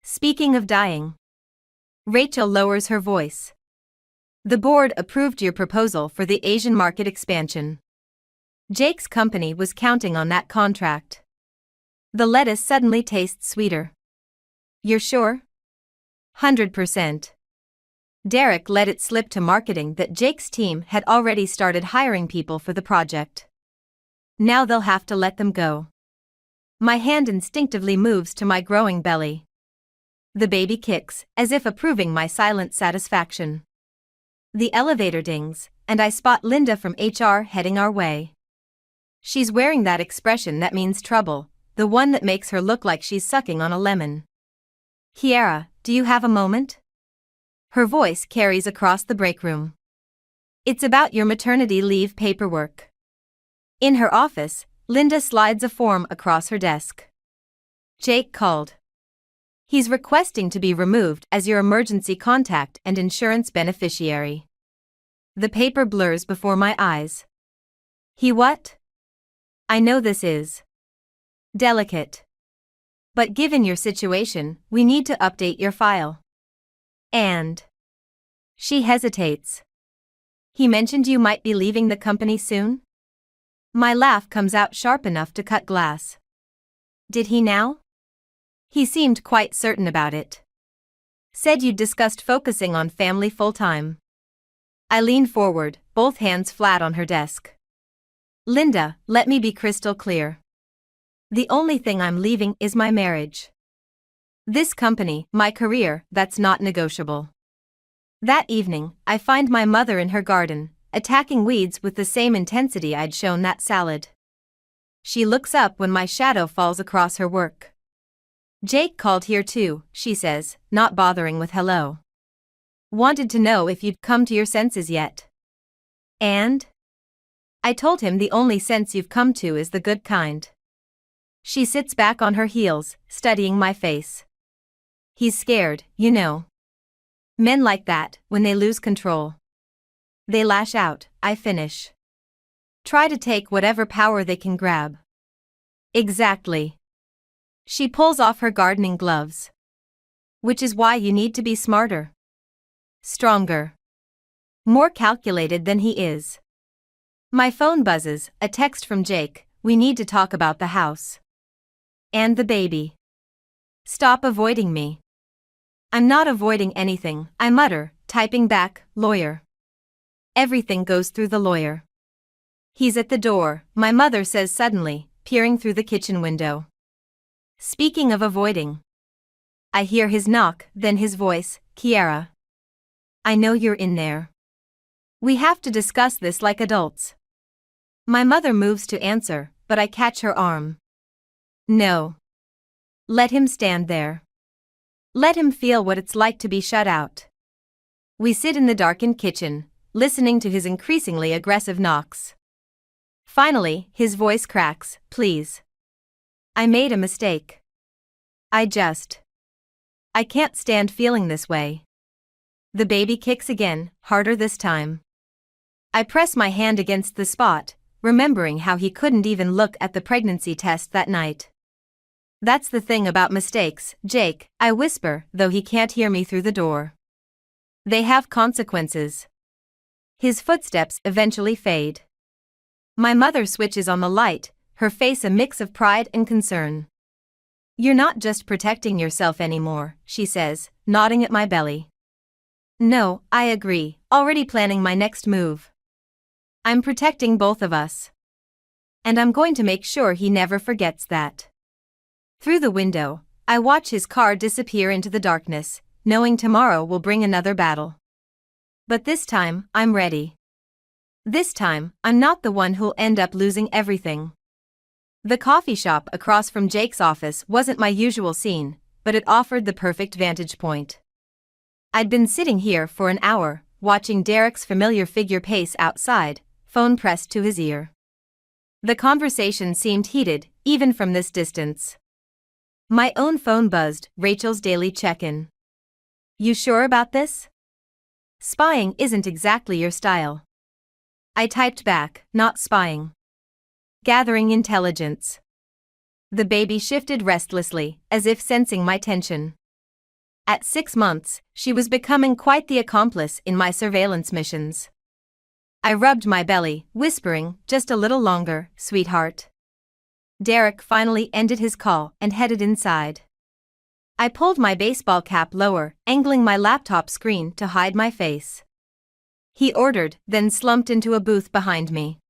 Speaker 5: Speaking of dying. Rachel lowers her voice. The board approved your proposal for the Asian market expansion. Jake's company was counting on that contract. The lettuce suddenly tastes sweeter. You're sure? 100%. Derek let it slip to marketing that Jake's team had already started hiring people for the project. Now they'll have to let them go. My hand instinctively moves to my growing belly. The baby kicks, as if approving my silent satisfaction. The elevator dings, and I spot Linda from HR heading our way. She's wearing that expression that means trouble, the one that makes her look like she's sucking on a lemon. Kiara, do you have a moment? Her voice carries across the break room. It's about your maternity leave paperwork. In her office, Linda slides a form across her desk. Jake called. He's requesting to be removed as your emergency contact and insurance beneficiary. The paper blurs before my eyes. He what? I know this is delicate. But given your situation, we need to update your file. And she hesitates. He mentioned you might be leaving the company soon? My laugh comes out sharp enough to cut glass. Did he now? He seemed quite certain about it. Said you'd discussed focusing on family full-time. I leaned forward, both hands flat on her desk. Linda, let me be crystal clear. The only thing I'm leaving is my marriage. This company, my career, that's not negotiable. That evening, I find my mother in her garden, attacking weeds with the same intensity I'd shown that salad. She looks up when my shadow falls across her work. Jake called here too, she says, not bothering with hello. Wanted to know if you'd come to your senses yet. And? I told him the only sense you've come to is the good kind. She sits back on her heels, studying my face. He's scared, you know. Men like that, when they lose control. They lash out, I finish. Try to take whatever power they can grab. Exactly. She pulls off her gardening gloves. Which is why you need to be smarter. Stronger. More calculated than he is. My phone buzzes, a text from Jake, we need to talk about the house. And the baby. Stop avoiding me. I'm not avoiding anything, I mutter, typing back, lawyer. Everything goes through the lawyer. He's at the door, my mother says suddenly, peering through the kitchen window. Speaking of avoiding. I hear his knock, then his voice, Kiara. I know you're in there. We have to discuss this like adults. My mother moves to answer, but I catch her arm. No. Let him stand there. Let him feel what it's like to be shut out. We sit in the darkened kitchen, listening to his increasingly aggressive knocks. Finally, his voice cracks, please. I made a mistake. I can't stand feeling this way. The baby kicks again, harder this time. I press my hand against the spot, remembering how he couldn't even look at the pregnancy test that night. That's the thing about mistakes, Jake, I whisper, though he can't hear me through the door. They have consequences. His footsteps eventually fade. My mother switches on the light, her face a mix of pride and concern. You're not just protecting yourself anymore, she says, nodding at my belly. No, I agree, already planning my next move. I'm protecting both of us. And I'm going to make sure he never forgets that. Through the window, I watch his car disappear into the darkness, knowing tomorrow will bring another battle. But this time, I'm ready. This time, I'm not the one who'll end up losing everything. The coffee shop across from Jake's office wasn't my usual scene, but it offered the perfect vantage point. I'd been sitting here for an hour, watching Derek's familiar figure pace outside, phone pressed to his ear. The conversation seemed heated, even from this distance. My own phone buzzed, Rachel's daily check-in. You sure about this? Spying isn't exactly your style. I typed back, not spying. Gathering intelligence. The baby shifted restlessly, as if sensing my tension. At 6 months, she was becoming quite the accomplice in my surveillance missions. I rubbed my belly, whispering, just a little longer, sweetheart. Derek finally ended his call and headed inside. I pulled my baseball cap lower, angling my laptop screen to hide my face. He ordered, then slumped into a booth behind me.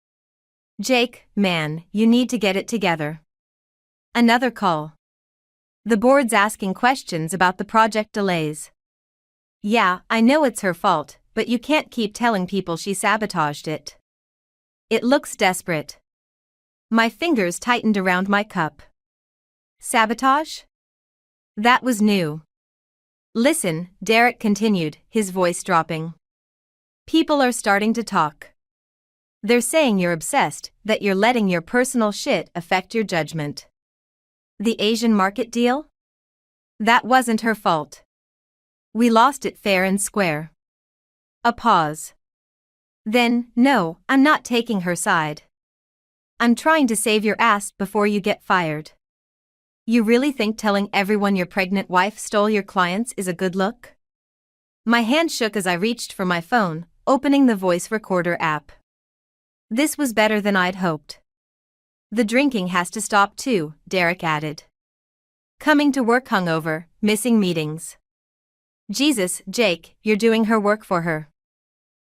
Speaker 5: Jake, man, you need to get it together. Another call. The board's asking questions about the project delays. Yeah, I know it's her fault, but you can't keep telling people she sabotaged it. It looks desperate. My fingers tightened around my cup. Sabotage? That was new. Listen, Derek continued, his voice dropping. People are starting to talk. They're saying you're obsessed, that you're letting your personal shit affect your judgment. The Asian market deal? That wasn't her fault. We lost it fair and square. A pause. Then, no, I'm not taking her side. I'm trying to save your ass before you get fired. You really think telling everyone your pregnant wife stole your clients is a good look? My hand shook as I reached for my phone, opening the voice recorder app. This was better than I'd hoped. The drinking has to stop too, Derek added. Coming to work hungover, missing meetings. Jesus, Jake, you're doing her work for her.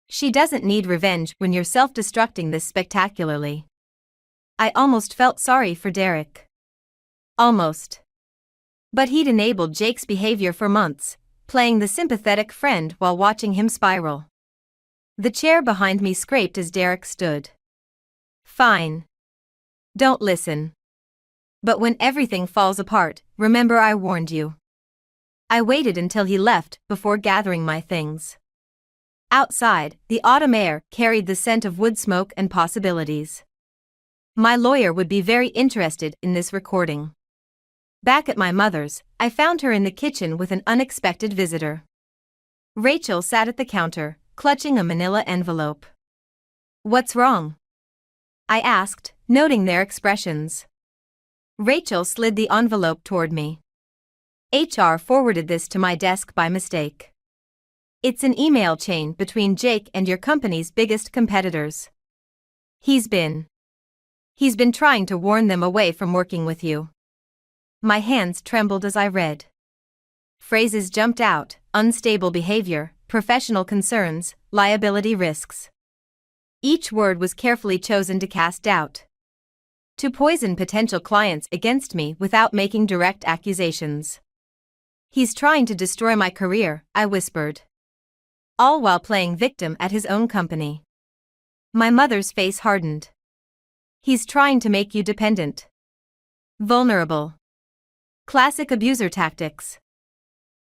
Speaker 5: She doesn't need revenge when you're self-destructing this spectacularly. I almost felt sorry for Derek. Almost. But he'd enabled Jake's behavior for months, playing the sympathetic friend while watching him spiral. The chair behind me scraped as Derek stood. Fine. Don't listen. But when everything falls apart, remember I warned you. I waited until he left before gathering my things. Outside, the autumn air carried the scent of wood smoke and possibilities. My lawyer would be very interested in this recording. Back at my mother's, I found her in the kitchen with an unexpected visitor. Rachel sat at the counter, clutching a manila envelope. What's wrong? I asked, noting their expressions. Rachel slid the envelope toward me. HR forwarded this to my desk by mistake. It's an email chain between Jake and your company's biggest competitors. He's been trying to warn them away from working with you. My hands trembled as I read. Phrases jumped out: unstable behavior, professional concerns, liability risks. Each word was carefully chosen to cast doubt. To poison potential clients against me without making direct accusations. He's trying to destroy my career, I whispered. all while playing victim at his own company. My mother's face hardened. He's trying to make you dependent. Vulnerable. Classic abuser tactics.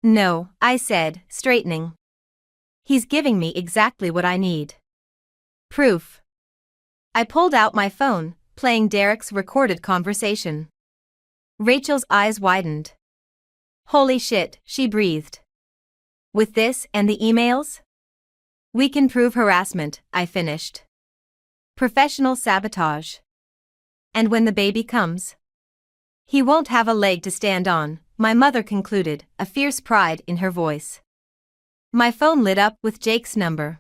Speaker 5: No, I said, straightening. He's giving me exactly what I need. Proof. I pulled out my phone, playing Derek's recorded conversation. Rachel's eyes widened. Holy shit, she breathed. With this and the emails? We can prove harassment, I finished. Professional sabotage. And when the baby comes? He won't have a leg to stand on, my mother concluded, a fierce pride in her voice. My phone lit up with Jake's number.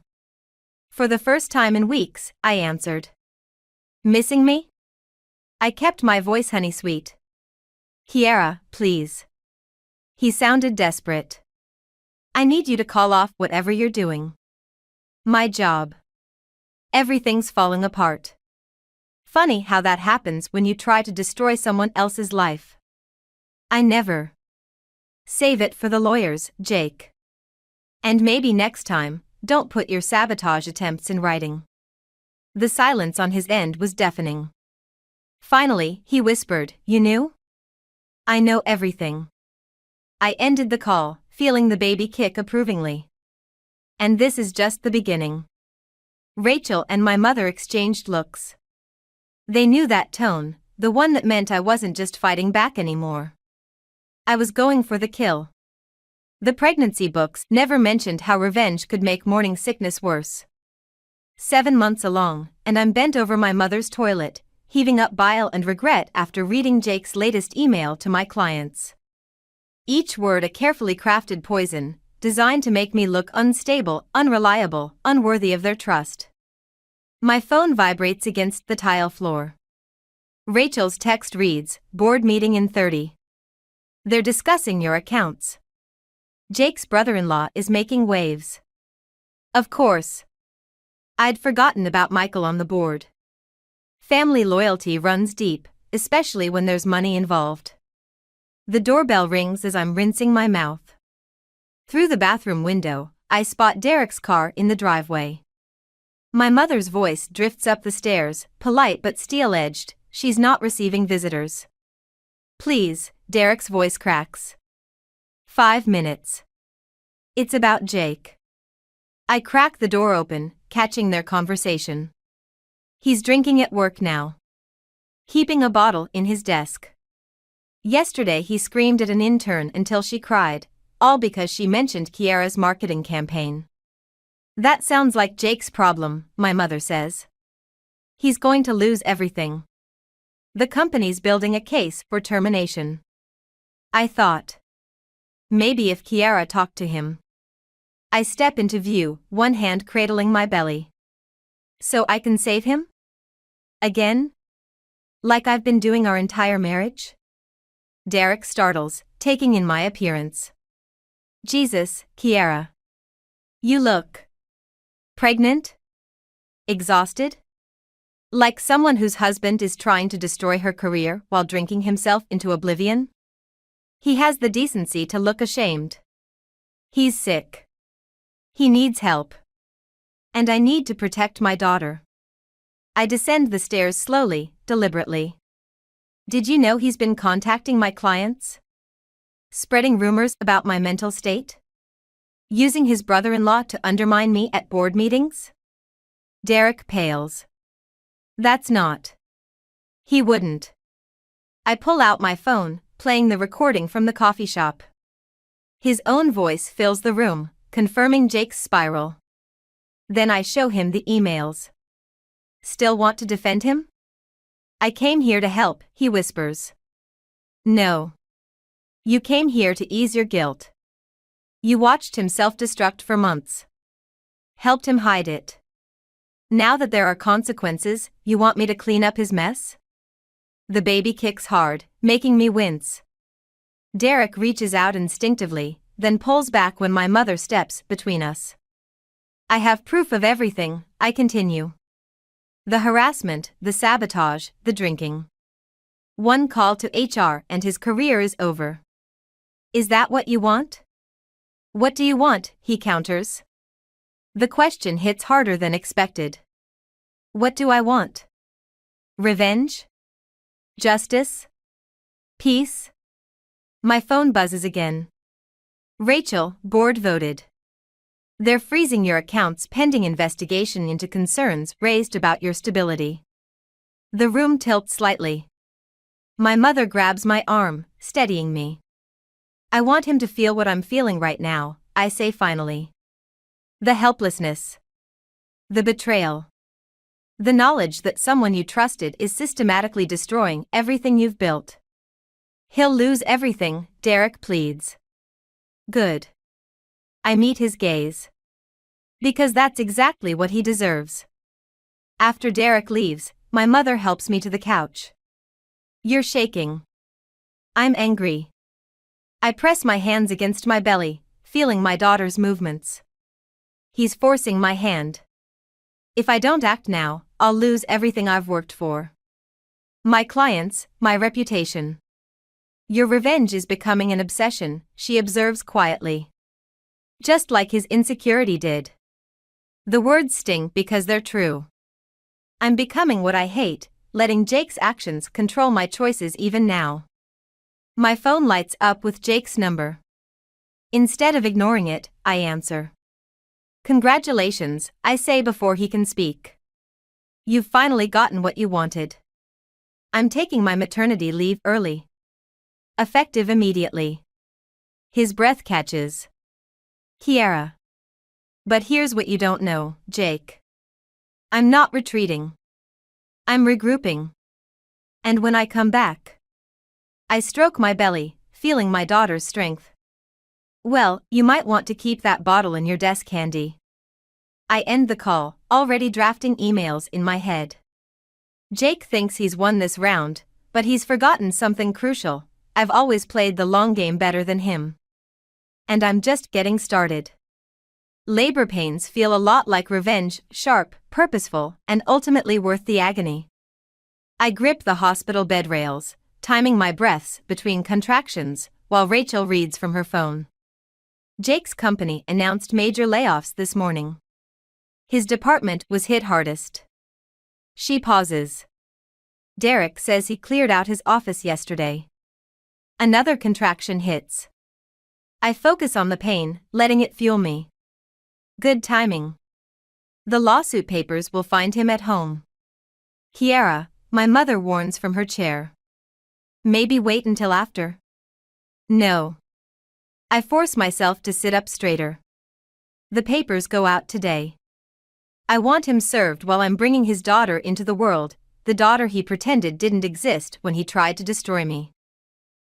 Speaker 5: For the first time in weeks, I answered. Missing me? I kept my voice honey sweet. Kiara, please. He sounded desperate. I need you to call off whatever you're doing. My job. Everything's falling apart. Funny how that happens when you try to destroy someone else's life. I never. Save it for the lawyers, Jake. And maybe next time, don't put your sabotage attempts in writing. The silence on his end was deafening. Finally, he whispered, You knew? I know everything. I ended the call, feeling the baby kick approvingly. And this is just the beginning. Rachel and my mother exchanged looks. They knew that tone, the one that meant I wasn't just fighting back anymore. I was going for the kill. The pregnancy books never mentioned how revenge could make morning sickness worse. 7 months along, and I'm bent over my mother's toilet, heaving up bile and regret after reading Jake's latest email to my clients. Each word a carefully crafted poison, designed to make me look unstable, unreliable, unworthy of their trust. My phone vibrates against the tile floor. Rachel's text reads, Board meeting in 30. They're discussing your accounts. Jake's brother-in-law is making waves. Of course. I'd forgotten about Michael on the board. Family loyalty runs deep, especially when there's money involved. The doorbell rings as I'm rinsing my mouth. Through the bathroom window, I spot Derek's car in the driveway. My mother's voice drifts up the stairs, polite but steel-edged, she's not receiving visitors. Please, Derek's voice cracks. 5 minutes. It's about Jake. I crack the door open, catching their conversation. He's drinking at work now. Keeping a bottle in his desk. Yesterday he screamed at an intern until she cried, all because she mentioned Kiara's marketing campaign. That sounds like Jake's problem, my mother says. He's going to lose everything. The company's building a case for termination. I thought. Maybe if Kiara talked to him. I step into view, one hand cradling my belly. So I can save him? Again? Like I've been doing our entire marriage? Derek startles, taking in my appearance. Jesus, Kiara. You look. Pregnant? Exhausted? Like someone whose husband is trying to destroy her career while drinking himself into oblivion? He has the decency to look ashamed. He's sick. He needs help. And I need to protect my daughter. I descend the stairs slowly, deliberately. Did you know he's been contacting my clients? Spreading rumors about my mental state? Using his brother-in-law to undermine me at board meetings? Derek pales. That's not. He wouldn't. I pull out my phone, playing the recording from the coffee shop. His own voice fills the room, confirming Jake's spiral. Then I show him the emails. Still want to defend him? I came here to help, he whispers. No. You came here to ease your guilt. You watched him self-destruct for months. Helped him hide it. Now that there are consequences, you want me to clean up his mess? The baby kicks hard, making me wince. Derek reaches out instinctively, then pulls back when my mother steps between us. I have proof of everything, I continue. The harassment, the sabotage, the drinking. One call to HR and his career is over. Is that what you want? What do you want? He counters. The question hits harder than expected. What do I want? Revenge? Justice? Peace? My phone buzzes again. Rachel, board voted. They're freezing your accounts pending investigation into concerns raised about your stability. The room tilts slightly. My mother grabs my arm, steadying me. I want him to feel what I'm feeling right now, I say finally. The helplessness. The betrayal. The knowledge that someone you trusted is systematically destroying everything you've built. He'll lose everything, Derek pleads. Good. I meet his gaze. Because that's exactly what he deserves. After Derek leaves, my mother helps me to the couch. You're shaking. I'm angry. I press my hands against my belly, feeling my daughter's movements. He's forcing my hand. If I don't act now, I'll lose everything I've worked for. My clients, my reputation. Your revenge is becoming an obsession, she observes quietly. Just like his insecurity did. The words sting because they're true. I'm becoming what I hate, letting Jake's actions control my choices even now. My phone lights up with Jake's number. Instead of ignoring it, I answer. Congratulations, I say before he can speak. You've finally gotten what you wanted. I'm taking my maternity leave early. Effective immediately. His breath catches. Kiara. But here's what you don't know, Jake. I'm not retreating. I'm regrouping. And when I come back, I stroke my belly, feeling my daughter's strength. Well, you might want to keep that bottle in your desk handy. I end the call, already drafting emails in my head. Jake thinks he's won this round, but he's forgotten something crucial. I've always played the long game better than him. And I'm just getting started. Labor pains feel a lot like revenge, sharp, purposeful, and ultimately worth the agony. I grip the hospital bed rails, timing my breaths between contractions, while Rachel reads from her phone. Jake's company announced major layoffs this morning. His department was hit hardest. She pauses. Derek says he cleared out his office yesterday. Another contraction hits. I focus on the pain, letting it fuel me. Good timing. The lawsuit papers will find him at home. Kiara, my mother warns from her chair. Maybe wait until after. No. I force myself to sit up straighter. The papers go out today. I want him served while I'm bringing his daughter into the world, the daughter he pretended didn't exist when he tried to destroy me.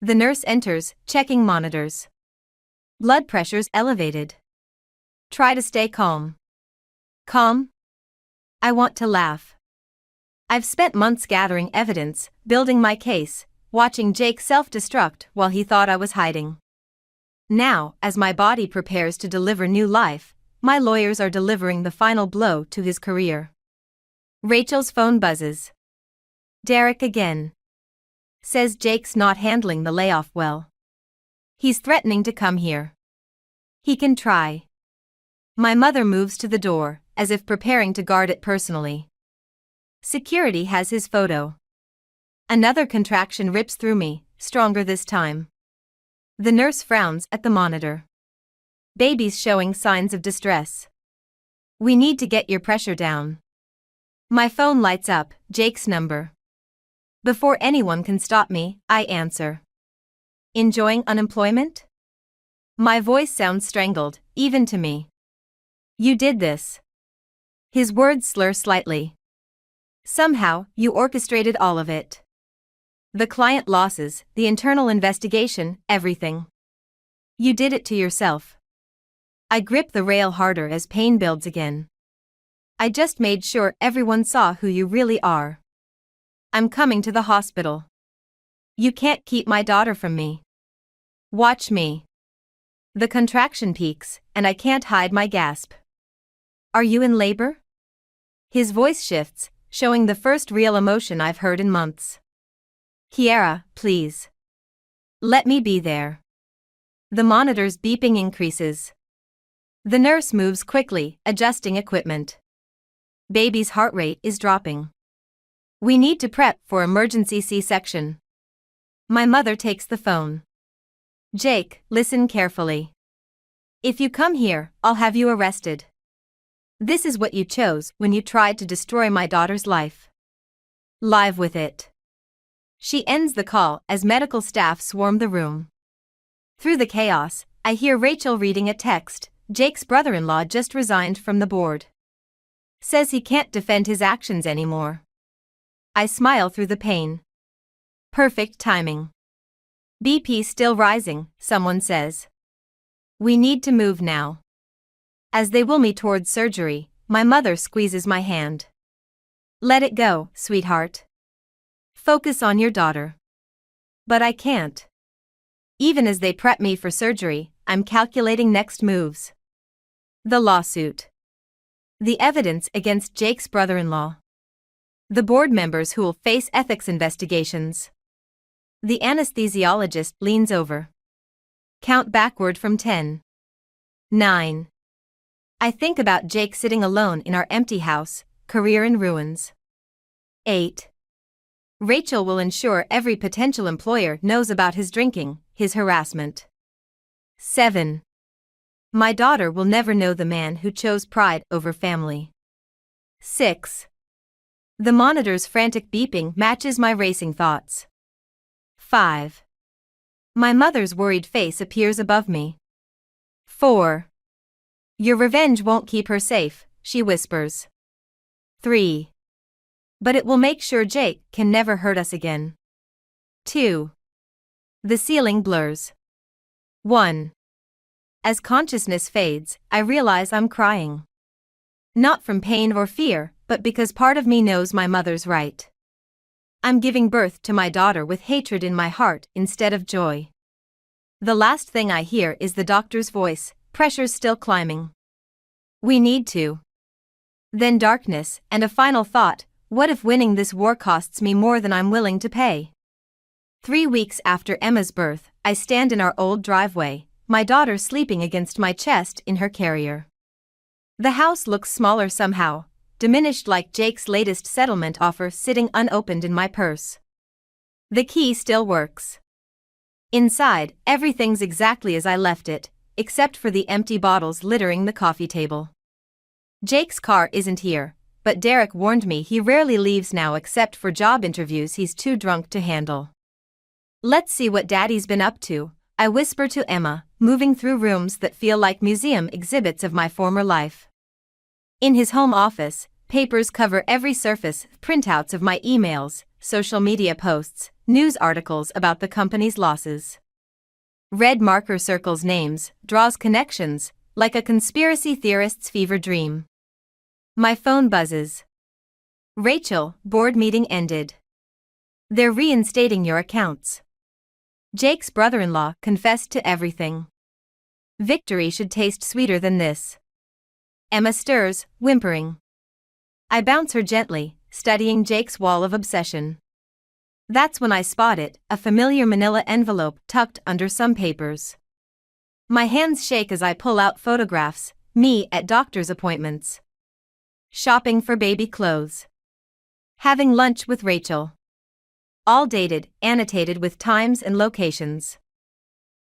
Speaker 5: The nurse enters, checking monitors. Blood pressure's elevated. Try to stay calm. Calm? I want to laugh. I've spent months gathering evidence, building my case, watching Jake self-destruct while he thought I was hiding. Now, as my body prepares to deliver new life, my lawyers are delivering the final blow to his career. Rachel's phone buzzes. Derek again. Says Jake's not handling the layoff well. He's threatening to come here. He can try. My mother moves to the door, as if preparing to guard it personally. Security has his photo. Another contraction rips through me, stronger this time. The nurse frowns at the monitor. Baby's showing signs of distress. We need to get your pressure down. My phone lights up, Jake's number. Before anyone can stop me, I answer. Enjoying unemployment? My voice sounds strangled, even to me. You did this. His words slur slightly. Somehow, you orchestrated all of it. The client losses, the internal investigation, everything. You did it to yourself. I grip the rail harder as pain builds again. I just made sure everyone saw who you really are. I'm coming to the hospital. You can't keep my daughter from me. Watch me. The contraction peaks, and I can't hide my gasp. Are you in labor? His voice shifts, showing the first real emotion I've heard in months. Kiara, please. Let me be there. The monitor's beeping increases. The nurse moves quickly, adjusting equipment. Baby's heart rate is dropping. We need to prep for emergency C-section. My mother takes the phone. Jake, listen carefully. If you come here, I'll have you arrested. This is what you chose when you tried to destroy my daughter's life. Live with it. She ends the call as medical staff swarm the room. Through the chaos, I hear Rachel reading a text. Jake's brother-in-law just resigned from the board. Says he can't defend his actions anymore. I smile through the pain. Perfect timing. BP still rising, someone says. We need to move now. As they wheel me towards surgery, my mother squeezes my hand. Let it go, sweetheart. Focus on your daughter. But I can't. Even as they prep me for surgery, I'm calculating next moves. The lawsuit. The evidence against Jake's brother-in-law. The board members who'll face ethics investigations. The anesthesiologist leans over. Count backward from 10. 9. I think about Jake sitting alone in our empty house, career in ruins. 8. Rachel will ensure every potential employer knows about his drinking, his harassment. 7. My daughter will never know the man who chose pride over family. 6. The monitor's frantic beeping matches my racing thoughts. 5. My mother's worried face appears above me. 4. Your revenge won't keep her safe, she whispers. 3. But it will make sure Jake can never hurt us again. 2. The ceiling blurs. 1. As consciousness fades, I realize I'm crying. Not from pain or fear, but because part of me knows my mother's right. I'm giving birth to my daughter with hatred in my heart instead of joy. The last thing I hear is the doctor's voice, pressure's still climbing. We need to. Then darkness, and a final thought, what if winning this war costs me more than I'm willing to pay? 3 weeks after Emma's birth, I stand in our old driveway, my daughter sleeping against my chest in her carrier. The house looks smaller somehow, diminished like Jake's latest settlement offer sitting unopened in my purse. The key still works. Inside, everything's exactly as I left it, except for the empty bottles littering the coffee table. Jake's car isn't here, but Derek warned me he rarely leaves now except for job interviews he's too drunk to handle. Let's see what Daddy's been up to, I whisper to Emma, moving through rooms that feel like museum exhibits of my former life. In his home office, papers cover every surface, printouts of my emails, social media posts, news articles about the company's losses. Red marker circles names, draws connections, like a conspiracy theorist's fever dream. My phone buzzes. Rachel, board meeting ended. They're reinstating your accounts. Jake's brother-in-law confessed to everything. Victory should taste sweeter than this. Emma stirs, whimpering. I bounce her gently, studying Jake's wall of obsession. That's when I spot it, a familiar manila envelope tucked under some papers. My hands shake as I pull out photographs, me at doctor's appointments. Shopping for baby clothes. Having lunch with Rachel. All dated, annotated with times and locations.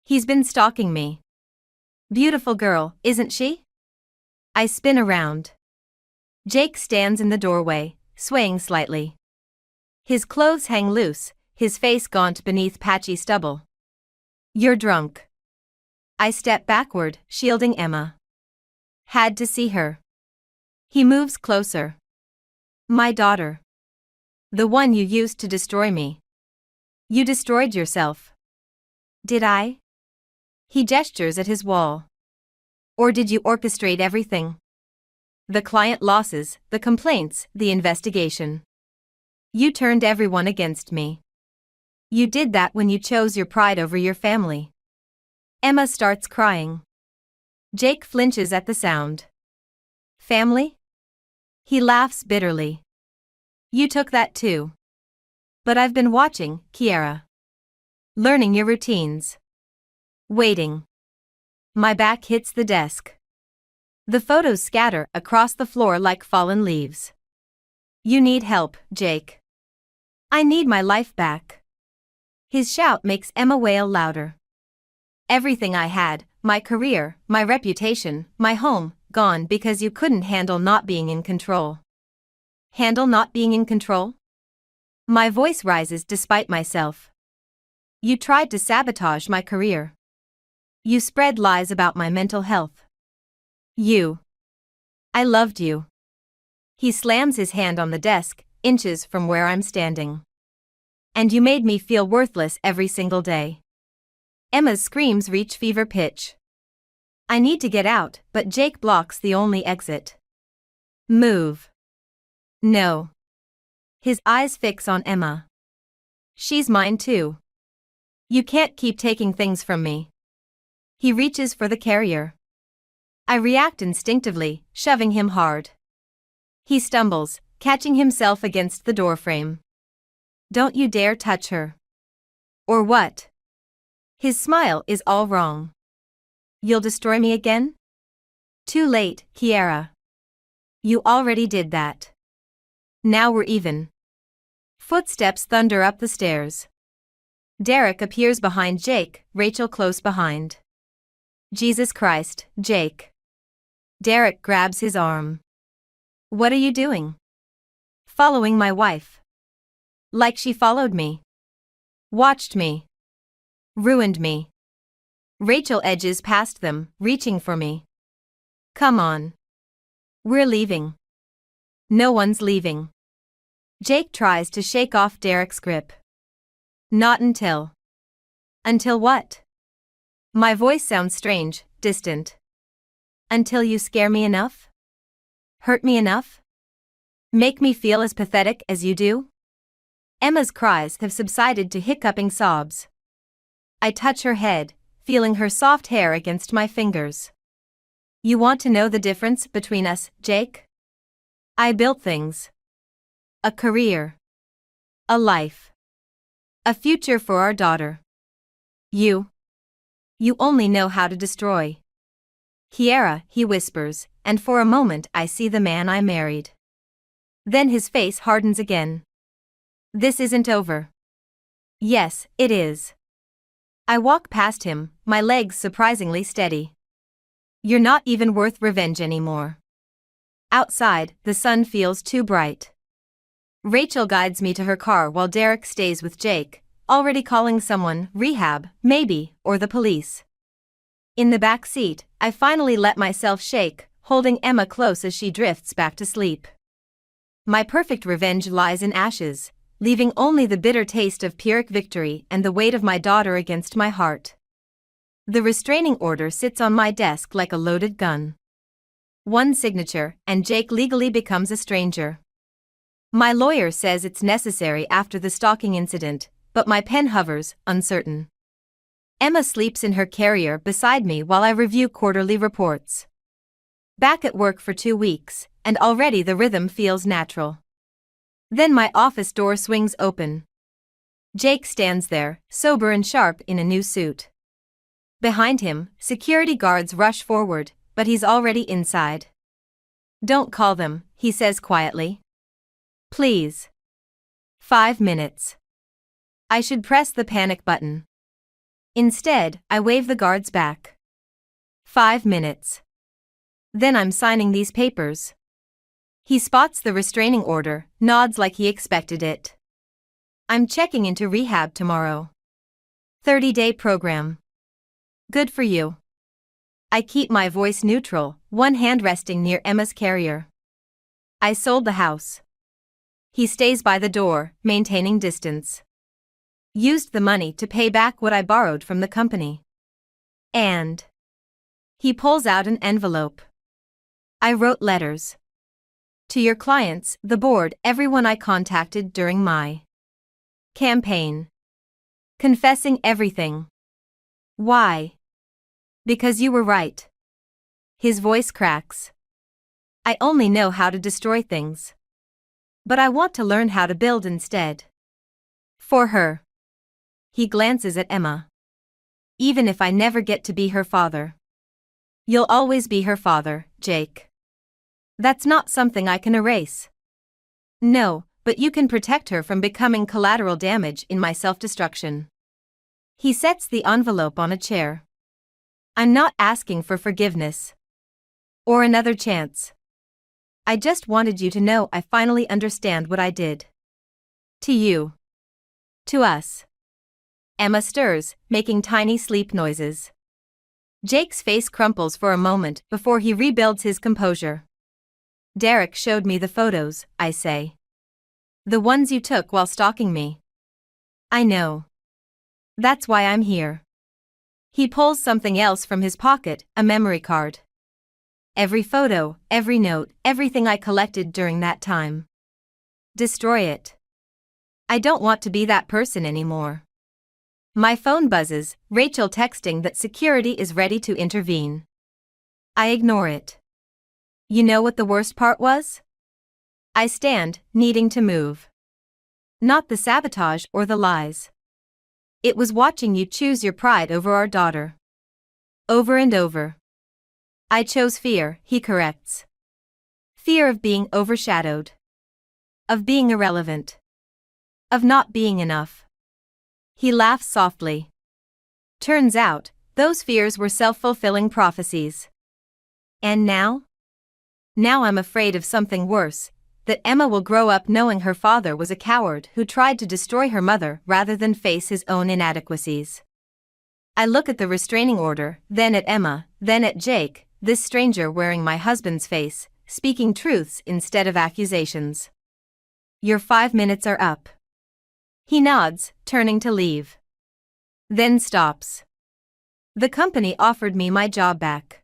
Speaker 5: He's been stalking me. Beautiful girl, isn't she? I spin around. Jake stands in the doorway, swaying slightly. His clothes hang loose, his face gaunt beneath patchy stubble. You're drunk. I step backward, shielding Emma. Had to see her. He moves closer. My daughter. The one you used to destroy me. You destroyed yourself. Did I? He gestures at his wall. Or did you orchestrate everything? The client losses, the complaints, the investigation. You turned everyone against me. You did that when you chose your pride over your family. Emma starts crying. Jake flinches at the sound. Family? He laughs bitterly. You took that too. But I've been watching, Kiara. Learning your routines. Waiting. My back hits the desk. The photos scatter across the floor like fallen leaves. You need help, Jake. I need my life back. His shout makes Emma wail louder. Everything I had, my career, my reputation, my home, gone because you couldn't handle not being in control. Handle not being in control? My voice rises despite myself. You tried to sabotage my career. You spread lies about my mental health. I loved you. He slams his hand on the desk, inches from where I'm standing. And you made me feel worthless every single day. Emma's screams reach fever pitch. I need to get out, but Jake blocks the only exit. Move. No. His eyes fix on Emma. She's mine too. You can't keep taking things from me. He reaches for the carrier. I react instinctively, shoving him hard. He stumbles, catching himself against the doorframe. Don't you dare touch her. Or what? His smile is all wrong. You'll destroy me again? Too late, Kiara. You already did that. Now we're even. Footsteps thunder up the stairs. Derek appears behind Jake, Rachel close behind. Jesus Christ, Jake. Derek grabs his arm. What are you doing? Following my wife. Like she followed me. Watched me. Ruined me. Rachel edges past them, reaching for me. Come on. We're leaving. No one's leaving. Jake tries to shake off Derek's grip. Not until. Until what? My voice sounds strange, distant. Until you scare me enough? Hurt me enough? Make me feel as pathetic as you do? Emma's cries have subsided to hiccuping sobs. I touch her head, feeling her soft hair against my fingers. You want to know the difference between us, Jake? I built things. A career. A life. A future for our daughter. You only know how to destroy. Kiara, he whispers, and for a moment I see the man I married. Then his face hardens again. This isn't over. Yes, it is. I walk past him, my legs surprisingly steady. You're not even worth revenge anymore. Outside, the sun feels too bright. Rachel guides me to her car while Derek stays with Jake, already calling someone, rehab, maybe, or the police. In the back seat, I finally let myself shake, holding Emma close as she drifts back to sleep. My perfect revenge lies in ashes, leaving only the bitter taste of Pyrrhic victory and the weight of my daughter against my heart. The restraining order sits on my desk like a loaded gun. One signature, and Jake legally becomes a stranger. My lawyer says it's necessary after the stalking incident, but my pen hovers, uncertain. Emma sleeps in her carrier beside me while I review quarterly reports. Back at work for 2 weeks, and already the rhythm feels natural. Then my office door swings open. Jake stands there, sober and sharp in a new suit. Behind him, security guards rush forward, but he's already inside. Don't call them, he says quietly. Please. 5 minutes. I should press the panic button. Instead, I wave the guards back. 5 minutes. Then I'm signing these papers. He spots the restraining order, nods like he expected it. I'm checking into rehab tomorrow. 30-day program. Good for you. I keep my voice neutral, one hand resting near Emma's carrier. I sold the house. He stays by the door, maintaining distance. Used the money to pay back what I borrowed from the company. And he pulls out an envelope. I wrote letters. To your clients, the board, everyone I contacted during my campaign. Confessing everything. Why? Because you were right. His voice cracks. I only know how to destroy things. But I want to learn how to build instead. For her. He glances at Emma. Even if I never get to be her father. You'll always be her father, Jake. That's not something I can erase. No, but you can protect her from becoming collateral damage in my self-destruction. He sets the envelope on a chair. I'm not asking for forgiveness. Or another chance. I just wanted you to know I finally understand what I did. To you. To us. Emma stirs, making tiny sleep noises. Jake's face crumples for a moment before he rebuilds his composure. Derek showed me the photos, I say. The ones you took while stalking me. I know. That's why I'm here. He pulls something else from his pocket, a memory card. Every photo, every note, everything I collected during that time. Destroy it. I don't want to be that person anymore. My phone buzzes, Rachel texting that security is ready to intervene. I ignore it. You know what the worst part was? I stand, needing to move. Not the sabotage or the lies. It was watching you choose your pride over our daughter. Over and over. I chose fear, he corrects. Fear of being overshadowed. Of being irrelevant. Of not being enough. He laughs softly. Turns out, those fears were self-fulfilling prophecies. And now? Now I'm afraid of something worse, that Emma will grow up knowing her father was a coward who tried to destroy her mother rather than face his own inadequacies. I look at the restraining order, then at Emma, then at Jake, this stranger wearing my husband's face, speaking truths instead of accusations. Your 5 minutes are up. He nods, turning to leave. Then stops. The company offered me my job back.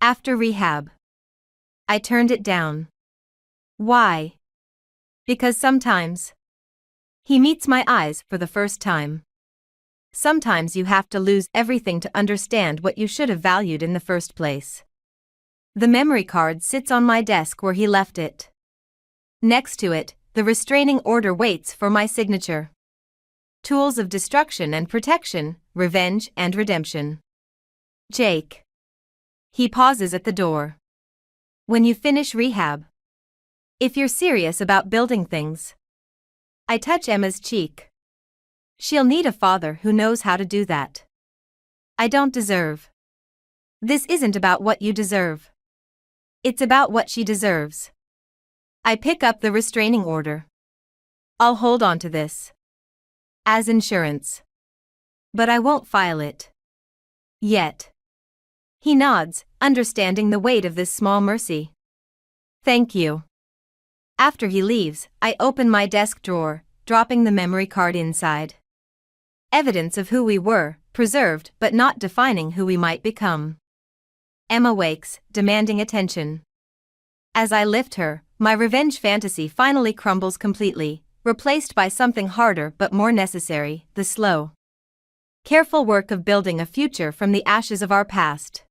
Speaker 5: After rehab. I turned it down. Why? Because sometimes. He meets my eyes for the first time. Sometimes you have to lose everything to understand what you should have valued in the first place. The memory card sits on my desk where he left it. Next to it, the restraining order waits for my signature. Tools of destruction and protection, revenge and redemption. Jake. He pauses at the door. When you finish rehab. If you're serious about building things. I touch Emma's cheek. She'll need a father who knows how to do that. I don't deserve. This isn't about what you deserve. It's about what she deserves. I pick up the restraining order. I'll hold on to this. As insurance. But I won't file it. Yet. He nods, understanding the weight of this small mercy. Thank you. After he leaves, I open my desk drawer, dropping the memory card inside. Evidence of who we were, preserved but not defining who we might become. Emma wakes, demanding attention. As I lift her, my revenge fantasy finally crumbles completely, replaced by something harder but more necessary, the slow, careful work of building a future from the ashes of our past.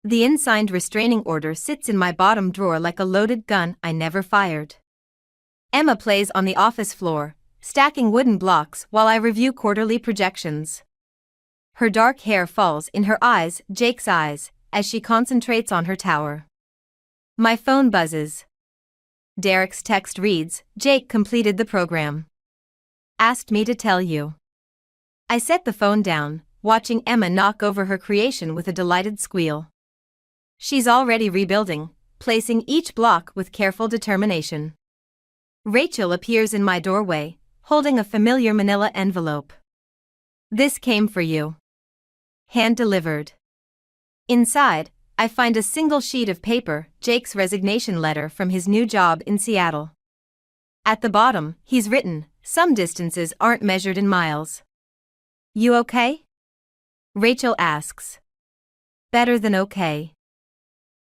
Speaker 5: The unsigned restraining order sits in my bottom drawer like a loaded gun I never fired. Emma plays on the office floor, stacking wooden blocks while I review quarterly projections. Her dark hair falls in her eyes, Jake's eyes, as she concentrates on her tower. My phone buzzes. Derek's text reads, Jake completed the program. Asked me to tell you. I set the phone down, watching Emma knock over her creation with a delighted squeal. She's already rebuilding, placing each block with careful determination. Rachel appears in my doorway, holding a familiar manila envelope. This came for you. Hand-delivered. Inside, I find a single sheet of paper, Jake's resignation letter from his new job in Seattle. At the bottom, he's written, some distances aren't measured in miles. You okay? Rachel asks. Better than okay.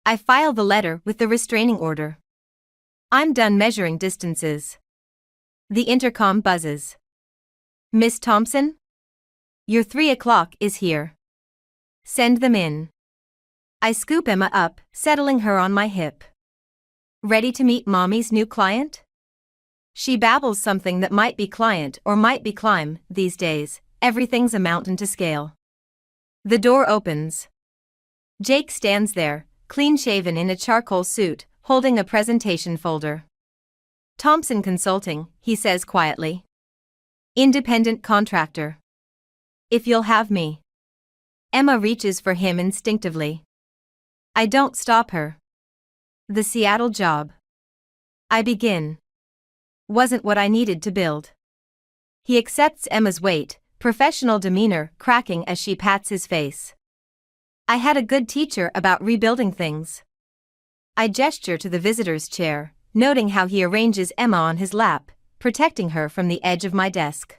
Speaker 5: I file the letter with the restraining order. I'm done measuring distances. The intercom buzzes. Miss Thompson? Your 3 o'clock is here. Send them in. I scoop Emma up, settling her on my hip. Ready to meet Mommy's new client? She babbles something that might be client or might be climb. These days, everything's a mountain to scale. The door opens. Jake stands there, clean-shaven in a charcoal suit, holding a presentation folder. Thompson Consulting, he says quietly. Independent contractor. If you'll have me. Emma reaches for him instinctively. I don't stop her. The Seattle job. I begin. Wasn't what I needed to build. He accepts Emma's weight, professional demeanor cracking as she pats his face. I had a good teacher about rebuilding things. I gesture to the visitor's chair, noting how he arranges Emma on his lap, protecting her from the edge of my desk.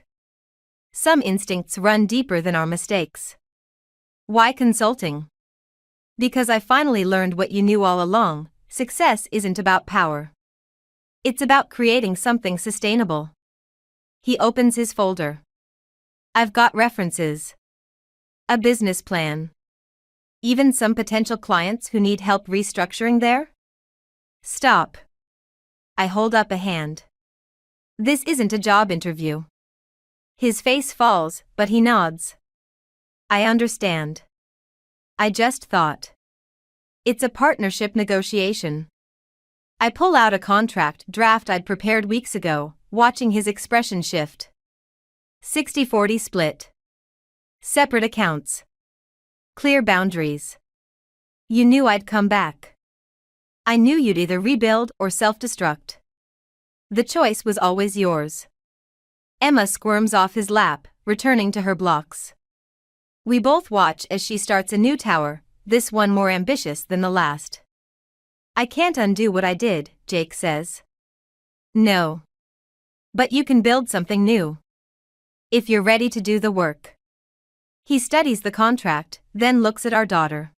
Speaker 5: Some instincts run deeper than our mistakes. Why consulting? Because I finally learned what you knew all along: success isn't about power. It's about creating something sustainable. He opens his folder. I've got references. A business plan. Even some potential clients who need help restructuring there? Stop. I hold up a hand. This isn't a job interview. His face falls, but he nods. I understand. I just thought. It's a partnership negotiation. I pull out a contract draft I'd prepared weeks ago, watching his expression shift. 60-40 split. Separate accounts. Clear boundaries. You knew I'd come back. I knew you'd either rebuild or self-destruct. The choice was always yours. Emma squirms off his lap, returning to her blocks. We both watch as she starts a new tower, this one more ambitious than the last. I can't undo what I did, Jake says. No. But you can build something new. If you're ready to do the work. He studies the contract, then looks at our daughter.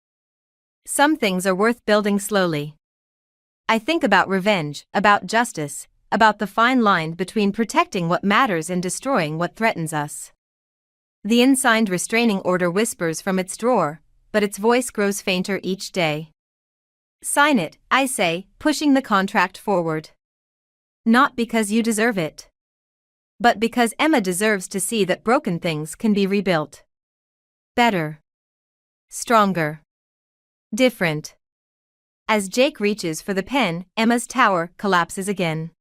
Speaker 5: Some things are worth building slowly. I think about revenge, about justice, about the fine line between protecting what matters and destroying what threatens us. The unsigned restraining order whispers from its drawer, but its voice grows fainter each day. Sign it, I say, pushing the contract forward. Not because you deserve it. But because Emma deserves to see that broken things can be rebuilt. Better. Stronger. Different. As Jake reaches for the pen, Emma's tower collapses again.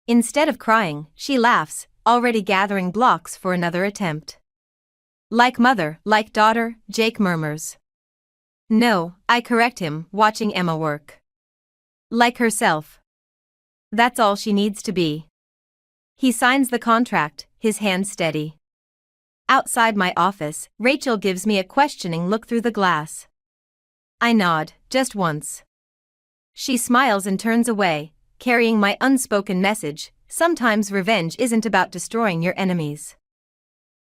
Speaker 5: Instead of crying, she laughs, already gathering blocks for another attempt. Like mother, like daughter, Jake murmurs. No, I correct him, watching Emma work. Like herself. That's all she needs to be. He signs the contract, his hand steady. Outside my office, Rachel gives me a questioning look through the glass. I nod, just once. She smiles and turns away, carrying my unspoken message: sometimes revenge isn't about destroying your enemies.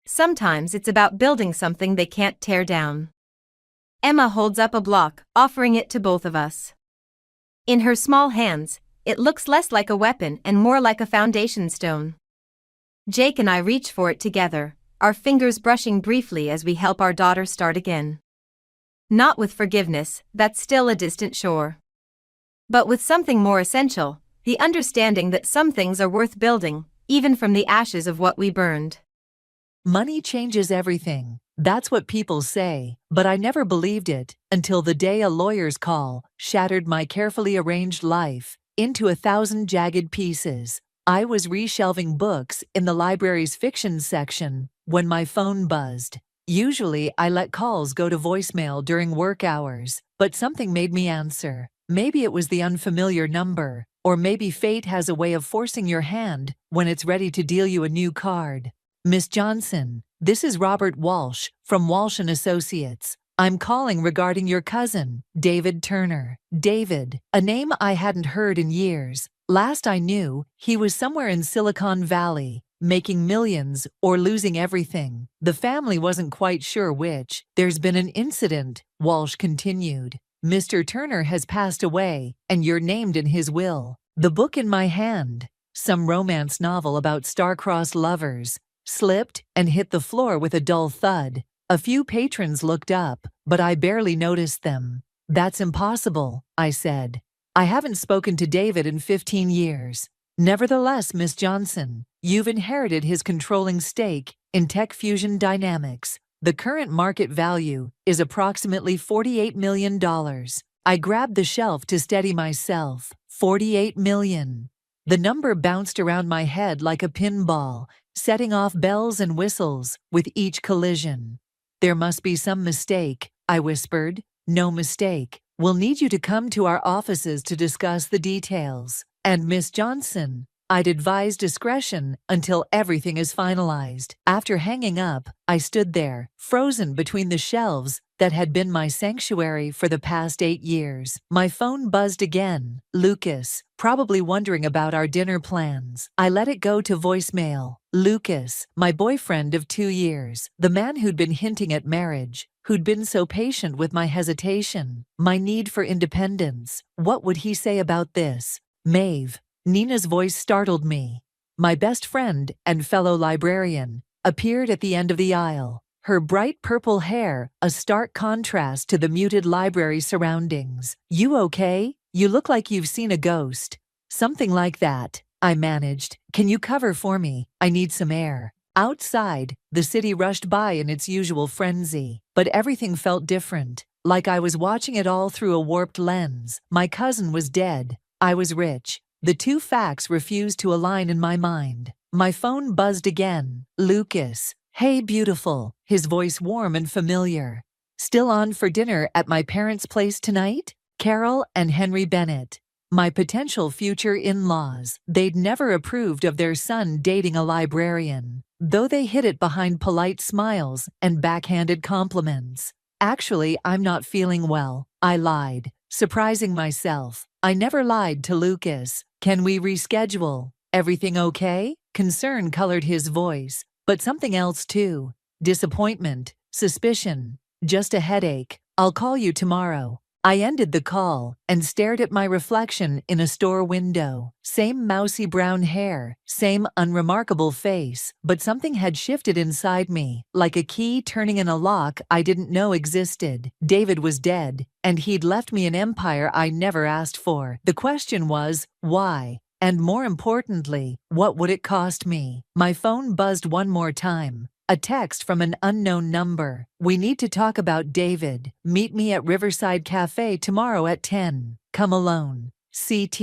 Speaker 5: Sometimes it's about building something they can't tear down. Emma holds up a block, offering it to both of us. In her small hands, it looks less like a weapon and more like a foundation stone. Jake and I reach for it together, our fingers brushing briefly as we help our daughter start again. Not with forgiveness, that's still a distant shore. But with something more essential, the understanding that some things are worth building, even from the ashes of what we burned.
Speaker 6: Money changes everything. That's what people say, but I never believed it until the day a lawyer's call shattered my carefully arranged life into 1,000 jagged pieces. I was reshelving books in the library's fiction section when my phone buzzed. Usually I let calls go to voicemail during work hours, but something made me answer. Maybe it was the unfamiliar number, or maybe fate has a way of forcing your hand when it's ready to deal you a new card. Miss Johnson, this is Robert Walsh from Walsh & Associates. I'm calling regarding your cousin, David Turner. David, a name I hadn't heard in years. Last I knew, he was somewhere in Silicon Valley, making millions or losing everything. The family wasn't quite sure which. There's been an incident, Walsh continued. Mr. Turner has passed away, and you're named in his will. The book in my hand, some romance novel about star-crossed lovers, slipped and hit the floor with a dull thud. A few patrons looked up, but I barely noticed them. That's impossible, I said. I haven't spoken to David in 15 years. Nevertheless, Miss Johnson, you've inherited his controlling stake in Tech Fusion Dynamics. The current market value is approximately $48 million. I grabbed the shelf to steady myself. 48 million. The number bounced around my head like a pinball, setting off bells and whistles with each collision. There must be some mistake, I whispered. No mistake. We'll need you to come to our offices to discuss the details. And Miss Johnson, I'd advise discretion until everything is finalized. After hanging up, I stood there, frozen between the shelves that had been my sanctuary for the past 8 years. My phone buzzed again. Lucas, probably wondering about our dinner plans. I let it go to voicemail. Lucas, my boyfriend of 2 years, the man who'd been hinting at marriage, who'd been so patient with my hesitation, my need for independence. What would he say about this? Maeve. Nina's voice startled me. My best friend and fellow librarian appeared at the end of the aisle, her bright purple hair a stark contrast to the muted library surroundings. You okay? You look like you've seen a ghost. Something like that, I managed. Can you cover for me? I need some air. Outside, the city rushed by in its usual frenzy, but everything felt different, like I was watching it all through a warped lens. My cousin was dead. I was rich. The two facts refused to align in my mind. My phone buzzed again. Lucas. Hey, beautiful. His voice warm and familiar. Still on for dinner at my parents' place tonight? Carol and Henry Bennett. My potential future in-laws. They'd never approved of their son dating a librarian, though they hid it behind polite smiles and backhanded compliments. Actually, I'm not feeling well, I lied, surprising myself. I never lied to Lucas. Can we reschedule? Everything okay? Concern colored his voice, but something else too. Disappointment, suspicion, just a headache. I'll call you tomorrow. I ended the call and stared at my reflection in a store window. Same mousy brown hair, same unremarkable face, but something had shifted inside me, like a key turning in a lock I didn't know existed. David was dead, and he'd left me an empire I never asked for. The question was, why? And more importantly, what would it cost me? My phone buzzed one more time. A text from an unknown number. We need to talk about David. Meet me at Riverside Cafe tomorrow at 10. Come alone. CT.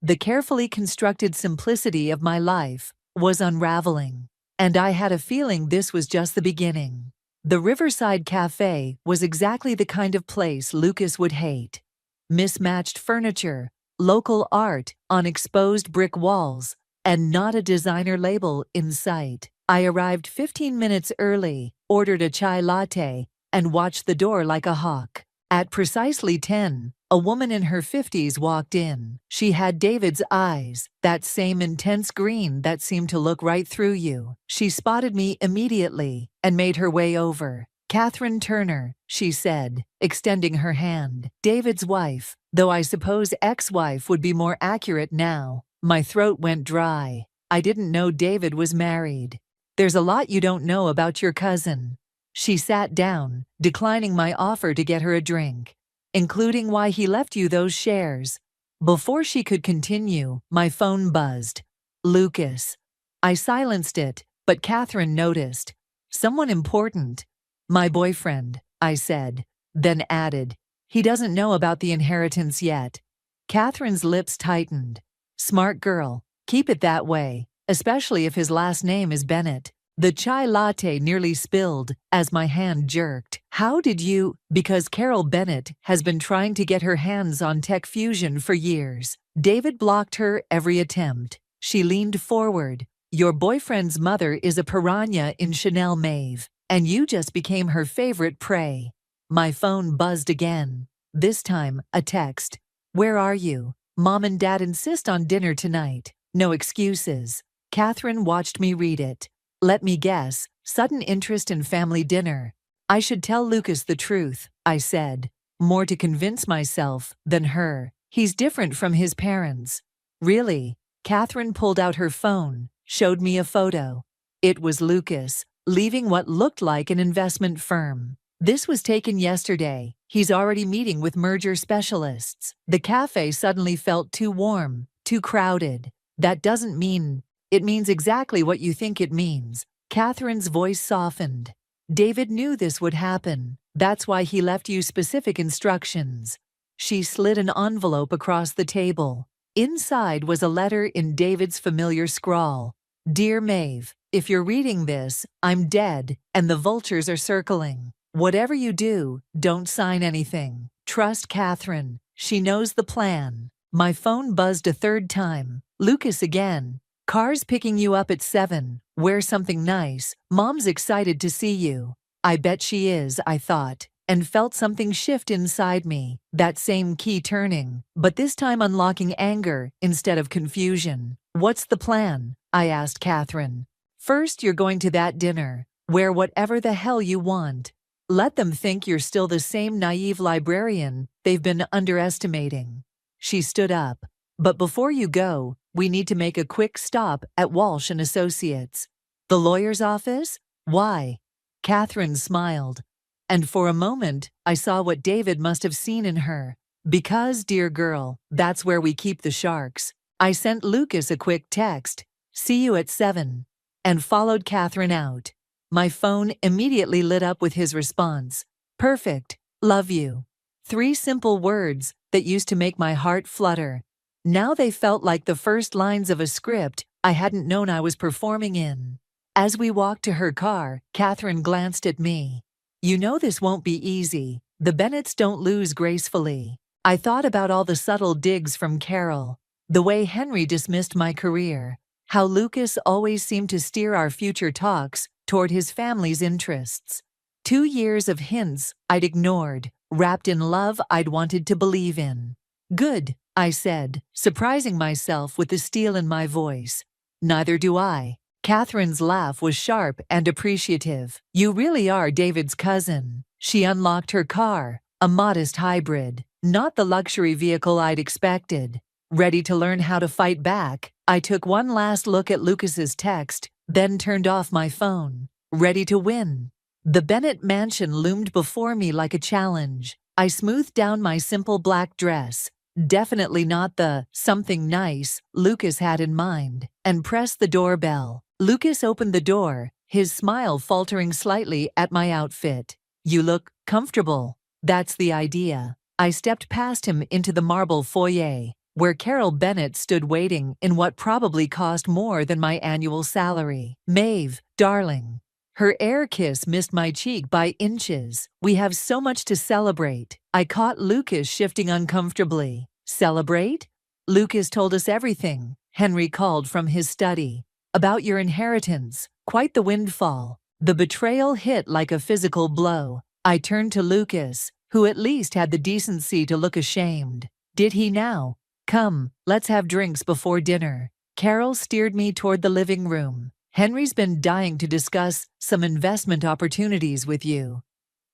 Speaker 6: The carefully constructed simplicity of my life was unraveling. And I had a feeling this was just the beginning. The Riverside Cafe was exactly the kind of place Lucas would hate. Mismatched furniture, local art on exposed brick walls, and not a designer label in sight. I arrived 15 minutes early, ordered a chai latte, and watched the door like a hawk. At precisely 10, a woman in her 50s walked in. She had David's eyes, that same intense green that seemed to look right through you. She spotted me immediately and made her way over. Catherine Turner, she said, extending her hand. David's wife, though I suppose ex-wife would be more accurate now. My throat went dry. I didn't know David was married. There's a lot you don't know about your cousin. She sat down, declining my offer to get her a drink, including why he left you those shares. Before she could continue, my phone buzzed. Lucas. I silenced it, but Catherine noticed. Someone important. My boyfriend, I said, then added, he doesn't know about the inheritance yet. Catherine's lips tightened. Smart girl, keep it that way. Especially if his last name is Bennett. The chai latte nearly spilled as my hand jerked. How did you? Because Carol Bennett has been trying to get her hands on Tech Fusion for years. David blocked her every attempt. She leaned forward. Your boyfriend's mother is a piranha in Chanel, Maeve, and you just became her favorite prey. My phone buzzed again. This time, a text. Where are you? Mom and Dad insist on dinner tonight. No excuses. Catherine watched me read it. Let me guess, sudden interest in family dinner. I should tell Lucas the truth, I said, more to convince myself than her. He's different from his parents. Really? Catherine pulled out her phone, showed me a photo. It was Lucas, leaving what looked like an investment firm. This was taken yesterday. He's already meeting with merger specialists. The cafe suddenly felt too warm, too crowded. That doesn't mean... It means exactly what you think it means. Catherine's voice softened. David knew this would happen. That's why he left you specific instructions. She slid an envelope across the table. Inside was a letter in David's familiar scrawl. Dear Maeve, if you're reading this, I'm dead, and the vultures are circling. Whatever you do, don't sign anything. Trust Catherine. She knows the plan. My phone buzzed a third time. Lucas again. Car's picking you up at 7. Wear something nice. Mom's excited to see you. I bet she is, I thought, and felt something shift inside me, that same key turning, but this time unlocking anger instead of confusion. What's the plan? I asked Catherine. First, you're going to that dinner. Wear whatever the hell you want. Let them think you're still the same naive librarian they've been underestimating. She stood up. But before you go, we need to make a quick stop at Walsh and Associates. The lawyer's office? Why? Catherine smiled. And for a moment, I saw what David must have seen in her. Because, dear girl, that's where we keep the sharks. I sent Lucas a quick text, see you at 7, and followed Catherine out. My phone immediately lit up with his response. Perfect. Love you. 3 simple words that used to make my heart flutter. Now they felt like the first lines of a script I hadn't known I was performing in. As we walked to her car, Catherine glanced at me. You know this won't be easy. The Bennetts don't lose gracefully. I thought about all the subtle digs from Carol, the way Henry dismissed my career, how Lucas always seemed to steer our future talks toward his family's interests. 2 years of hints I'd ignored, wrapped in love I'd wanted to believe in. Good, I said, surprising myself with the steel in my voice. Neither do I. Catherine's laugh was sharp and appreciative. You really are David's cousin. She unlocked her car, a modest hybrid, not the luxury vehicle I'd expected. Ready to learn how to fight back, I took one last look at Lucas's text, then turned off my phone. Ready to win. The Bennett mansion loomed before me like a challenge. I smoothed down my simple black dress, definitely not the something nice Lucas had in mind, and pressed the doorbell. Lucas opened the door, his smile faltering slightly at my outfit. You look comfortable. That's the idea. I stepped past him into the marble foyer, where Carol Bennett stood waiting in what probably cost more than my annual salary. Maeve, darling. Her air kiss missed my cheek by inches. We have so much to celebrate. I caught Lucas shifting uncomfortably. Celebrate? Lucas told us everything, Henry called from his study. About your inheritance. Quite the windfall. The betrayal hit like a physical blow. I turned to Lucas, who at least had the decency to look ashamed. Did he now? Come, let's have drinks before dinner. Carol steered me toward the living room. Henry's been dying to discuss some investment opportunities with you.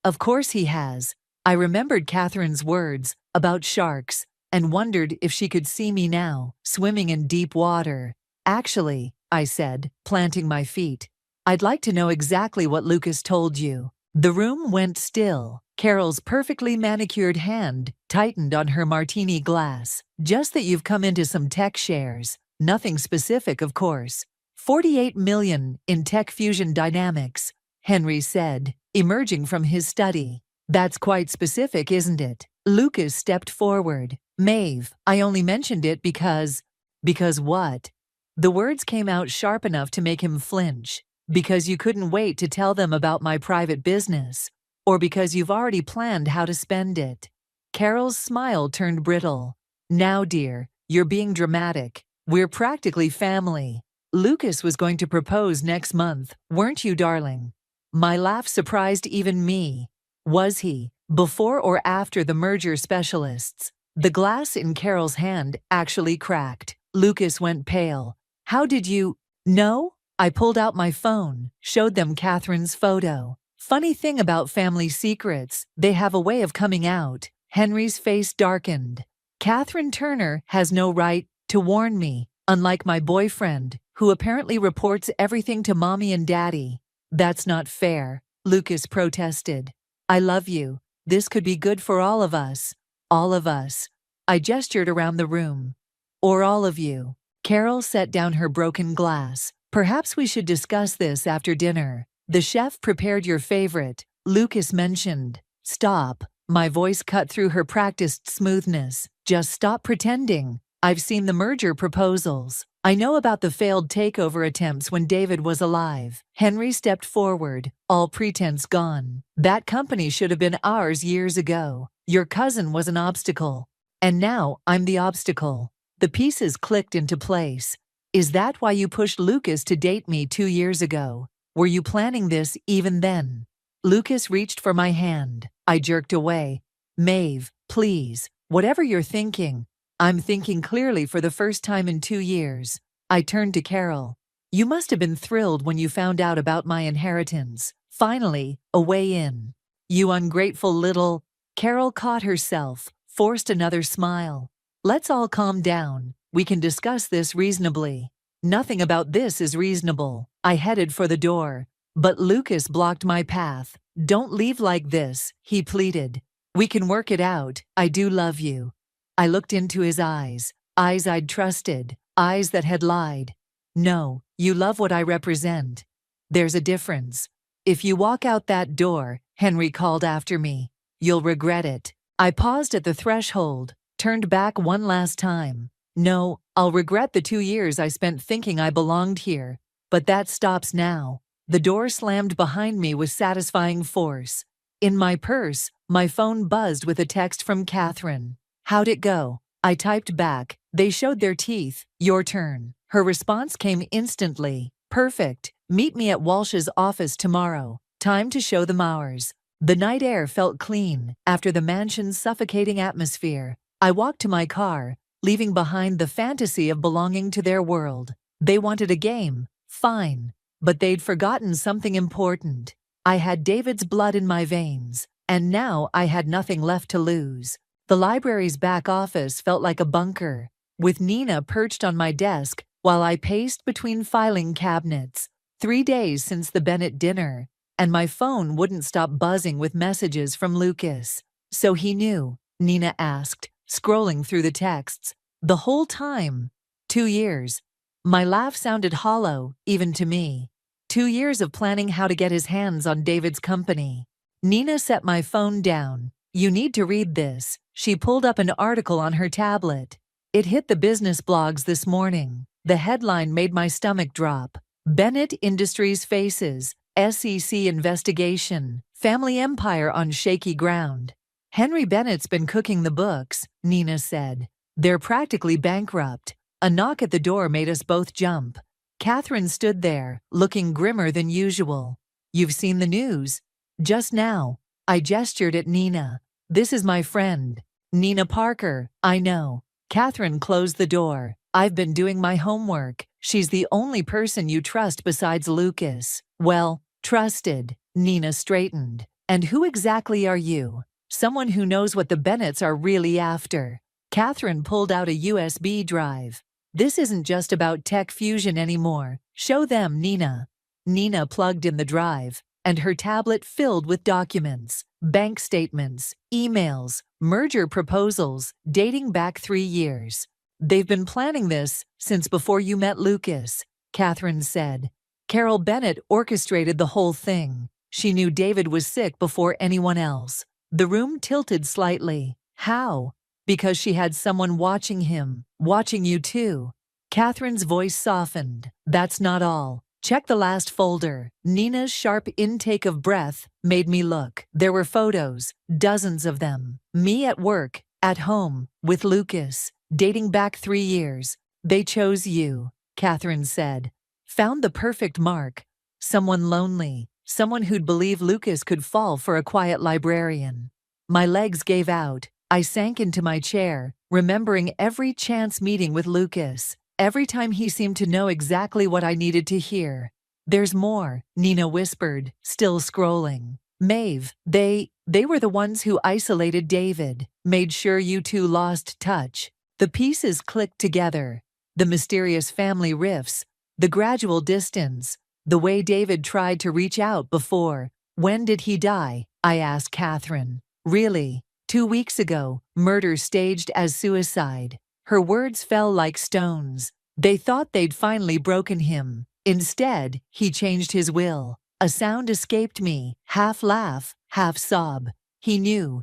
Speaker 6: Of course he has. I remembered Catherine's words about sharks and wondered if she could see me now, swimming in deep water. Actually, I said, planting my feet, I'd like to know exactly what Lucas told you. The room went still. Carol's perfectly manicured hand tightened on her martini glass. Just that you've come into some tech shares. Nothing specific, of course. 48 million in Tech Fusion Dynamics, Henry said, emerging from his study. That's quite specific, isn't it? Lucas stepped forward. Maeve, I only mentioned it because... Because what? The words came out sharp enough to make him flinch. Because you couldn't wait to tell them about my private business. Or because you've already planned how to spend it. Carol's smile turned brittle. Now, dear, you're being dramatic. We're practically family. Lucas was going to propose next month, weren't you, darling? My laugh surprised even me. Was he? Before or after the merger specialists? The glass in Carol's hand actually cracked. Lucas went pale. How did you know? I pulled out my phone, showed them Catherine's photo. Funny thing about family secrets, they have a way of coming out. Henry's face darkened. Catherine Turner has no right to warn me, unlike my boyfriend, who apparently reports everything to mommy and daddy. That's not fair, Lucas protested. I love you. This could be good for all of us. All of us. I gestured around the room. Or all of you. Carol set down her broken glass. Perhaps we should discuss this after dinner. The chef prepared your favorite, Lucas mentioned. Stop. My voice cut through her practiced smoothness. Just stop pretending. I've seen the merger proposals. I know about the failed takeover attempts when David was alive. Henry stepped forward, all pretense gone. That company should have been ours years ago. Your cousin was an obstacle. And now I'm the obstacle. The pieces clicked into place. Is that why you pushed Lucas to date me 2 years ago? Were you planning this even then? Lucas reached for my hand. I jerked away. Maeve, please, whatever you're thinking, I'm thinking clearly for the first time in 2 years. I turned to Carol. You must have been thrilled when you found out about my inheritance. Finally, a way in. You ungrateful little... Carol caught herself, forced another smile. Let's all calm down. We can discuss this reasonably. Nothing about this is reasonable. I headed for the door, but Lucas blocked my path. Don't leave like this, he pleaded. We can work it out. I do love you. I looked into his eyes I'd trusted, eyes that had lied. No, you love what I represent. There's a difference. If you walk out that door, Henry called after me, you'll regret it. I paused at the threshold, turned back one last time. No, I'll regret the 2 years I spent thinking I belonged here. But that stops now. The door slammed behind me with satisfying force. In my purse, my phone buzzed with a text from Catherine. How'd it go? I typed back. They showed their teeth. Your turn. Her response came instantly. Perfect. Meet me at Walsh's office tomorrow. Time to show them ours. The night air felt clean after the mansion's suffocating atmosphere. I walked to my car, leaving behind the fantasy of belonging to their world. They wanted a game. Fine. But they'd forgotten something important. I had David's blood in my veins, and now I had nothing left to lose. The library's back office felt like a bunker, with Nina perched on my desk while I paced between filing cabinets. 3 days since the Bennett dinner, and my phone wouldn't stop buzzing with messages from Lucas. So he knew, Nina asked, scrolling through the texts. The whole time. 2 years. My laugh sounded hollow, even to me. 2 years of planning how to get his hands on David's company. Nina set my phone down. You need to read this. She pulled up an article on her tablet. It hit the business blogs this morning. The headline made my stomach drop. Bennett Industries faces SEC investigation. Family empire on shaky ground. Henry Bennett's been cooking the books, Nina said. They're practically bankrupt. A knock at the door made us both jump. Catherine stood there, looking grimmer than usual. You've seen the news? Just now. I gestured at Nina. This is my friend. Nina Parker, I know. Catherine closed the door. I've been doing my homework. She's the only person you trust besides Lucas. Well, trusted. Nina straightened. And who exactly are you? Someone who knows what the Bennetts are really after. Catherine pulled out a USB drive. This isn't just about tech fusion anymore. Show them, Nina. Nina plugged in the drive, and her tablet filled with documents, bank statements, emails, merger proposals dating back 3 years. They've been planning this since before you met Lucas, Catherine said. Carol Bennett orchestrated the whole thing. She knew David was sick before anyone else. The room tilted slightly. How? Because she had someone watching him, watching you too. Catherine's voice softened. That's not all. Check the last folder. Nina's sharp intake of breath made me look. There were photos, dozens of them. Me at work, at home, with Lucas, dating back 3 years. They chose you, Catherine said. Found the perfect mark. Someone lonely, someone who'd believe Lucas could fall for a quiet librarian. My legs gave out. I sank into my chair, remembering every chance meeting with Lucas. Every time he seemed to know exactly what I needed to hear. There's more, Nina whispered, still scrolling. Maeve, they were the ones who isolated David, made sure you two lost touch. The pieces clicked together. The mysterious family rifts, the gradual distance, the way David tried to reach out before. When did he die? I asked Catherine. Really? 2 weeks ago, murder staged as suicide. Her words fell like stones. They thought they'd finally broken him. Instead, he changed his will. A sound escaped me, half laugh, half sob. He knew,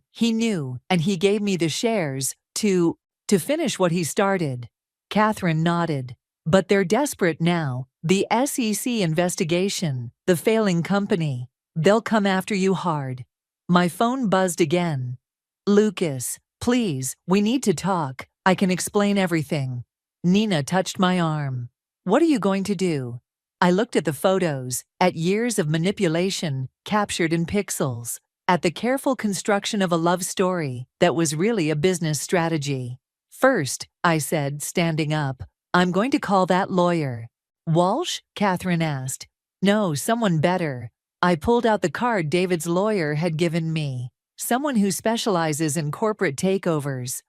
Speaker 6: and he gave me the shares to finish what he started. Catherine nodded. But they're desperate now. The SEC investigation, the failing company. They'll come after you hard. My phone buzzed again. Lucas, please, we need to talk. I can explain everything. Nina touched my arm. What are you going to do? I looked at the photos, at years of manipulation captured in pixels, at the careful construction of a love story that was really a business strategy. First, I said, standing up, I'm going to call that lawyer. Walsh? Catherine asked. No, someone better. I pulled out the card David's lawyer had given me. Someone who specializes in corporate takeovers.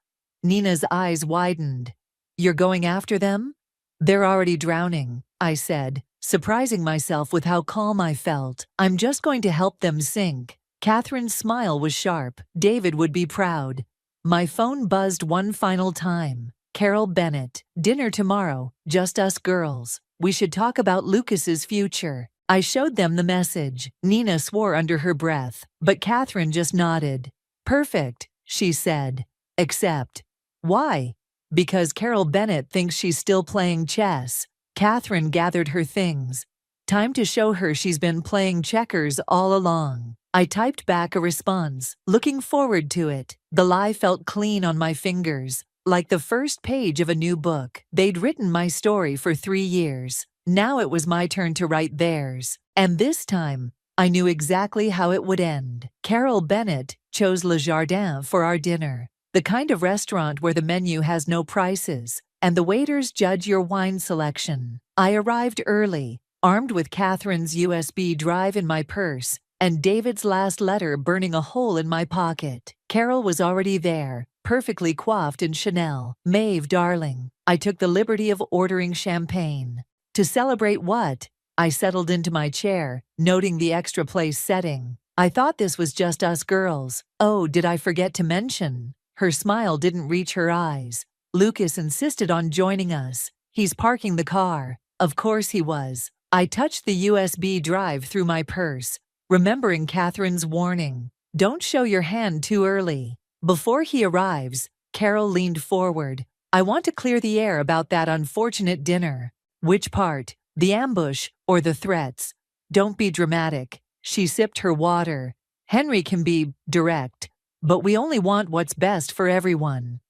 Speaker 6: Nina's eyes widened. You're going after them? They're already drowning, I said, surprising myself with how calm I felt. I'm just going to help them sink. Catherine's smile was sharp. David would be proud. My phone buzzed one final time. Carol Bennett, dinner tomorrow, just us girls. We should talk about Lucas's future. I showed them the message. Nina swore under her breath, but Catherine just nodded. Perfect, she said. Except, why? Because Carol Bennett thinks she's still playing chess. Catherine gathered her things. Time to show her she's been playing checkers all along. I typed back a response, looking forward to it. The lie felt clean on my fingers, like the first page of a new book. They'd written my story for 3 years. Now it was my turn to write theirs. And this time, I knew exactly how it would end. Carol Bennett chose Le Jardin for our dinner, the kind of restaurant where the menu has no prices, and the waiters judge your wine selection. I arrived early, armed with Catherine's USB drive in my purse, and David's last letter burning a hole in my pocket. Carol was already there, perfectly coiffed in Chanel. Maeve, darling, I took the liberty of ordering champagne. To celebrate what? I settled into my chair, noting the extra place setting. I thought this was just us girls. Oh, did I forget to mention? Her smile didn't reach her eyes. Lucas insisted on joining us. He's parking the car. Of course he was. I touched the USB drive through my purse, remembering Catherine's warning. Don't show your hand too early. Before he arrives, Carol leaned forward. I want to clear the air about that unfortunate dinner. Which part? The ambush or the threats? Don't be dramatic. She sipped her water. Henry can be direct, but we only want what's best for everyone.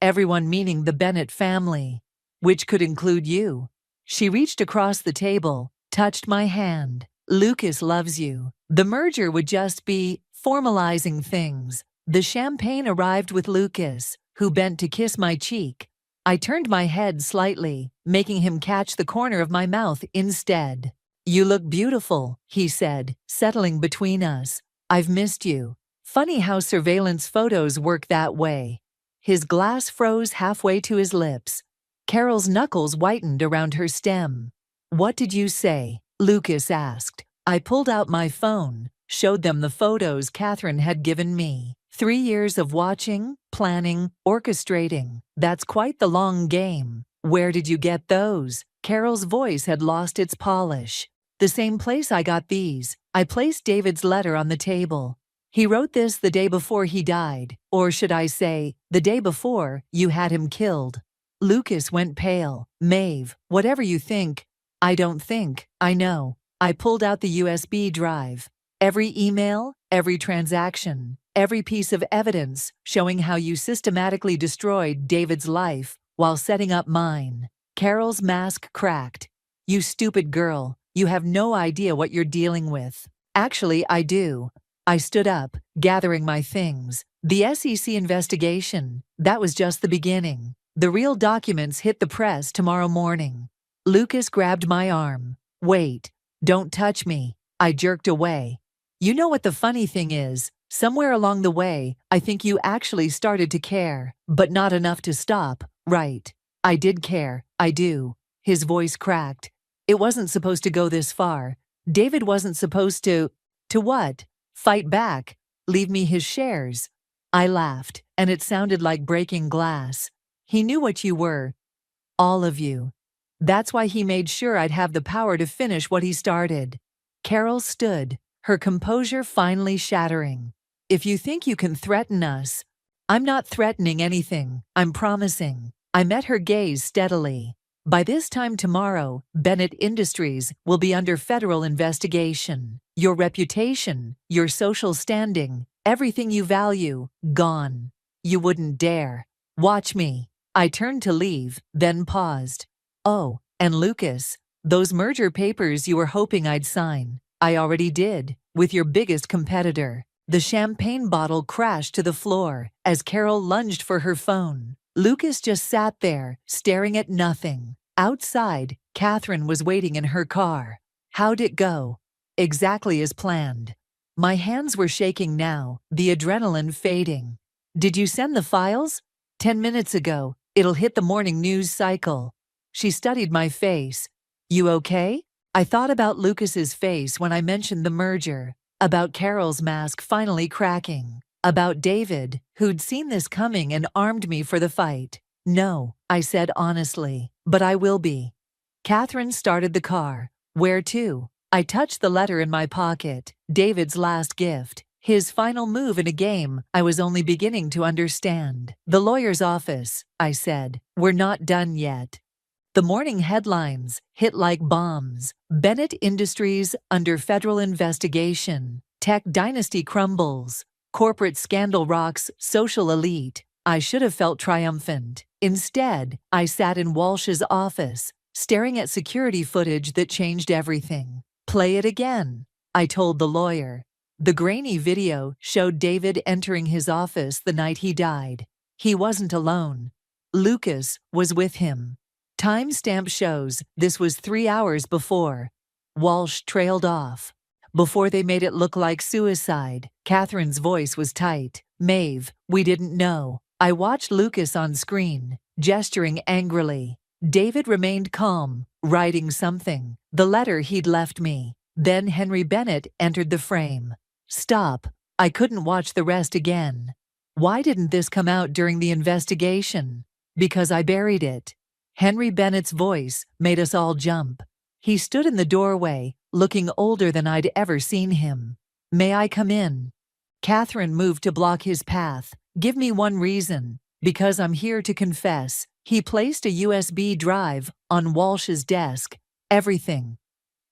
Speaker 6: Everyone meaning the Bennett family, which could include you. She reached across the table, touched my hand. Lucas loves you. The merger would just be formalizing things. The champagne arrived with Lucas, who bent to kiss my cheek. I turned my head slightly, making him catch the corner of my mouth instead. You look beautiful, he said, settling between us. I've missed you. Funny how surveillance photos work that way. His glass froze halfway to his lips. Carol's knuckles whitened around her stem. What did you say? Lucas asked. I pulled out my phone, showed them the photos Catherine had given me. 3 years of watching, planning, orchestrating. That's quite the long game. Where did you get those? Carol's voice had lost its polish. The same place I got these. I placed David's letter on the table. He wrote this the day before he died, or should I say, the day before you had him killed. Lucas went pale. Maeve, whatever you think, I don't think, I know. I pulled out the USB drive. Every email, every transaction, every piece of evidence showing how you systematically destroyed David's life while setting up mine. Carol's mask cracked. You stupid girl, you have no idea what you're dealing with. Actually, I do. I stood up, gathering my things. The SEC investigation, that was just the beginning. The real documents hit the press tomorrow morning. Lucas grabbed my arm. Wait, don't touch me. I jerked away. You know what the funny thing is? Somewhere along the way, I think you actually started to care, but not enough to stop, right? I did care, I do. His voice cracked. It wasn't supposed to go this far. David wasn't supposed to what? Fight back? Leave me his shares? I laughed, and it sounded like breaking glass. He knew what you were. All of you. That's why he made sure I'd have the power to finish what he started. Carol stood, her composure finally shattering. If you think you can threaten us, I'm not threatening anything, I'm promising. I met her gaze steadily. By this time tomorrow, Bennett Industries will be under federal investigation. Your reputation, your social standing, everything you value, gone. You wouldn't dare. Watch me. I turned to leave, then paused. Oh, and Lucas, those merger papers you were hoping I'd sign, I already did, with your biggest competitor. The champagne bottle crashed to the floor as Carol lunged for her phone. Lucas just sat there, staring at nothing. Outside, Catherine was waiting in her car. How'd it go? Exactly as planned. My hands were shaking now, the adrenaline fading. Did you send the files? 10 minutes ago. It'll hit the morning news cycle. She studied my face. You okay? I thought about Lucas's face when I mentioned the merger, about Carol's mask finally cracking, about David, who'd seen this coming and armed me for the fight. No, I said honestly, but I will be. Catherine started the car. Where to? I touched the letter in my pocket, David's last gift, his final move in a game I was only beginning to understand. The lawyer's office, I said. We're not done yet. The morning headlines hit like bombs. Bennett Industries under federal investigation. Tech dynasty crumbles. Corporate scandal rocks social elite. I should have felt triumphant. Instead, I sat in Walsh's office, staring at security footage that changed everything. Play it again, I told the lawyer. The grainy video showed David entering his office the night he died. He wasn't alone. Lucas was with him. Timestamp shows this was 3 hours before. Walsh trailed off. Before they made it look like suicide, Catherine's voice was tight. Maeve, we didn't know. I watched Lucas on screen, gesturing angrily. David remained calm, writing something, the letter he'd left me. Then Henry Bennett entered the frame. Stop. I couldn't watch the rest again. Why didn't this come out during the investigation? Because I buried it. Henry Bennett's voice made us all jump. He stood in the doorway, looking older than I'd ever seen him. May I come in? Catherine moved to block his path. Give me one reason. Because I'm here to confess. He placed a USB drive on Walsh's desk. Everything.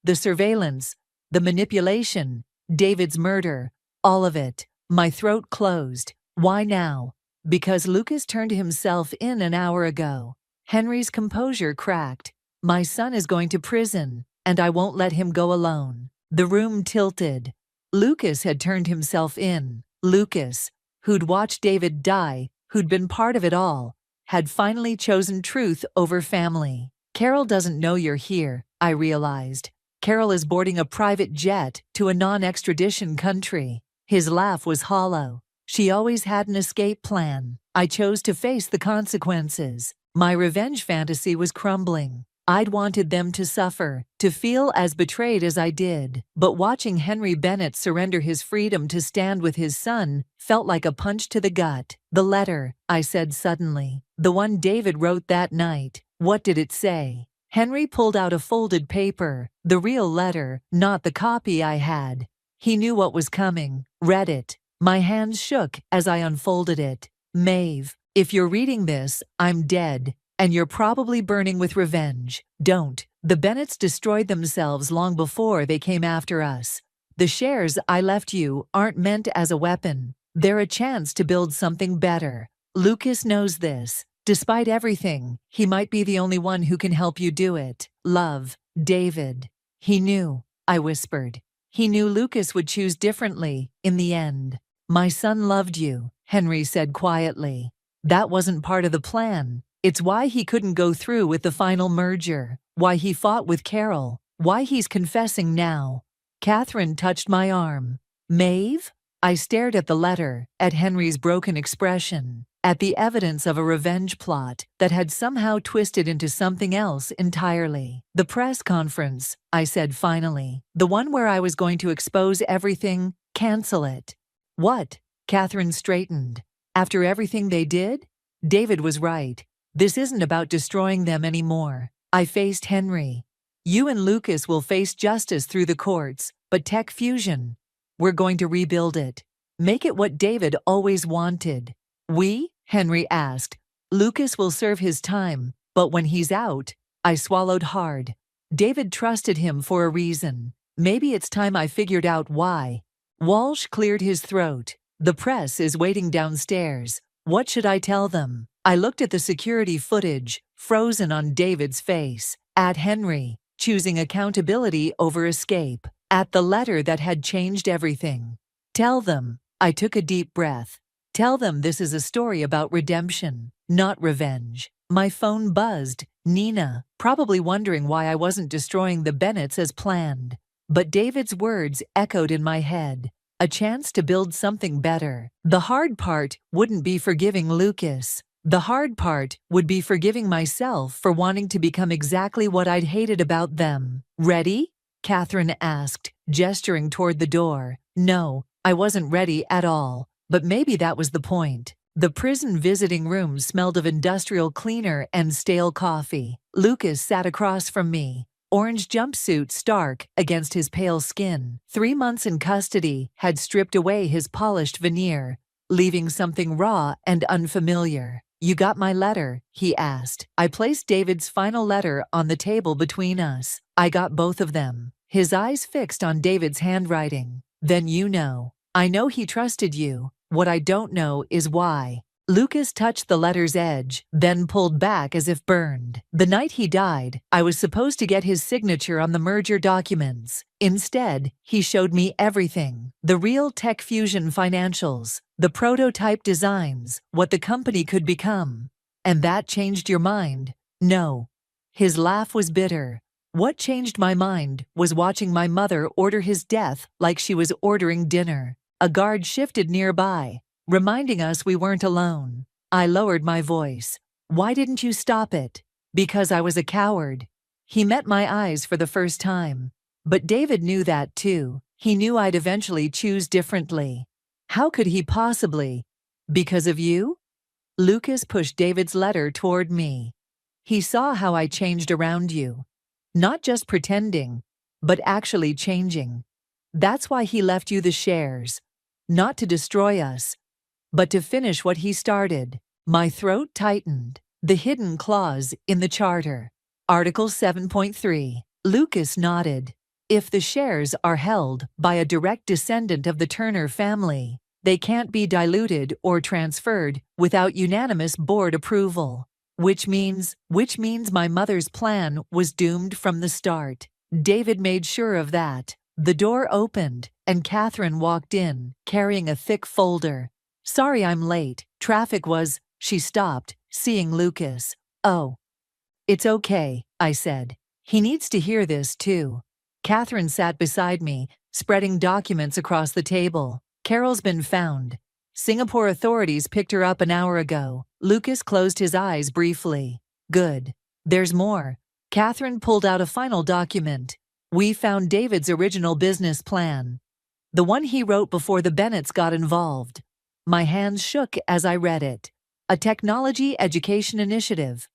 Speaker 6: The surveillance, the manipulation, David's murder, all of it. My throat closed. Why now? Because Lucas turned himself in an hour ago. Henry's composure cracked. My son is going to prison, and I won't let him go alone. The room tilted. Lucas had turned himself in. Lucas, who'd watched David die, who'd been part of it all, had finally chosen truth over family. Carol doesn't know you're here, I realized. Carol is boarding a private jet to a non-extradition country. His laugh was hollow. She always had an escape plan. I chose to face the consequences. My revenge fantasy was crumbling. I'd wanted them to suffer, to feel as betrayed as I did. But watching Henry Bennett surrender his freedom to stand with his son felt like a punch to the gut. The letter, I said suddenly. The one David wrote that night. What did it say? Henry pulled out a folded paper, the real letter, not the copy I had. He knew what was coming, read it. My hands shook as I unfolded it. Maeve, if you're reading this, I'm dead. And you're probably burning with revenge. Don't. The Bennetts destroyed themselves long before they came after us. The shares I left you aren't meant as a weapon. They're a chance to build something better. Lucas knows this. Despite everything, he might be the only one who can help you do it. Love, David. He knew, I whispered. He knew Lucas would choose differently, in the end. My son loved you, Henry said quietly. That wasn't part of the plan. It's why he couldn't go through with the final merger, why he fought with Carol, why he's confessing now. Catherine touched my arm. Maeve? I stared at the letter, at Henry's broken expression, at the evidence of a revenge plot that had somehow twisted into something else entirely. The press conference, I said finally, the one where I was going to expose everything, cancel it. What? Catherine straightened. After everything they did? David was right. This isn't about destroying them anymore. I faced Henry. You and Lucas will face justice through the courts, but tech fusion. We're going to rebuild it. Make it what David always wanted. We? Henry asked. Lucas will serve his time, but when he's out, I swallowed hard. David trusted him for a reason. Maybe it's time I figured out why. Walsh cleared his throat. The press is waiting downstairs. What should I tell them? I looked at the security footage, frozen on David's face. At Henry, choosing accountability over escape. At the letter that had changed everything. Tell them. I took a deep breath. Tell them this is a story about redemption, not revenge. My phone buzzed. Nina, probably wondering why I wasn't destroying the Bennetts as planned. But David's words echoed in my head. A chance to build something better. The hard part wouldn't be forgiving Lucas. The hard part would be forgiving myself for wanting to become exactly what I'd hated about them. Ready? Catherine asked, gesturing toward the door. No, I wasn't ready at all. But maybe that was the point. The prison visiting room smelled of industrial cleaner and stale coffee. Lucas sat across from me. Orange jumpsuit stark against his pale skin. 3 months in custody had stripped away his polished veneer, leaving something raw and unfamiliar. You got my letter? He asked. I placed David's final letter on the table between us. I got both of them. His eyes fixed on David's handwriting. Then you know. I know he trusted you. What I don't know is why. Lucas touched the letter's edge, then pulled back as if burned. The night he died, I was supposed to get his signature on the merger documents. Instead, he showed me everything. The real Tech Fusion financials, the prototype designs, what the company could become. And that changed your mind? No. His laugh was bitter. What changed my mind was watching my mother order his death like she was ordering dinner. A guard shifted nearby, reminding us we weren't alone. I lowered my voice. Why didn't you stop it? Because I was a coward. He met my eyes for the first time. But David knew that too. He knew I'd eventually choose differently. How could he possibly? Because of you? Lucas pushed David's letter toward me. He saw how I changed around you. Not just pretending, but actually changing. That's why he left you the shares. Not to destroy us, but to finish what he started. My throat tightened. The hidden clause in the charter. Article 7.3. Lucas nodded. If the shares are held by a direct descendant of the Turner family, they can't be diluted or transferred without unanimous board approval. Which means my mother's plan was doomed from the start. David made sure of that. The door opened, and Catherine walked in, carrying a thick folder. Sorry I'm late. Traffic was... She stopped, seeing Lucas. Oh. It's okay, I said. He needs to hear this too. Catherine sat beside me, spreading documents across the table. Carol's been found. Singapore authorities picked her up an hour ago. Lucas closed his eyes briefly. Good. There's more. Catherine pulled out a final document. We found David's original business plan. The one he wrote before the Bennetts got involved. My hands shook as I read it. A technology education initiative.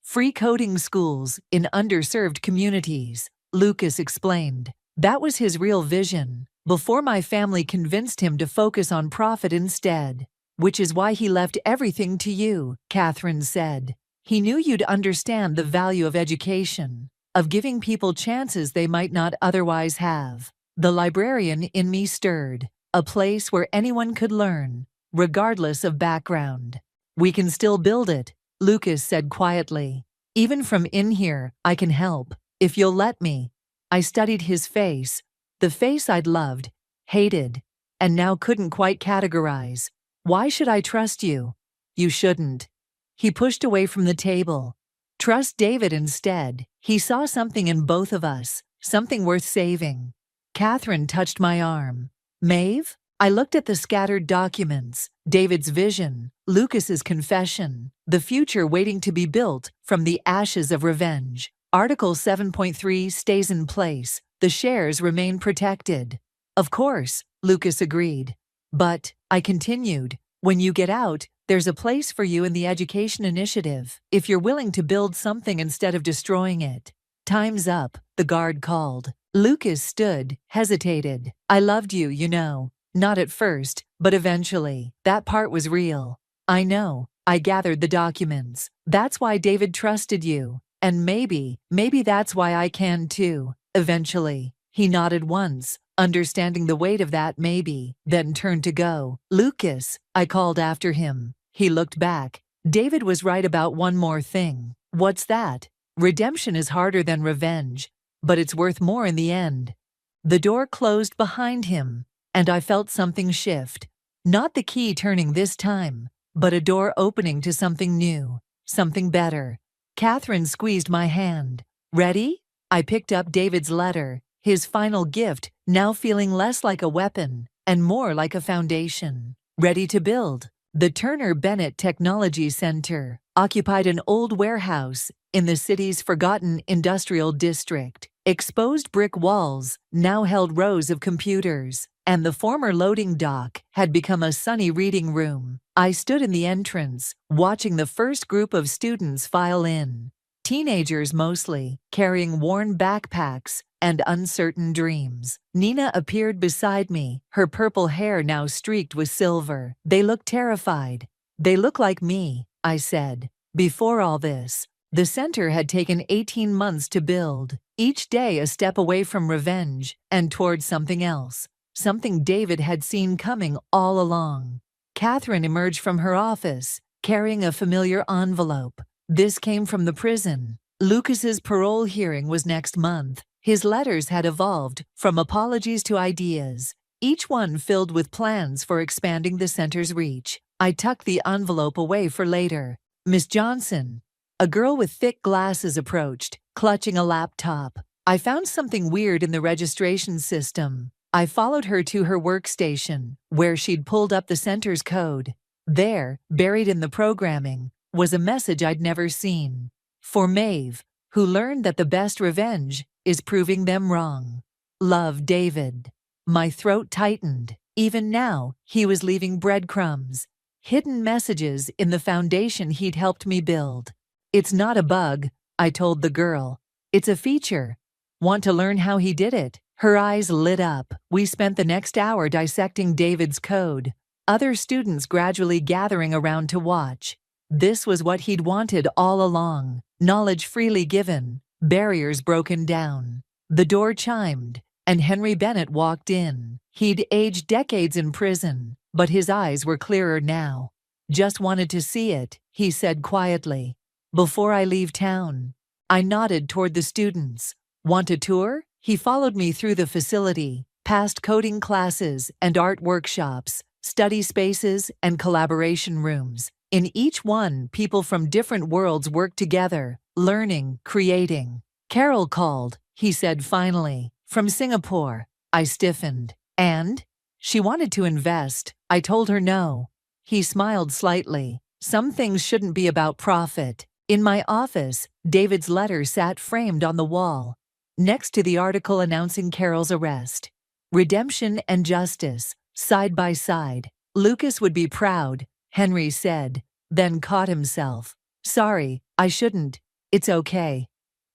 Speaker 6: Free coding schools in underserved communities, Lucas explained. That was his real vision, before my family convinced him to focus on profit instead. Which is why he left everything to you, Catherine said. He knew you'd understand the value of education, of giving people chances they might not otherwise have. The librarian in me stirred, a place where anyone could learn, regardless of background. We can still build it, Lucas said quietly. Even from in here, I can help, if you'll let me. I studied his face, the face I'd loved, hated, and now couldn't quite categorize. Why should I trust you? You shouldn't. He pushed away from the table. Trust David instead. He saw something in both of us, something worth saving. Catherine touched my arm. Maeve? I looked at the scattered documents, David's vision, Lucas's confession, the future waiting to be built from the ashes of revenge. Article 7.3 stays in place. The shares remain protected. Of course, Lucas agreed. But, I continued, when you get out, there's a place for you in the education initiative, if you're willing to build something instead of destroying it. Time's up, the guard called. Lucas stood, hesitated. I loved you, you know. Not at first, but eventually. That part was real. I know. I gathered the documents. That's why David trusted you. And maybe that's why I can too. Eventually. He nodded once, understanding the weight of that maybe, then turned to go. Lucas, I called after him. He looked back. David was right about one more thing. What's that? Redemption is harder than revenge, but it's worth more in the end. The door closed behind him, and I felt something shift. Not the key turning this time, but a door opening to something new, something better. Catherine squeezed my hand. Ready? I picked up David's letter, his final gift, now feeling less like a weapon and more like a foundation. Ready to build. The Turner Bennett Technology Center occupied an old warehouse in the city's forgotten industrial district. Exposed brick walls now held rows of computers, and the former loading dock had become a sunny reading room. I stood in the entrance, watching the first group of students file in. Teenagers mostly, carrying worn backpacks and uncertain dreams. Nina appeared beside me, her purple hair now streaked with silver. They look terrified. They look like me, I said. Before all this, the center had taken 18 months to build, each day a step away from revenge and towards something else, something David had seen coming all along. Catherine emerged from her office, carrying a familiar envelope. This came from the prison. Lucas's parole hearing was next month. His letters had evolved from apologies to ideas, each one filled with plans for expanding the center's reach. I tucked the envelope away for later. Miss Johnson, a girl with thick glasses, approached, clutching a laptop. I found something weird in the registration system. I followed her to her workstation, where she'd pulled up the center's code. There, buried in the programming, was a message I'd never seen. For Maeve, who learned that the best revenge is proving them wrong. Love, David. My throat tightened. Even now, he was leaving breadcrumbs, hidden messages in the foundation he'd helped me build. It's not a bug, I told the girl. It's a feature. Want to learn how he did it? Her eyes lit up. We spent the next hour dissecting David's code, other students gradually gathering around to watch. This was what he'd wanted all along. Knowledge freely given, barriers broken down. The door chimed, and Henry Bennett walked in. He'd aged decades in prison, but his eyes were clearer now. Just wanted to see it, he said quietly. Before I leave town. I nodded toward the students. Want a tour? He followed me through the facility, past coding classes and art workshops, study spaces and collaboration rooms. In each one, people from different worlds worked together, learning, creating. Carol called, he said finally, from Singapore. I stiffened. And? She wanted to invest. I told her no. He smiled slightly. Some things shouldn't be about profit. In my office, David's letter sat framed on the wall, next to the article announcing Carol's arrest. Redemption and justice, side by side. Lucas would be proud, Henry said, then caught himself. Sorry, I shouldn't. It's okay.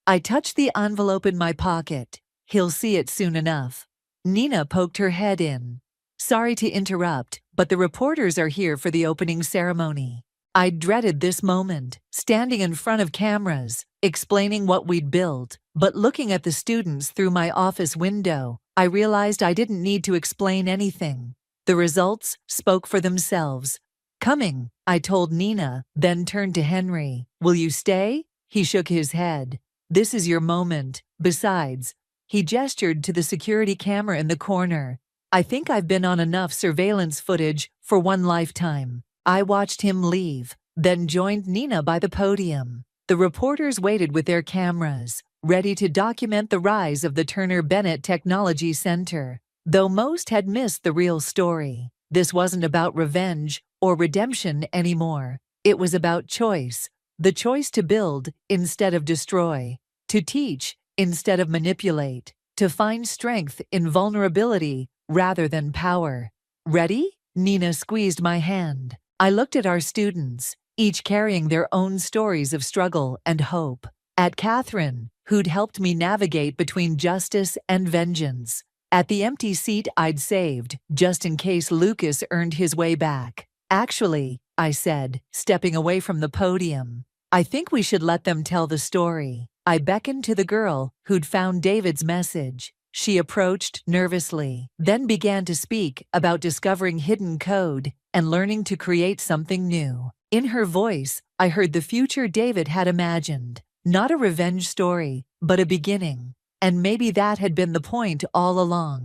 Speaker 6: I touched the envelope in my pocket. He'll see it soon enough. Nina poked her head in. Sorry to interrupt, but the reporters are here for the opening ceremony. I dreaded this moment, standing in front of cameras, explaining what we'd built, but looking at the students through my office window, I realized I didn't need to explain anything. The results spoke for themselves. Coming, I told Nina, then turned to Henry. Will you stay? He shook his head. This is your moment. Besides, he gestured to the security camera in the corner. I think I've been on enough surveillance footage for one lifetime. I watched him leave, then joined Nina by the podium. The reporters waited with their cameras, ready to document the rise of the Turner Bennett Technology Center. Though most had missed the real story, this wasn't about revenge or redemption anymore. It was about choice. The choice to build instead of destroy, to teach instead of manipulate, to find strength in vulnerability rather than power. Ready? Nina squeezed my hand. I looked at our students, each carrying their own stories of struggle and hope. At Catherine, who'd helped me navigate between justice and vengeance. At the empty seat I'd saved, just in case Lucas earned his way back. Actually, I said, stepping away from the podium, I think we should let them tell the story. I beckoned to the girl who'd found David's message. She approached nervously, then began to speak about discovering hidden code and learning to create something new. In her voice, I heard the future David had imagined. Not a revenge story, but a beginning. And maybe that had been the point all along.